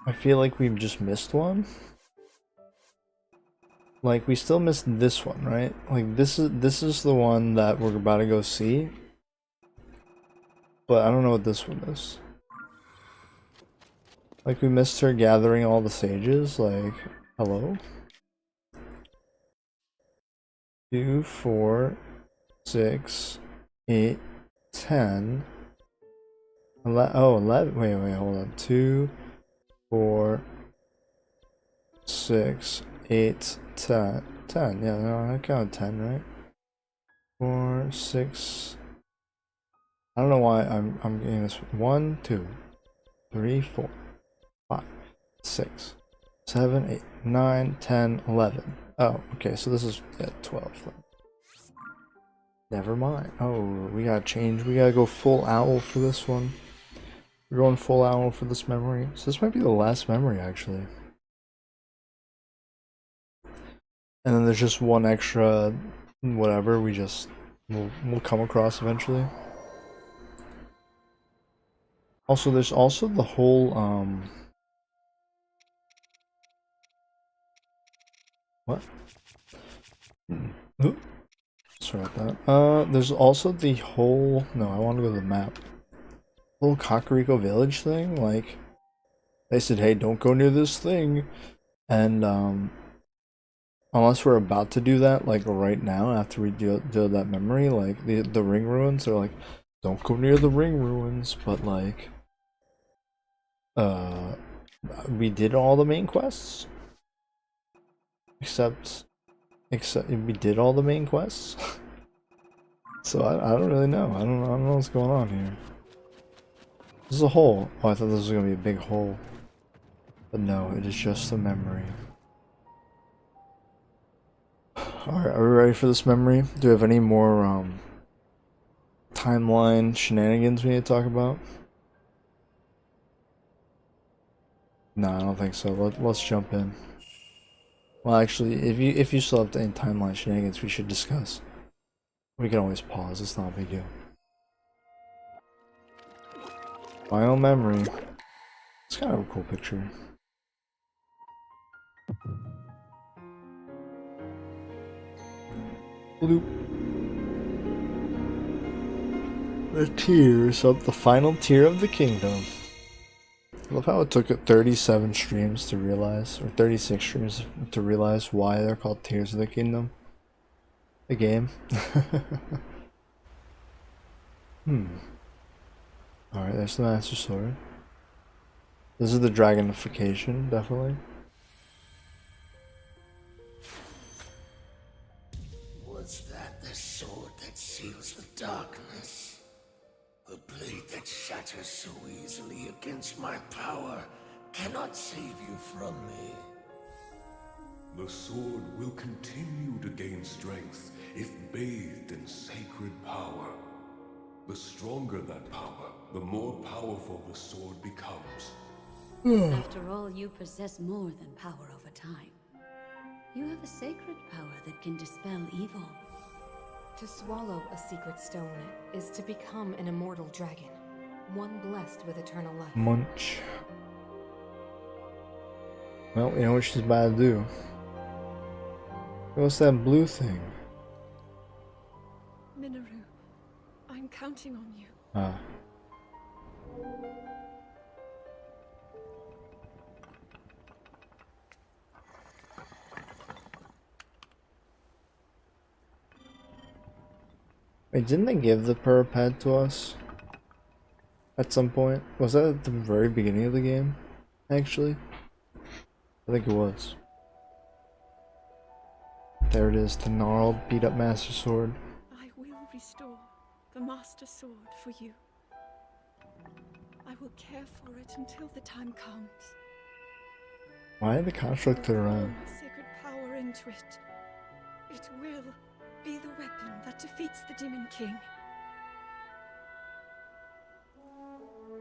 I feel like we've just missed one. Like we still missed this one, right? Like this is the one that we're about to go see. But I don't know what this one is. Like we missed her gathering all the sages, like, hello? 2, 4, 6, 8, 10. 11. Wait, hold on. 2, 4, 6, 8, 10. 10. Yeah, no, I counted 10, right? 4, 6. I don't know why I'm getting this. 1, 2, 3, 4, 5, 6, 7, 8, 9, 10, 11. Oh, okay, so this is 12 then. Never mind. Oh, we gotta change. We gotta go full owl for this one. We're going full owl for this memory. So this might be the last memory, actually. And then there's just one extra whatever we'll come across eventually. Also, there's also the whole what? Ooh. Sorry about that. There's also the whole no, I want to go to the map. Whole Kakariko Village thing, like they said, hey, don't go near this thing, and unless we're about to do that, like right now after we do that memory, like the ring ruins are like, don't go near the ring ruins, but like we did all the main quests, except we did all the main quests. So I don't really know. I don't know what's going on here. This is a hole. Oh, I thought this was gonna be a big hole. But no, it is just a memory. Alright, are we ready for this memory? Do we have any more timeline shenanigans we need to talk about? No, I don't think so. Let's jump in. Well, actually, if you still have any timeline shenanigans we should discuss, we can always pause. It's not a big deal. Final memory. It's kind of a cool picture. Bloop. The tears of the final tier of the kingdom. I love how it took 37 streams to realize, or 36 streams to realize why they're called Tears of the Kingdom. The game. Alright, there's the Master Sword. This is the dragonification, definitely. Was that the sword that seals the darkness? The blade that shatters so easily against my power cannot save you from me. The sword will continue to gain strength if bathed in sacred power. The stronger that power, the more powerful the sword becomes. After all, you possess more than power over time. You have a sacred power that can dispel evil. To swallow a secret stone is to become an immortal dragon, one blessed with eternal life. Munch. Well, you know what she's about to do. What's that blue thing? Minoru, I'm counting on you. Ah. Wait, didn't they give the Purpad to us? At some point? Was that at the very beginning of the game? Actually? I think it was. There it is, the gnarled, beat up Master Sword. I will restore the Master Sword for you. I will care for it until the time comes. Why are the constructed around? My sacred power into it. It will be the weapon that defeats the Demon King.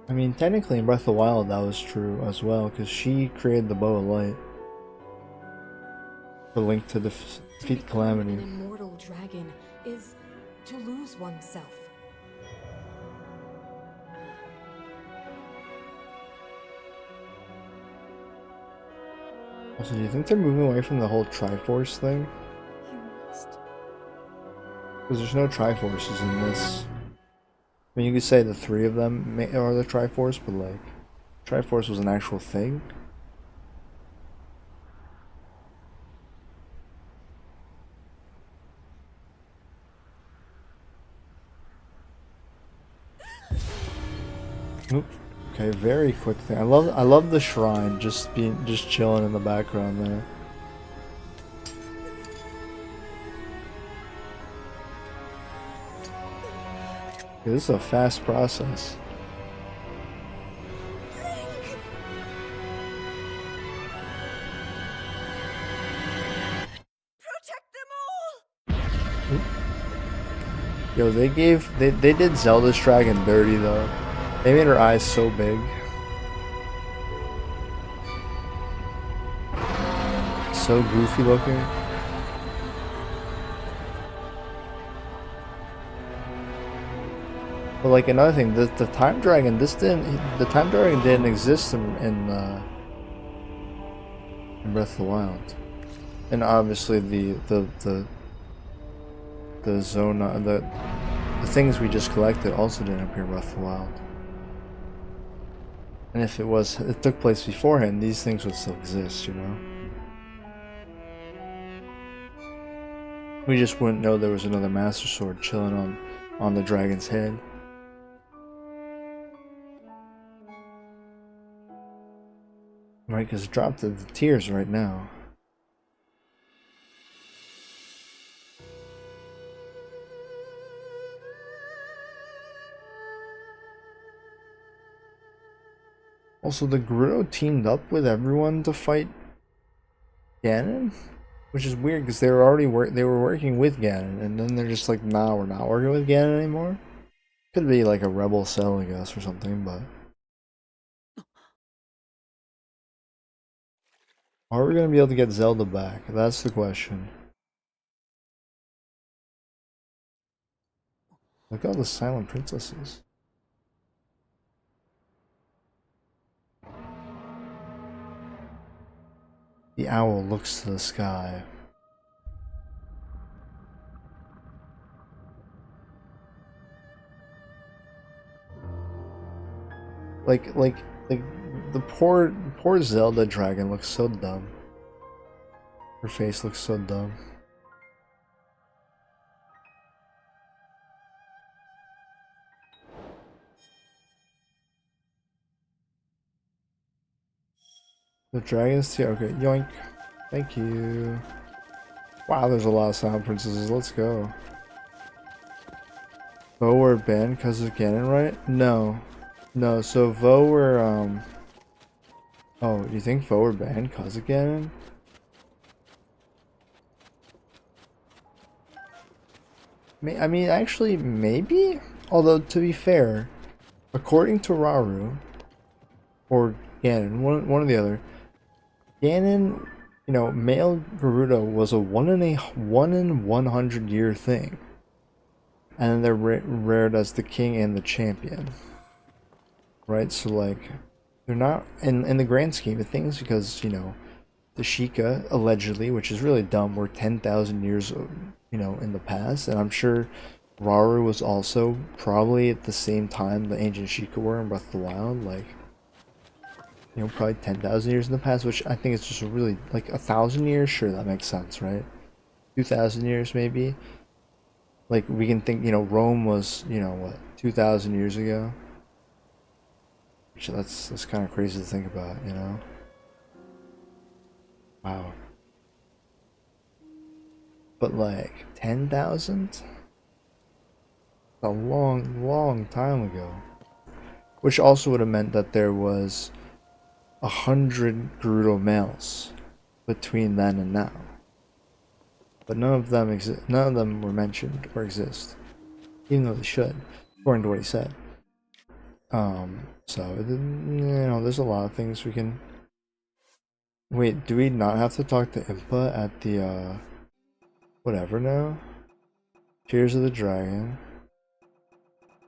I mean, technically in Breath of the Wild that was true as well, because she created the Bow of Light. The link to defeat Calamity. An immortal dragon is to lose oneself. Also, do you think they're moving away from the whole Triforce thing? You must. Because there's no Triforces in this. I mean, you could say the three of them are the Triforce, but like, Triforce was an actual thing. Oop. Okay, very quick thing. I love the shrine just chilling in the background there. This is a fast process. Yo, they did Zelda's dragon dirty though. They made her eyes so big. So goofy looking. But like another thing, the time dragon the time dragon didn't exist in Breath of the Wild. And obviously the zone the things we just collected also didn't appear in Breath of the Wild. And if it took place beforehand, these things would still exist, you know? We just wouldn't know there was another Master Sword chilling on the dragon's head. Right, because it dropped the tears right now. Also, the Gerudo teamed up with everyone to fight Ganon, which is weird because they were working with Ganon, and then they're just like, nah, we're not working with Ganon anymore. Could be like a rebel cell, I guess, or something, but are we gonna be able to get Zelda back? That's the question. Look at all the silent princesses. The owl looks to the sky. Like the poor Zelda dragon looks so dumb. Her face looks so dumb. The dragon's tear. Okay, yoink. Thank you. Wow, there's a lot of silent princesses. Let's go. Vo were banned because of Ganon, right? No. No, so Vo were, oh, you think Vo were banned because of Ganon? I mean, actually, maybe? Although, to be fair, according to Rauru, or Ganon, one or the other, Ganon, you know, male Gerudo was a 1 in 100 year thing. And then they're rared as the king and the champion. Right, so like, they're not, in the grand scheme of things, because, you know, the Sheikah, allegedly, which is really dumb, were 10,000 years, you know, in the past, and I'm sure Rauru was also probably at the same time the ancient Sheikah were in Breath of the Wild, like, you know, probably 10,000 years in the past, which I think is just a really, like, 1,000 years, sure, that makes sense, right? 2,000 years, maybe? Like, we can think, you know, Rome was, you know, what, 2,000 years ago? That's kind of crazy to think about, you know? Wow. But like 10,000? A long time ago. Which also would have meant that there was 100 Gerudo males between then and now. But none of them were mentioned or exist. Even though they should, according to what he said. So, you know, there's a lot of things we can... Wait, do we not have to talk to Impa at the, whatever now? Tears of the Dragon.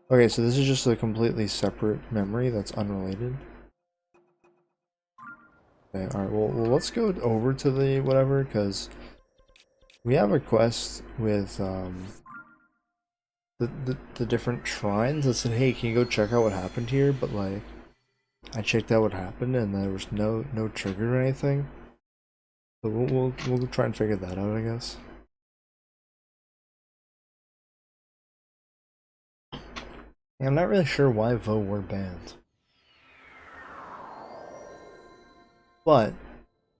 Okay, so this is just a completely separate memory that's unrelated. Okay, alright, well, let's go over to the whatever, because we have a quest with, the different shrines that said, hey, can you go check out what happened here? But like, I checked out what happened and there was no trigger or anything. So we'll try and figure that out, I guess. Yeah, I'm not really sure why Vo were banned. But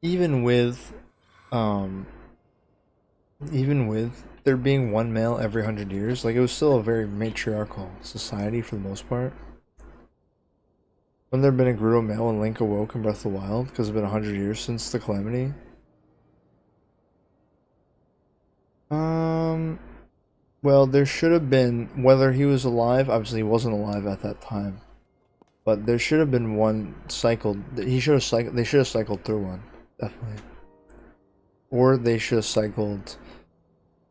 even with even with there being one male every 100 years, like it was still a very matriarchal society for the most part. Wouldn't there have been a Gerudo male when Link awoke in Breath of the Wild because it's been 100 years since the Calamity? Well, there should have been, whether he was alive, obviously he wasn't alive at that time, but there should have been one cycled. He should have cycled. They should have cycled through one, definitely. Or they should have cycled,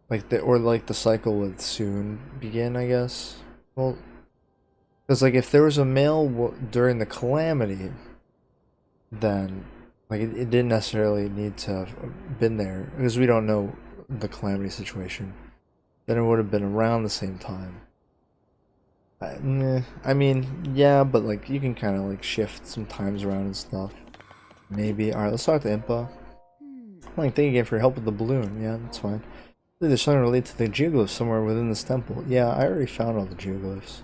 like the cycle would soon begin, I guess. Well, because like if there was a male during the Calamity, then like it didn't necessarily need to have been there because we don't know the Calamity situation. Then it would have been around the same time. I mean, yeah, but like you can kind of like shift some times around and stuff. Maybe. All right, let's talk to Impa. Like, thank you again for your help with the balloon. Yeah, that's fine. There's something related to the geoglyphs somewhere within this temple. Yeah, I already found all the geoglyphs.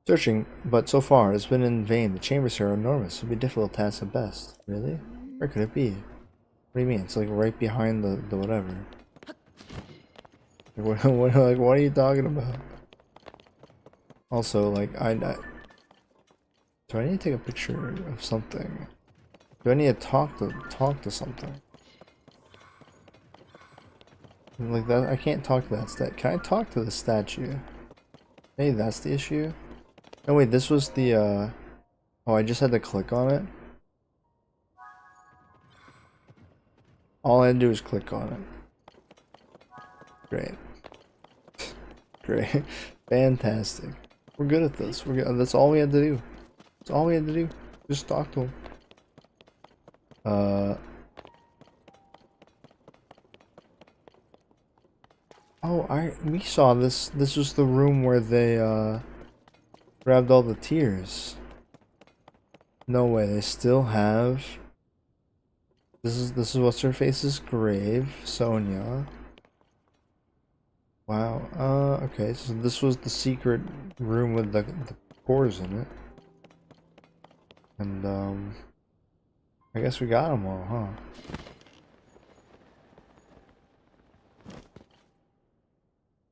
Searching, but so far it's been in vain. The chambers here are enormous. It would be a difficult task at best. Really? Where could it be? What do you mean? It's like right behind the whatever. Like, what are you talking about? Also, like, do I need to take a picture of something? Do I need to talk to something? Like that, I can't talk to that statue. Can I talk to the statue? Maybe that's the issue. Oh wait, this was the oh, I just had to click on it. All I had to do is click on it. Great. Great. Fantastic. We're good at this. We're good. That's all we had to do. That's all we had to do. Just talk to him. Oh, we saw this. This was the room where they grabbed all the tears. No way. They still have. This is what's her face's grave, Sonia. Wow. Okay. So this was the secret room with the cores in it, and I guess we got them all, huh?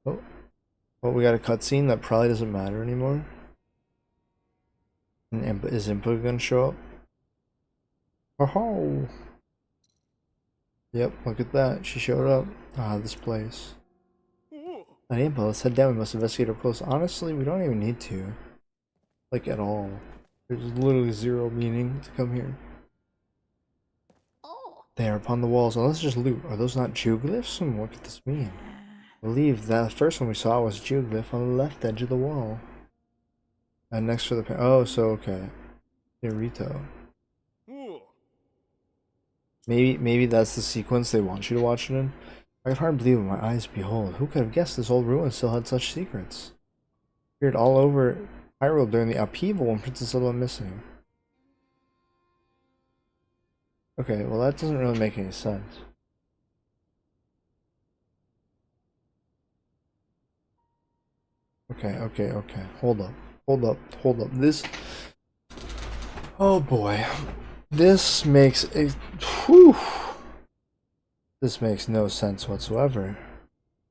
Oh, well, we got a cutscene that probably doesn't matter anymore. And is Impa gonna show up? Oh! Yep, look at that. She showed up. Ah, this place. Alright, Impa, let's head down. We must investigate up close. Honestly, we don't even need to. Like, at all. There's literally zero meaning to come here. There, upon the walls. Oh, let's just loot. Are those not geoglyphs? What could this mean? I believe that first one we saw was geoglyph on the left edge of the wall. And next to the oh, so okay. Kirito. Maybe that's the sequence they want you to watch it in. I can hardly believe what my eyes behold. Who could have guessed this old ruin still had such secrets? Appeared all over Hyrule during the upheaval when Princess Zelda went missing. Okay, well that doesn't really make any sense. Okay. Hold up. This... Oh boy. This makes a... Whew. This makes no sense whatsoever.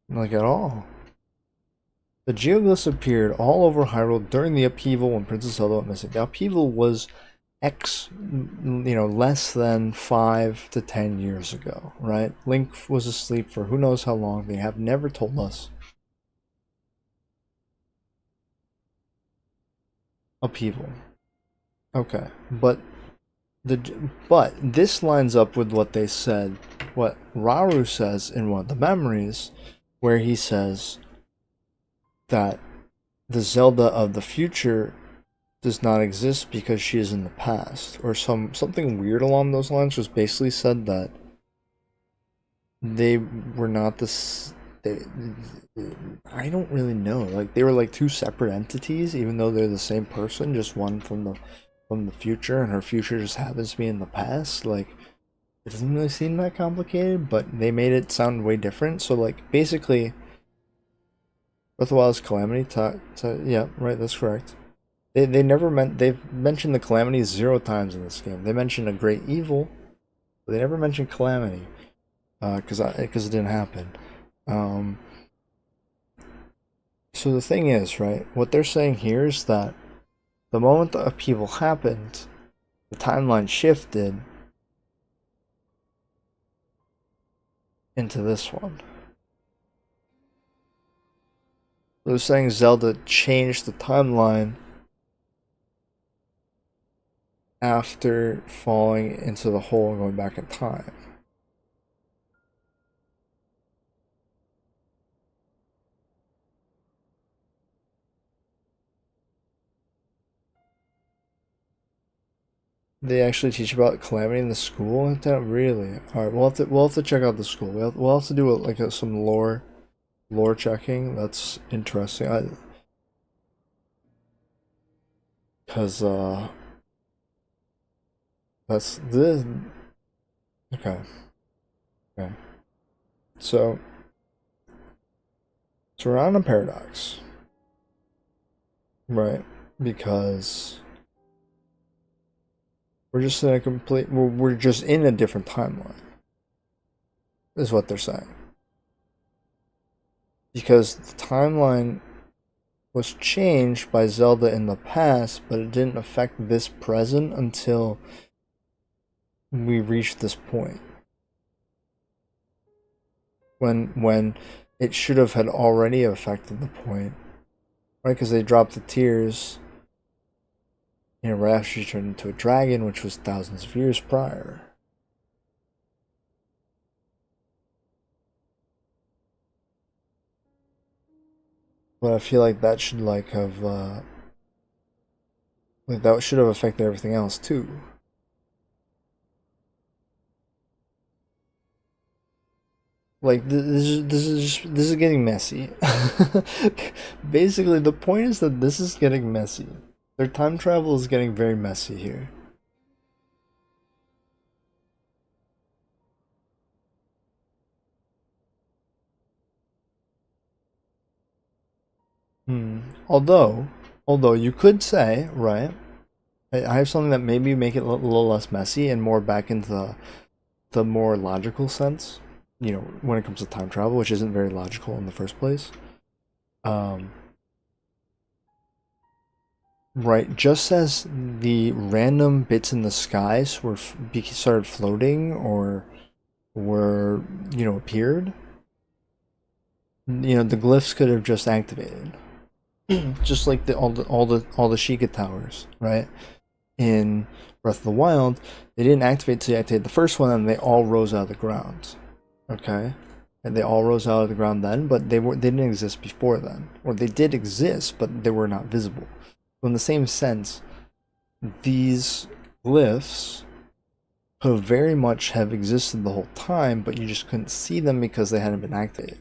Like at all. The geoglyphs appeared all over Hyrule during the upheaval when Princess Zelda went missing. The upheaval was less than 5 to 10 years ago, right? Link was asleep for who knows how long. They have never told us. Upheaval. Okay, but this lines up with what they said, what Rauru says in one of the memories, where he says that the Zelda of the future does not exist because she is in the past, or something weird along those lines. Was basically said that they were not this. I don't really know. Like they were like two separate entities, even though they're the same person. Just one from the future, and her future just happens to be in the past. Like it doesn't really seem that complicated, but they made it sound way different. So like basically, Breath of the Wild's Calamity. Yeah, right. That's correct. They never they've mentioned the Calamity 0 times in this game. They mentioned a great evil, but they never mentioned Calamity, because it didn't happen. So the thing is, right, what they're saying here is that the moment the upheaval happened, the timeline shifted into this one. They're saying Zelda changed the timeline after falling into the hole and going back in time. They actually teach about Calamity in the school? Not really. Alright, we'll have to check out the school. We'll have to do some lore checking. That's interesting. Because that's this. Okay. So we're on a paradox, right? Because we're just in a we're just in a different timeline, is what they're saying. Because the timeline was changed by Zelda in the past, but it didn't affect this present until we reached this point. When it should have had already affected the point, right? Because they dropped the tears, right after she turned into a dragon, which was thousands of years prior. But I feel like that should have that should have affected everything else too. This is getting messy. Basically, the point is that this is getting messy. Their time travel is getting very messy here. Although you could say, right, I have something that maybe make it a little less messy and more back into the more logical sense, when it comes to time travel, which isn't very logical in the first place. Right, just as the random bits in the skies started floating or were, appeared, the glyphs could have just activated. Just like all the Sheikah towers, right? In Breath of the Wild, they didn't activate until you activated the first one, and they all rose out of the ground. Okay, and they all rose out of the ground then, but they didn't exist before then, or they did exist, but they were not visible. So in the same sense, these glyphs could very much have existed the whole time, but you just couldn't see them because they hadn't been activated.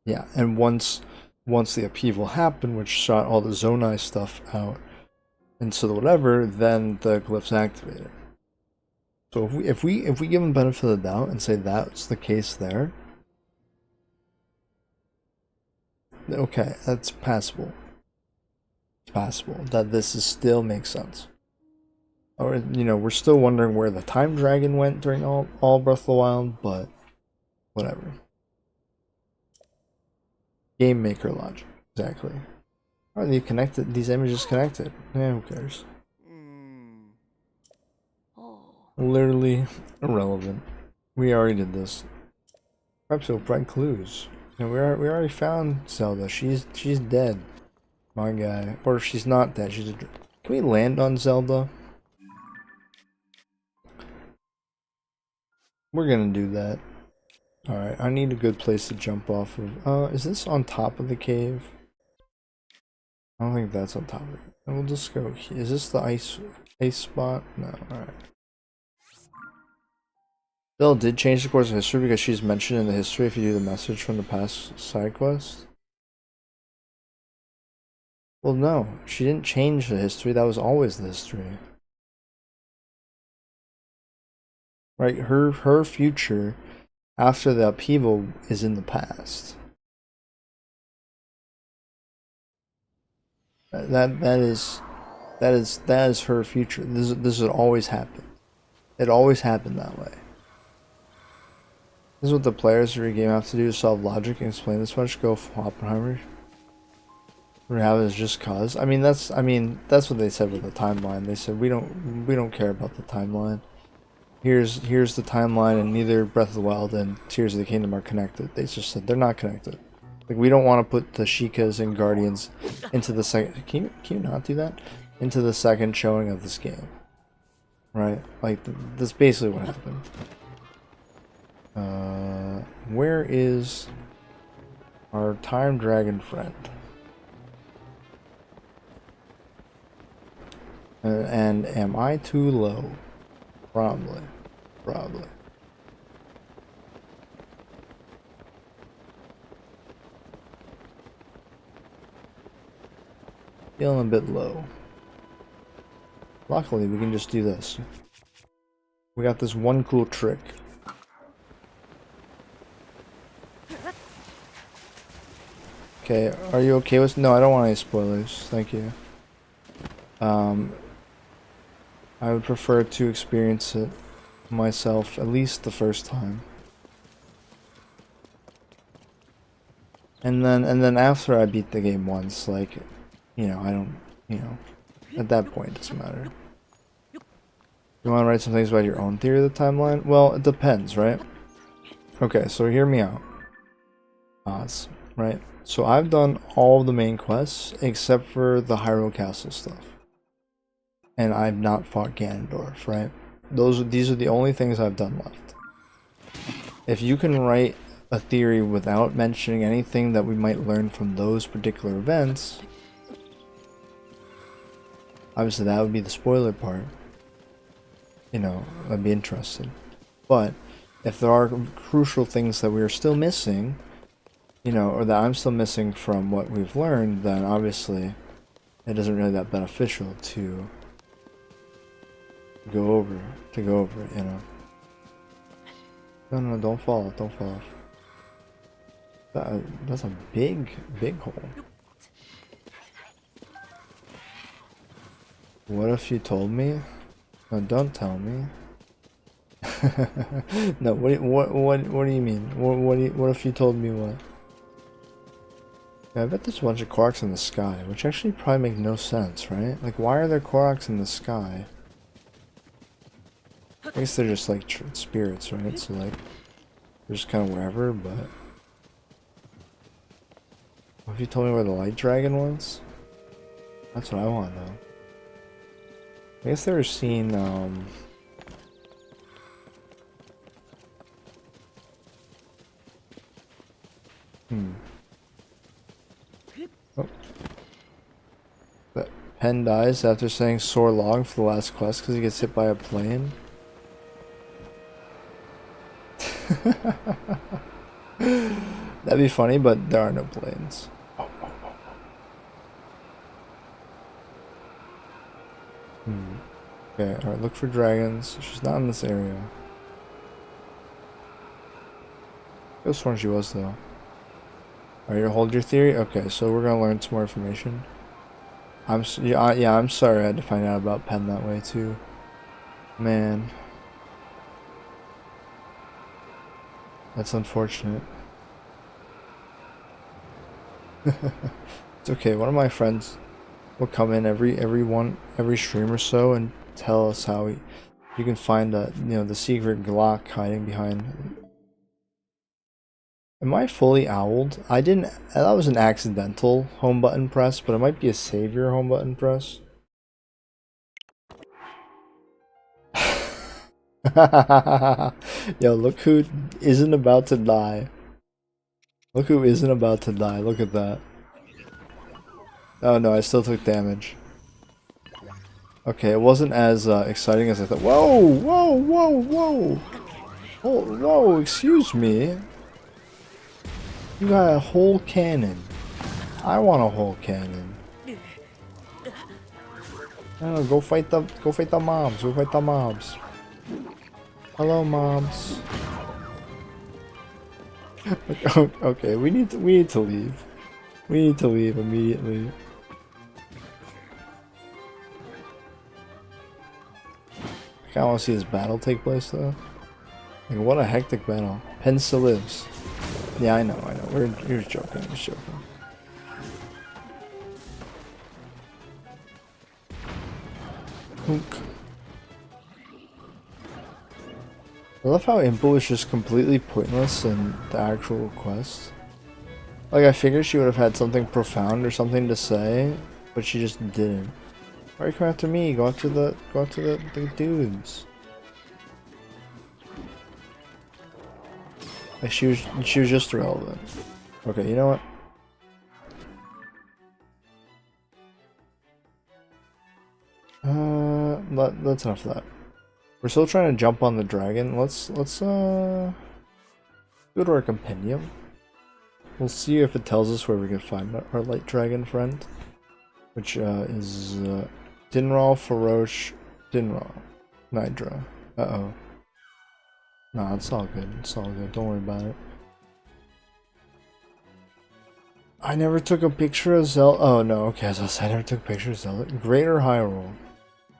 Yeah, and once the upheaval happened, which shot all the Zonai stuff out into the whatever, then the glyphs activated. So if we give them benefit of the doubt and say that's the case there, okay, that's passable. It's passable that this still makes sense. Or we're still wondering where the time dragon went during all Breath of the Wild, but whatever. Game maker logic, exactly. Are they connected? These images connected? Yeah, who cares? Literally irrelevant. We already did this. Perhaps we'll provide clues. We already found Zelda. She's dead, my guy. Or if she's not dead, she's. Can we land on Zelda? We're gonna do that. Alright, I need a good place to jump off of. Is this on top of the cave? I don't think that's on top of it. And we'll just go here. Is this the ice spot? No, alright. Bill did change the course of history because she's mentioned in the history if you do the message from the past side quest. Well, no, she didn't change the history. That was always the history. Right, her future after the upheaval is in the past. That is her future. This would always happen. It always happened that way. This is what the players of your game have to do to solve logic and explain this much. Go from Oppenheimer. Have it as just cause. I mean that's what they said with the timeline. They said we don't care about the timeline. Here's the timeline, and neither Breath of the Wild and Tears of the Kingdom are connected. They just said they're not connected. Like, we don't want to put the Sheikahs and Guardians into the second. Can you not do that? Into the second showing of this game, right? Like that's basically what happened. Where is our time dragon friend? And am I too low? Probably. Feeling a bit low. Luckily, we can just do this. We got this one cool trick. Okay, are you okay with... No, I don't want any spoilers. Thank you. I would prefer to experience it myself at least the first time. And then after I beat the game once, like, you know, I don't, you know, at that point it doesn't matter. You want to write some things about your own theory of the timeline? Well, it depends, right? Okay, so hear me out. Oz, right? So I've done all of the main quests except for the Hyrule Castle stuff. And I've not fought Ganondorf, right? These are the only things I've done left. If you can write a theory without mentioning anything that we might learn from those particular events, obviously that would be the spoiler part. You know, I'd be interested. But if there are crucial things that we are still missing, you know, or that I'm still missing from what we've learned, then obviously it isn't really that beneficial to go over it, you know. No, don't fall off. That's a big hole. What if you told me? No, don't tell me. No, what do you mean? What if you told me what? Yeah, I bet there's a bunch of Koroks in the sky, which actually probably make no sense, right? Like, why are there Koroks in the sky? I guess they're just like spirits, right? So like, they're just kind of wherever, but... What if you told me where the light dragon was? That's what I want to know. I guess they were seen, Oh. But Pen dies after saying sore log for the last quest because he gets hit by a plane. That'd be funny, but there are no planes. Okay, alright, look for dragons. She's not in this area. I could have sworn she was, though. Alright, you hold your theory? Okay, so we're gonna learn some more information. I'm sorry I had to find out about Pen that way, too. Man. That's unfortunate. It's okay, one of my friends will come in every stream or so and tell us how you can find the secret Glock hiding behind. Am I fully owled? I didn't. That was an accidental home button press, but it might be a savior home button press. Yo, look who isn't about to die. Look who isn't about to die. Look at that. Oh no, I still took damage. Okay, it wasn't as exciting as I thought. Whoa, whoa, whoa, whoa! Oh, whoa, excuse me. You got a whole cannon. I want a whole cannon. Oh, go fight the mobs. Go fight the mobs. Hello, mobs. Okay, we need to leave. We need to leave immediately. I kinda wanna see this battle take place though. Like, what a hectic battle. Pen still lives. Yeah, I know. You're just joking. Just joking. Hunk. I love how Impa was just completely pointless in the actual quest. Like, I figured she would have had something profound or something to say, but she just didn't. Why are you coming after me? Go after the dudes. Like, she was just irrelevant. Okay, you know what? That's enough of that. We're still trying to jump on the dragon. Let's go to our compendium. We'll see if it tells us where we can find our light dragon friend, which is Dinral, Farosh, Dinral, Nidra. Uh-oh. Nah, it's all good. It's all good. Don't worry about it. I never took a picture of Zelda. Oh no, okay, as I said, I never took a picture of Zelda. Greater Hyrule.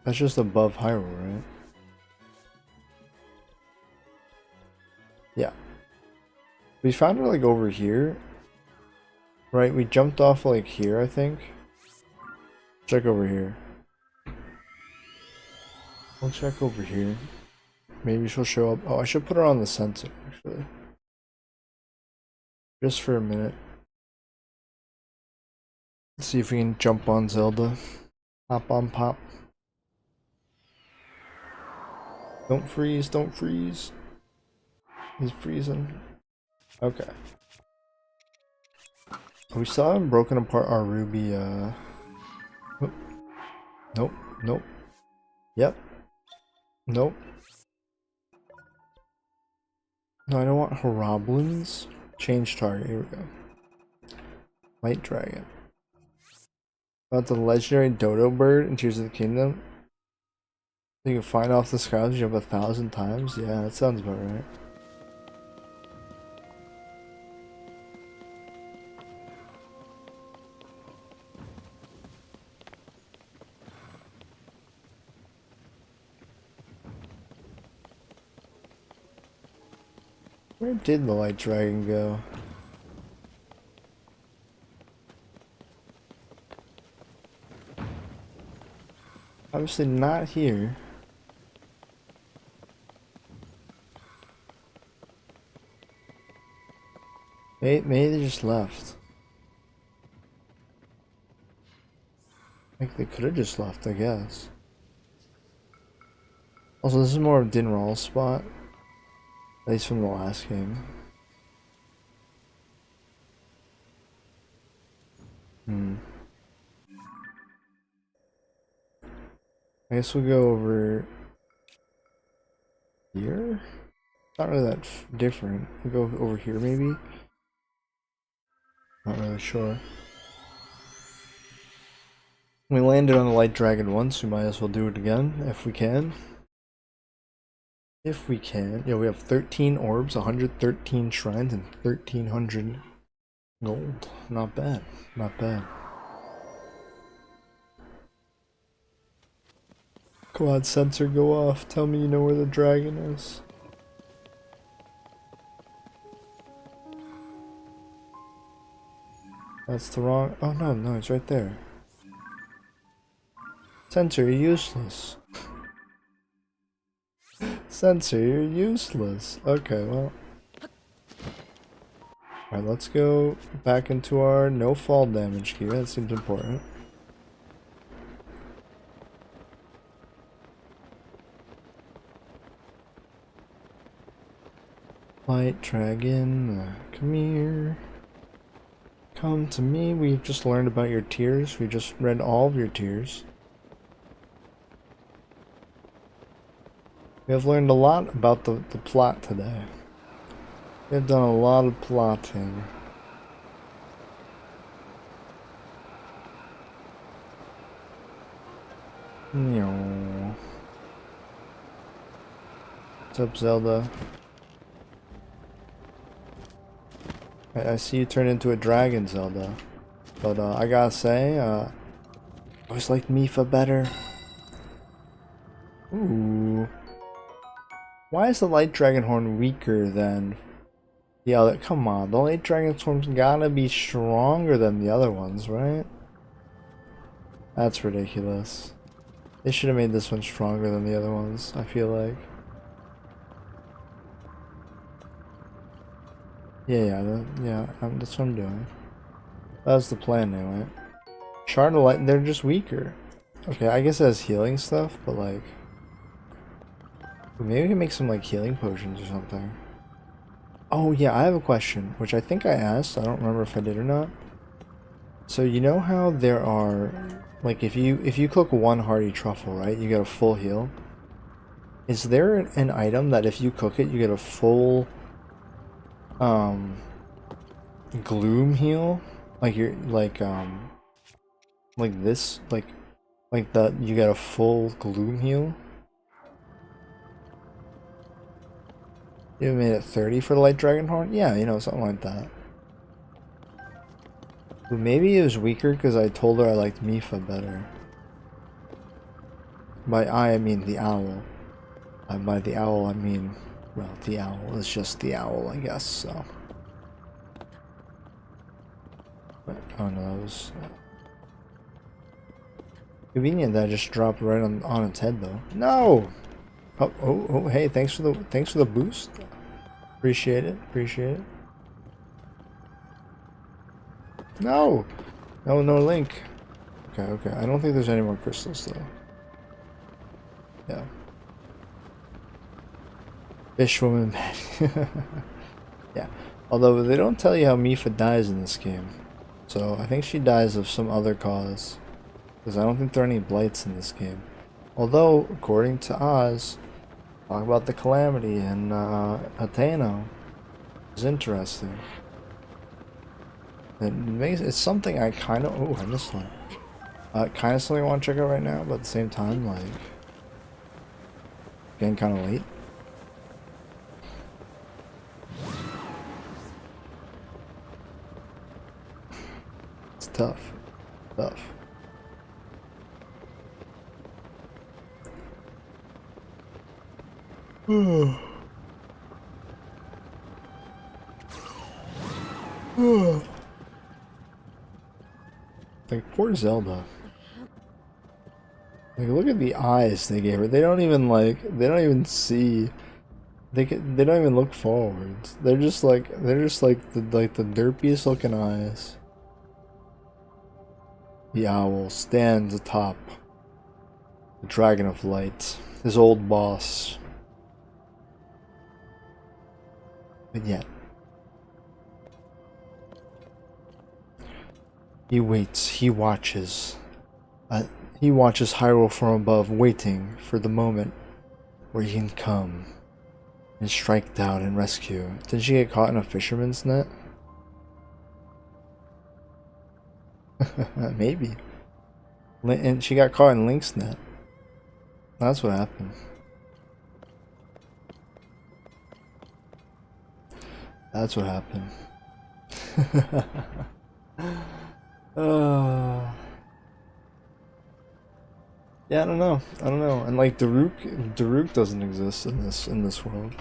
That's just above Hyrule, right? Yeah. We found her like over here. Right, we jumped off like here, I think. Check over here. We'll check over here. Maybe she'll show up. Oh, I should put her on the sensor, actually. Just for a minute. Let's see if we can jump on Zelda. Hop on pop. Don't freeze, don't freeze. He's freezing. Okay. We still haven't broken apart our ruby, Nope, nope. Yep. Nope. No, I don't want Horoblins. Change target, here we go. Light Dragon. About the legendary Dodo bird in Tears of the Kingdom. You can find off the skies jump 1,000 times? Yeah, that sounds about right. Where did the light dragon go? Obviously not here. Maybe they just left. Like they could have just left, I guess. Also, this is more of Dinral's spot. At least from the last game. I guess we'll go over here? Not really that different. We'll go over here maybe? Not really sure. We landed on the Light Dragon once, we might as well do it again if we can. If we can. Yeah, we have 13 orbs, 113 shrines, and 1,300 gold. Not bad. Not bad. Quad sensor, go off. Tell me you know where the dragon is. That's the wrong... Oh no, no, it's right there. Sensor, you're useless. Sensor, you're useless. Okay, well. Alright, let's go back into our no fall damage gear. That seems important. Light Dragon, come here. Come to me. We've just learned about your tears. We just read all of your tears. We have learned a lot about the plot today. We have done a lot of plotting. What's up, Zelda? I see you turn into a dragon, Zelda. But I gotta say, I always liked Mipha better. Ooh. Why is the Light Dragonhorn weaker than the other? Come on, the Light Dragonhorn's gotta be stronger than the other ones, right? That's ridiculous. They should have made this one stronger than the other ones, I feel like. That's what I'm doing. That was the plan anyway. Shard of Light, they're just weaker. Okay, I guess it has healing stuff, but like... maybe we can make some like healing potions or something. Oh yeah, I have a question, which I think I asked. I don't remember if I did or not. So you know how there are... like if you cook one hearty truffle, right, you get a full heal. Is there an item that if you cook it, you get a full gloom heal? Like you're like this, like that you get a full gloom heal? You made it 30 for the Light Dragonhorn? Yeah, you know, something like that. But maybe it was weaker because I told her I liked Mipha better. By I mean the owl. By the owl I mean, well, the owl is just the owl, I guess, so. But, oh no, that was... convenient that I just dropped right on its head though. No! Oh, hey, thanks for the boost. Appreciate it. No, Link. Okay. I don't think there's any more crystals though. Yeah. Fishwoman. Yeah. Although they don't tell you how Mipha dies in this game, so I think she dies of some other cause. Because I don't think there are any blights in this game. Although, according to Oz, talk about the Calamity and Atheno is interesting. It's something I kind of... oh, I missed one. Kind of something I want to check out right now, but at the same time, like... getting kind of late. It's tough. Like, poor Zelda. Like, look at the eyes they gave her. They don't even see. They don't even look forwards. They're just like the derpiest looking eyes. The owl stands atop the Dragon of Light, his old boss. But yet, he waits, he watches. He watches Hyrule from above, waiting for the moment where he can come and strike down and rescue. Did she get caught in a fisherman's net? Maybe. And she got caught in Link's net. That's what happened. That's what happened. Yeah, I don't know. And like Daruk doesn't exist in this world.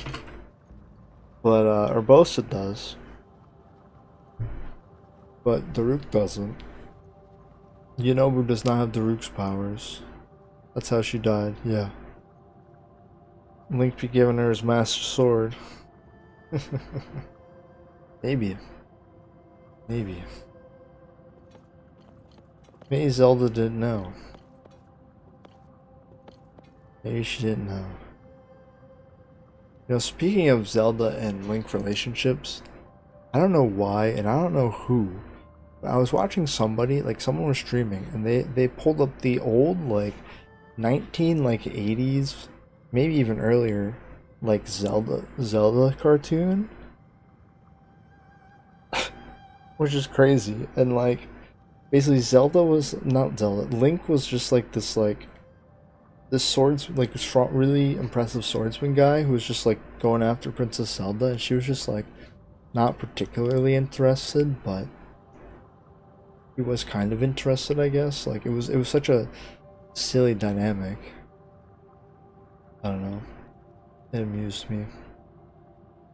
But Urbosa does. But Daruk doesn't. Yunobu does not have Daruk's powers. That's how she died, yeah. Link be giving her his Master Sword. Maybe. Maybe Zelda didn't know. Maybe she didn't know. You know, speaking of Zelda and Link relationships, I don't know why, and I don't know who, but I was watching somebody, like someone was streaming, and they pulled up the old, like, 80s, maybe even earlier, like Zelda cartoon. Which is crazy. And like, basically Link was just like this strong, really impressive swordsman guy who was just like going after Princess Zelda, and she was just like not particularly interested, but he was kind of interested, I guess. Like it was such a silly dynamic. I don't know. It amused me.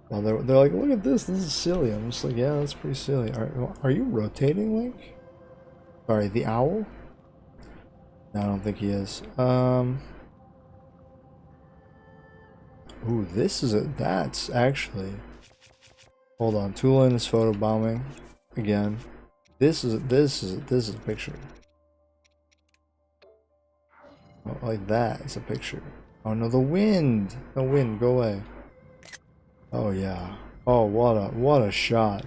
Well, they're like, look at this. This is silly. I'm just like, yeah, that's pretty silly. Are you rotating, Link? Sorry, the owl? No, I don't think he is. Ooh, this is that's actually. Hold on, Tulin is photobombing again. This is a picture. Oh, like that is a picture. Oh no, the wind! The wind, go away. Oh yeah. Oh, what a shot.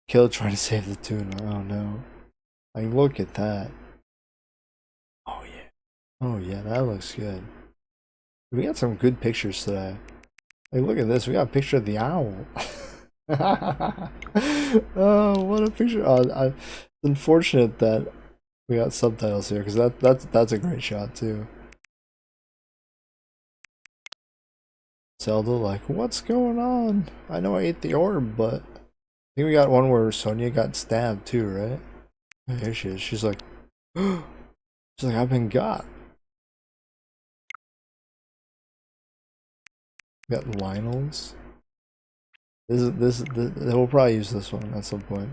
Kill trying to save the tuna. Oh no. Like, look at that. Oh yeah. Oh yeah, that looks good. We got some good pictures today. Like, look at this. We got a picture of the owl. Oh, what a picture. Oh, it's unfortunate that we got subtitles here, because that's a great shot too. Zelda like, what's going on? I know I ate the orb, but I think we got one where Sonia got stabbed too, right? Here she is. She's like, I've been got. We got Lionel's. This we'll probably use this one at some point.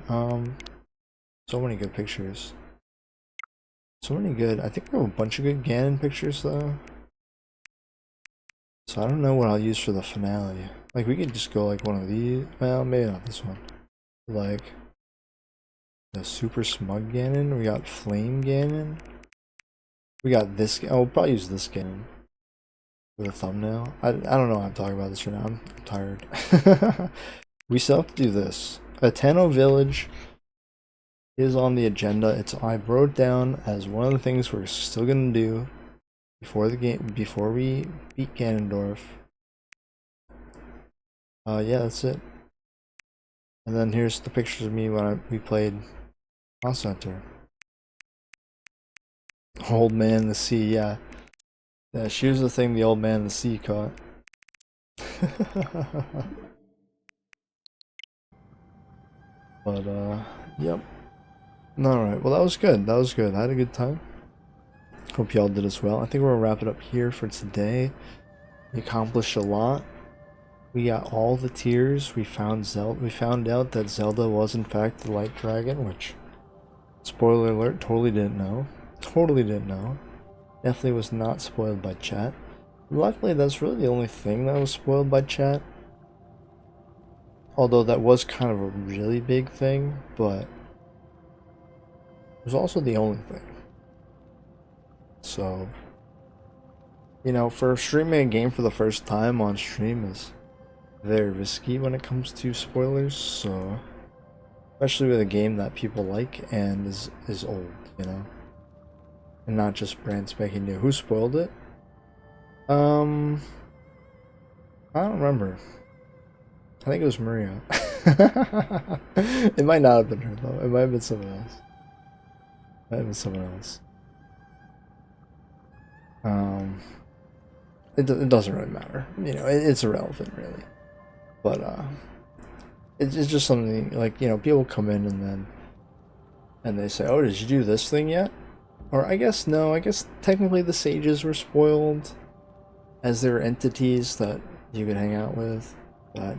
So many good pictures. So many good. I think we have a bunch of good Ganon pictures though. So I don't know what I'll use for the finale. Like, we could just go like one of these. Well, maybe not this one. Like the super smug Ganon. We got flame Ganon. We got this. Oh, we'll probably use this Ganon for the thumbnail. I don't know why I'm talking about this right now. I'm tired. We still have to do this. Ateno Village is on the agenda. I wrote down as one of the things we're still gonna do before the game, before we beat Ganondorf. Yeah, that's it. And then here's the pictures of me when we played Monster Hunter. Old Man in the Sea, yeah. Yeah, she was the thing the old man in the sea caught. But, yep. Alright, well that was good. That was good. I had a good time. Hope y'all did as well. I think we're gonna wrap it up here for today. We accomplished a lot. We got all the tiers. We found Zelda. We found out that Zelda was in fact the Light Dragon, which, spoiler alert, totally didn't know. Totally didn't know. Definitely was not spoiled by chat. Luckily, that's really the only thing that was spoiled by chat. Although that was kind of a really big thing, but it was also the only thing. So, you know, for streaming a game for the first time on stream is very risky when it comes to spoilers, so especially with a game that people like and is old, you know, and not just brand spanking new. Who spoiled it? I don't remember. I think it was Maria. It might not have been her though. It might have been someone else. It might have been someone else. It doesn't really matter. You know, it's irrelevant really. But it's just something like, you know, people come in and they say, "Oh, did you do this thing yet?" Or I guess no. I guess technically the sages were spoiled, as they were entities that you could hang out with. But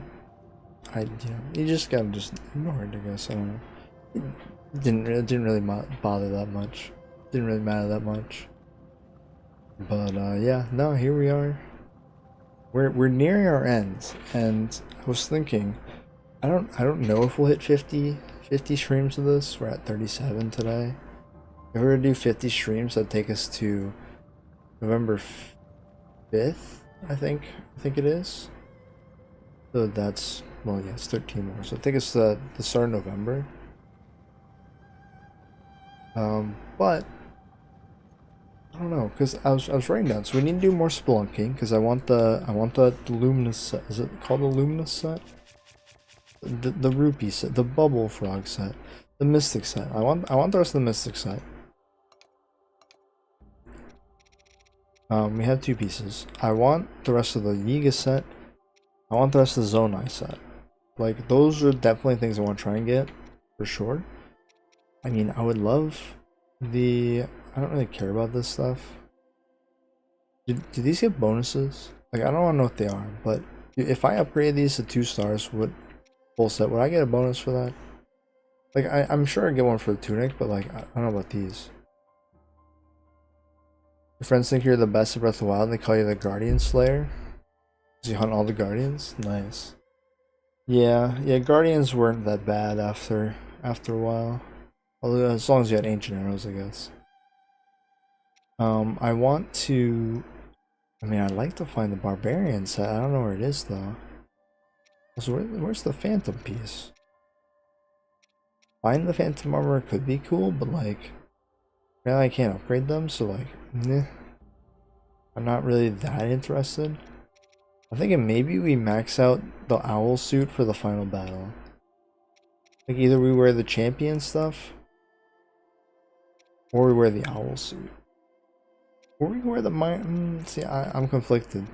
you just gotta ignore it, I guess. I don't know. It didn't really bother that much. Didn't really matter that much. But yeah, no, here we are. We're nearing our end, and I was thinking, I don't know if we'll hit 50 streams of this. We're at 37 today. If we were to do 50 streams, that'd take us to November 5th, I think it is. So that's, well, yeah, it's 13 more. So I think it's the start of November. But I don't know, because I was writing down. So we need to do more spelunking, because I want the Luminous set. Is it called the Luminous set? The Rupee set, the Bubble Frog set, the Mystic set. I want the rest of the Mystic set. We have 2 pieces. I want the rest of the Yiga set. I want the rest of the Zonai set. Like, those are definitely things I want to try and get, for sure. I mean, I would love the... I don't really care about this stuff. Do these get bonuses? Like, I don't know what they are, but if I upgrade these to 2 stars, full set, would I get a bonus for that? Like, I'm sure I get one for the tunic, but like, I don't know about these. Your friends think you're the best at Breath of the Wild, and they call you the Guardian Slayer? Does you hunt all the Guardians? Nice. Yeah, Guardians weren't that bad after a while. Although, as long as you had Ancient Arrows, I guess. I want to... I mean, I'd like to find the Barbarian set. I don't know where it is, though. So where's the Phantom piece? Finding the Phantom armor could be cool, but like... Apparently I can't upgrade them, so like... Meh. I'm not really that interested. I'm thinking maybe we max out the owl suit for the final battle. Like, either we wear the champion stuff, or we wear the owl suit. Or we wear the mine. See, I'm conflicted.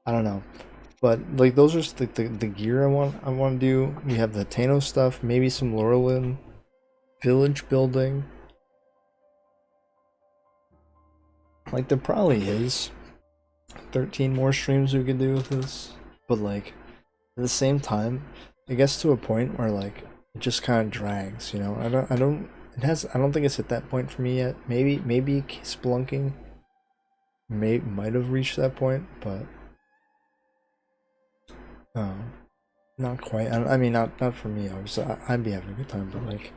I don't know. But like, those are the gear I want to do. We have the Tano stuff, maybe some Lurelin village building. Like, there probably is 13 more streams we could do with this, but like, at the same time, it gets to a point where like, it just kind of drags, you know. I don't think it's at that point for me yet. Maybe Spelunking might have reached that point, but not quite. I mean, not for me. Obviously, I'd be having a good time, but like,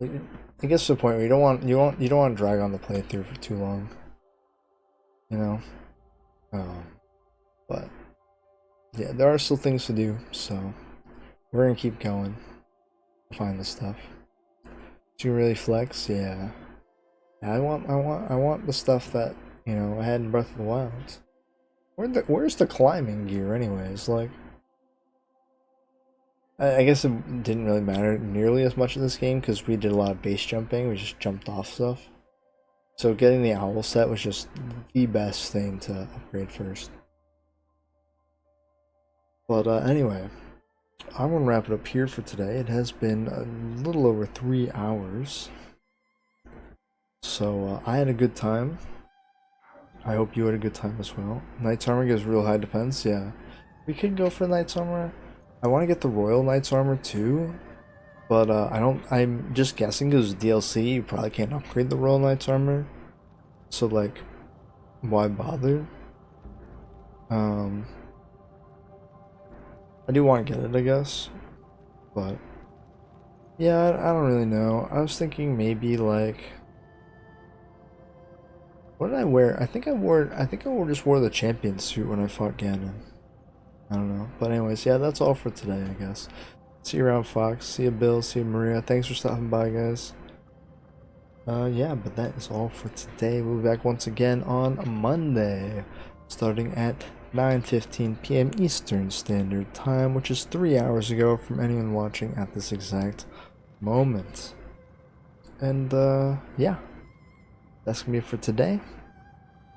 it gets to the point where you don't want to drag on the playthrough for too long, you know. But yeah, there are still things to do, so we're gonna keep going. Find the stuff. Do you really flex? Yeah. I want the stuff that, you know, I had in Breath of the Wild. Where's the climbing gear anyways? Like, I guess it didn't really matter nearly as much in this game because we did a lot of base jumping. We just jumped off stuff. So getting the owl set was just the best thing to upgrade first. But anyway, I'm gonna wrap it up here for today. It has been a little over 3 hours. So I had a good time. I hope you had a good time as well. Knight's Armor gives real high defense, yeah. We could go for Knight's Armor. I want to get the Royal Knight's Armor too. But I'm just guessing because DLC, you probably can't upgrade the Royal Knight's Armor. So like, why bother? I do want to get it, I guess. But yeah, I don't really know. I was thinking maybe like, what did I wear? I think I just wore the champion suit when I fought Ganon. I don't know. But anyways, yeah, that's all for today, I guess. See you around, Fox. See you, Bill. See you, Maria. Thanks for stopping by, guys. Yeah, but that is all for today. We'll be back once again on Monday, starting at 9:15 p.m. Eastern Standard Time, which is 3 hours ago from anyone watching at this exact moment. And yeah, that's gonna be it for today.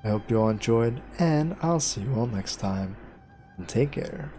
I hope you all enjoyed, and I'll see you all next time. And take care.